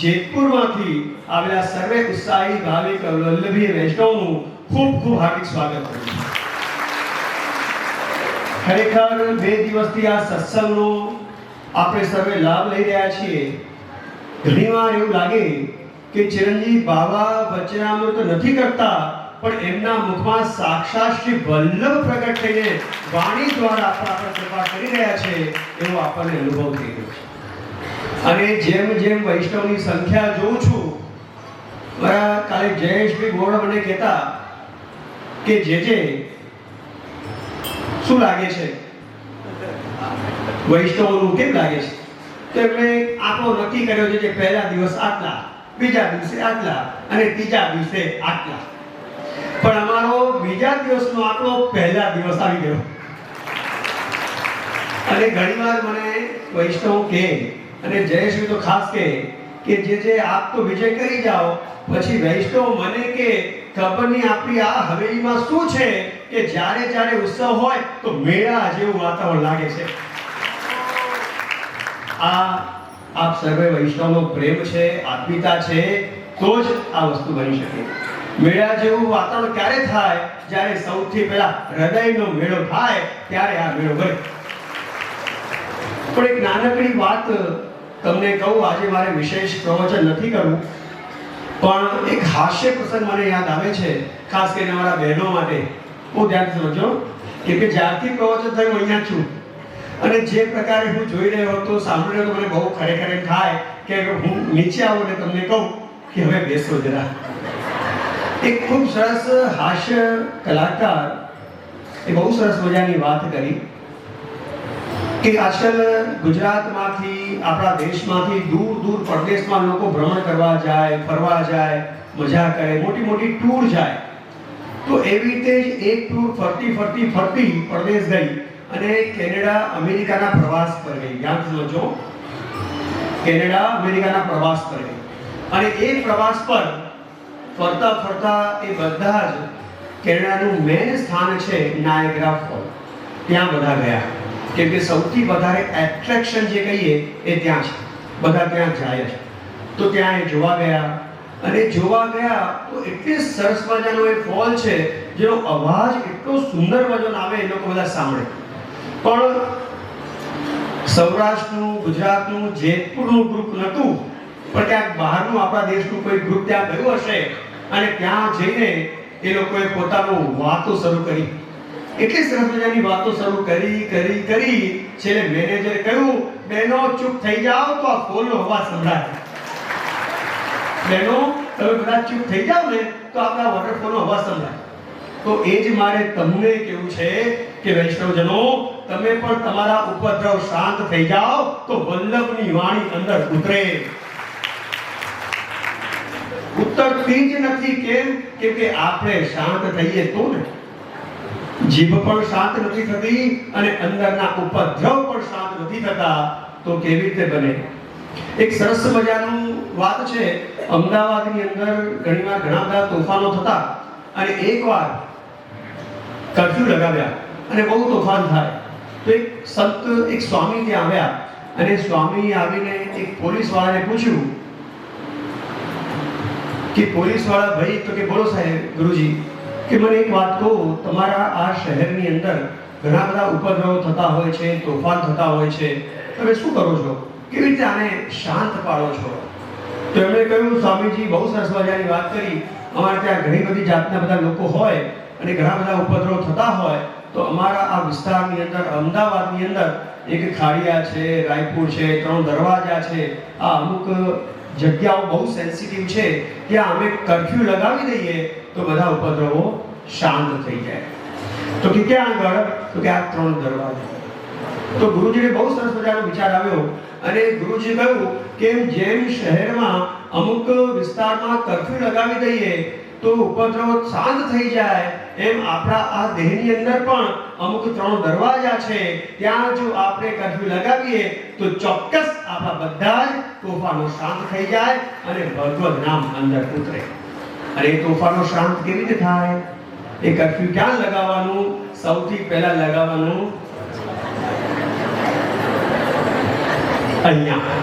જેતપુરમાંથી આવેલા સર્વે ઉત્સાહી ભાવિક વલ્લભી વૈષ્ણવનું ખૂબ ખૂબ હાર્દિક સ્વાગત કરું છું. ખરેખર 2 દિવસથી આ સત્સંગનો આપણે સર્વે લાભ લઈ રહ્યા છીએ. ઘણીવાર એવું લાગે કે ચિરંજીવ બાબા વચનામૃત નથી કરતા પણ એમના મુખમાં સાક્ષાત શ્રી વલ્લભ પ્રગટ થઈને વાણી દ્વારા આપણા પર કૃપા કરી રહ્યા છે એવો આપણને અનુભવ થઈ રહ્યો છે. અને જેમ જેમ વૈષ્ણવની સંખ્યા જોઉં છું, મારા કાલે જયેશભાઈ ગોળ મને કહેતા કે જે શું લાગે છે વૈષ્ણવનું કેમ લાગે છે, તો એમણે આંકડો નક્કી કર્યો છે કે પહેલા દિવસ આટલા, બીજા દિવસે આટલા અને ત્રીજા દિવસે આટલા. પણ અમારો બીજા દિવસનો આંકડો પહેલા દિવસ આવી ગયો. અને ઘણીવાર મને વૈષ્ણવ કહે અને જયેશભાઈ તો ખાસ કહે કે જે આપ તો વિજય કરી જાઓ, પછી વૈષ્ણવ મને કે ખબર નહીં આપણી આ હવેલીમાં શું છે કે જ્યારે ઉત્સવ હોય તો મેળા જેવું વાતાવરણ લાગે છે. આ આપ સર્વે વૈષ્ણવનો પ્રેમ છે, આત્મીયતા છે, તો જ આ વસ્તુ બની શકે. મેળા જેવું વાતાવરણ ક્યારે થાય? જ્યારે સૌથી પહેલા હૃદયનો મેળો થાય ત્યારે આ મેળો બને. પણ એક નાનકડી વાત તમને કહું, આજે મારે વિશેષ પ્રવચન નથી કરવું, પણ એક હાસ્ય પ્રસંગ મને યાદ આવે છે, ખાસ કરીને અમારા બહેનો માટે. બહુ ધ્યાનથી સમજો કે જ્યારથી પ્રવચન થયું અહીંયા છું, અને જે પ્રકારે હું જોઈ રહ્યો હતો, સાંભળી રહ્યો હતો, મને બહુ ખરેખર એમ થાય કે હું નીચે આવું ને તમને કહું કે હવે બેસો જરા. એક ખૂબ સરસ હાસ્ય કલાકાર એ બહુ સરસ મજાની વાત કરી કે આજકાલ ગુજરાતમાંથી, આપણા દેશમાંથી દૂર દૂર પરદેશમાં લોકો ભ્રમણ કરવા જાય, ફરવા જાય, મજા કરે, મોટી મોટી ટૂર જાય. તો એવી રીતે જ એક ટૂર ફરતી પરદેશ ગઈ અને કેનેડા અમેરિકાના પ્રવાસ પર ગઈ. ધ્યાન સમજો, કેનેડા અમેરિકાના પ્રવાસ પર ગઈ. અને એ પ્રવાસ પર ફરતા એ બધા જ કેનેડાનું મેઇન સ્થાન છે નાયગ્રા ફોલ, ત્યાં બધા ગયા. કેમ કે સૌથી વધારે એટ્રેક્શન જે કહીએ એ ત્યાં છે, બધા ત્યાં જાય છે. તો ત્યાં એ જોવા ગયા, અને જોવા ગયા તો એટલી સરસ મજાનો એ ફોલ છે જેનો અવાજ એટલો સુંદર મજાનો આવે, એ લોકો બધા સાંભળે. પણ સૌરાષ્ટ્રનું, ગુજરાતનું, જેતપુરનું ગ્રુપ નહોતું, પણ ક્યાંક બહારનું આપણા દેશનું કોઈ ગ્રુપ ત્યાં ગયું હશે, અને ત્યાં જઈને એ લોકોએ પોતાનું વાતો શરૂ કરી. એટલી સરસ મજાની વાતો શરૂ કરી છેલ્લે મેનેજરે કહ્યું, બહેનો ચૂપ થઈ જાઓ તો આ ફોલનો અવાજ સંભળાય. બહેનો તમે બધા ચૂપ થઈ જાઓ ને તો આપણા વોટરફોલનો અવાજ સંભળાય. તો એ જ મારે તમને કહેવું છે કે વૈષ્ણવજનો, તમે પણ તમારા ઉપદ્રવ શાંત થઈ જાઓ તો વલ્લભની વાણી અંદર ઉતરે. ઉતરતી જ નથી. કેમ? કે આપણે શાંત થઈએ તો ને. જીભ પણ શાંત નથી થતી અને અંદરના ઉપદ્રવ પણ શાંત નથી થતા, તો કેવી રીતે બને? એક સરસ મજાનું વાત છે. અમદાવાદની અંદર ઘણીવાર ઘણા બધા તોફાનો થતા, અને એકવાર કર્ફ્યુ લગાવ્યા અને બહુ તોફાન થાય. તો એક સંત, એક સ્વામી ત્યાં આવ્યા, અને સ્વામી આવીને એક પોલીસ વાળાને પૂછ્યું કે પોલીસ વાળા ભાઈ, તો કે બોલો સાહેબ, ગુરુજી, કે મને એક વાત કહો, તમારા આ શહેરની અંદર ઘણા બધા ઉપદ્રવો થતા હોય છે, તોફાન થતા હોય છે, તમે શું કરો છો? કેવી રીતે આને શાંત પાડો છો? તો એમણે કહ્યું, સ્વામીજી બહુ સરસ મજાની વાત કરી. અમારે ત્યાં ઘણી બધી જાતના બધા લોકો હોય અને ઘણા બધા ઉપદ્રવ થતા હોય, તો અમારા આ વિસ્તારની અંદર, અમદાવાદની અંદર એક ખાડિયા છે, રાયપુર છે, 3 દરવાજા છે, આ અમુક જગ્યાઓ બહુ સેન્સિટિવ છે, ત્યાં અમે કર્ફ્યુ લગાવી દઈએ તો બધા ઉપદ્રવો શાંત થઈ જાય. તો કે ક્યાં આગળ? તો કે આ 3 દરવાજા. તો ગુરુજીને બહુ સરસ મજાનો વિચાર આવ્યો, અને ગુરુજી કહ્યું કે જેમ શહેરમાં અમુક વિસ્તારમાં કર્ફ્યુ લગાવી દઈએ તો ઉપદ્રવ શાંત થઈ જાય, એમ આપણા આ દેહની અંદર પણ અમુક 3 દરવાજા છે, ત્યાં જો આપણે કર્ફ્યુ લગાવીએ તો ચોક્કસ આપણા બધા જ તોફાનો શાંત થઈ જાય અને ભગવદ નામ અંદર ઉતરે. અને એ તોફાનો શાંત કેવી રીતે થાય? એ કર્ફ્યુ ક્યાં લગાવવાનું? સૌથી પહેલા લગાવવાનું અહીંયા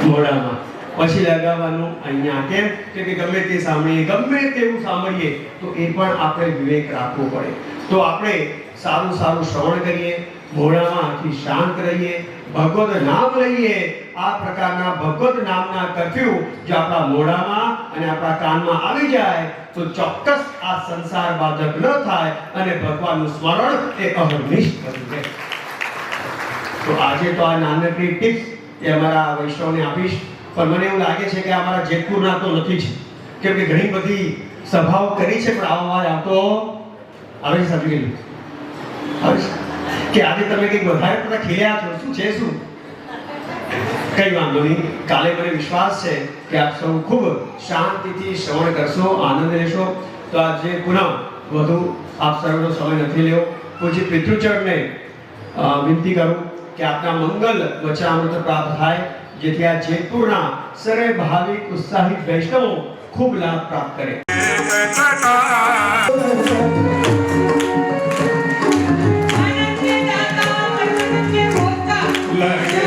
મોઢામાં, પછી લગાવવાનું અહીંયા. કેમ? કે ગમે તે સાંભળીએ, ગમે તેવું સાંભળીએ તો એ પણ આપણે વિવેક રાખવો પડે. તો આપણે સારું શ્રવણ કરીએ, મોઢામાંથી શાંત રહીએ, ભગવદ નામ લઈએ. આ પ્રકારના ભગવદ નામના કર્ફ્યુ જો આપણા મોઢામાં અને આપણા કાનમાં આવી જાય તો ચોક્કસ આ સંસાર બાધક ન થાય અને ભગવાનનું સ્મરણ એ અહર્નિશ બની જાય. તો આજે તો આ નાનકડી ટિપ્સ એ અમારા વૈષ્ણવને આપીશ, પણ મને એવું લાગે છે કે અમારા જેતપુરના તો નથી જ, કેમ કે ઘણી બધી સભાઓ કરી છે, પણ આવો અવાજ આવતો આવે છે. સમજી ગયું કે આજે તમે કંઈક વધારે પડતા ખીલ્યા છો? શું છે? શું? કઈ વાંધો નહીં. કાલે મને વિશ્વાસ છે કે આપ સૌ ખૂબ શાંતિથી શ્રવણ કરશો, આનંદ લેશો. તો આજે પુનઃ વધુ આપ સર્વનો સમય નથી લેવો. પૂજ્ય પિતૃચરણને વિનંતી કરું કે આપના મંગલ વચનામૃત પ્રાપ્ત થાય, જેથી આ જેતપુરના સર્વે ભાવિક ઉત્સાહિત વૈષ્ણવો ખૂબ લાભ પ્રાપ્ત કરે. લગે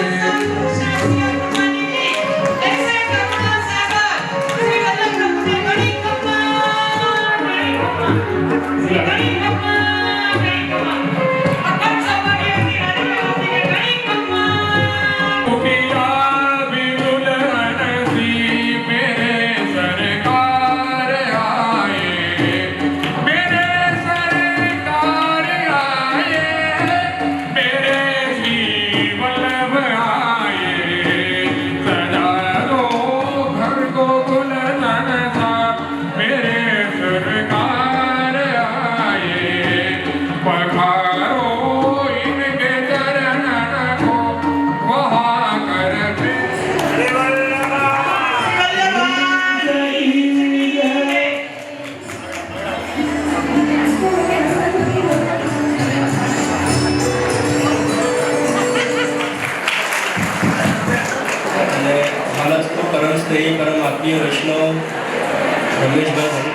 પ્રિય વૈષ્ણવ રમેશભાઈ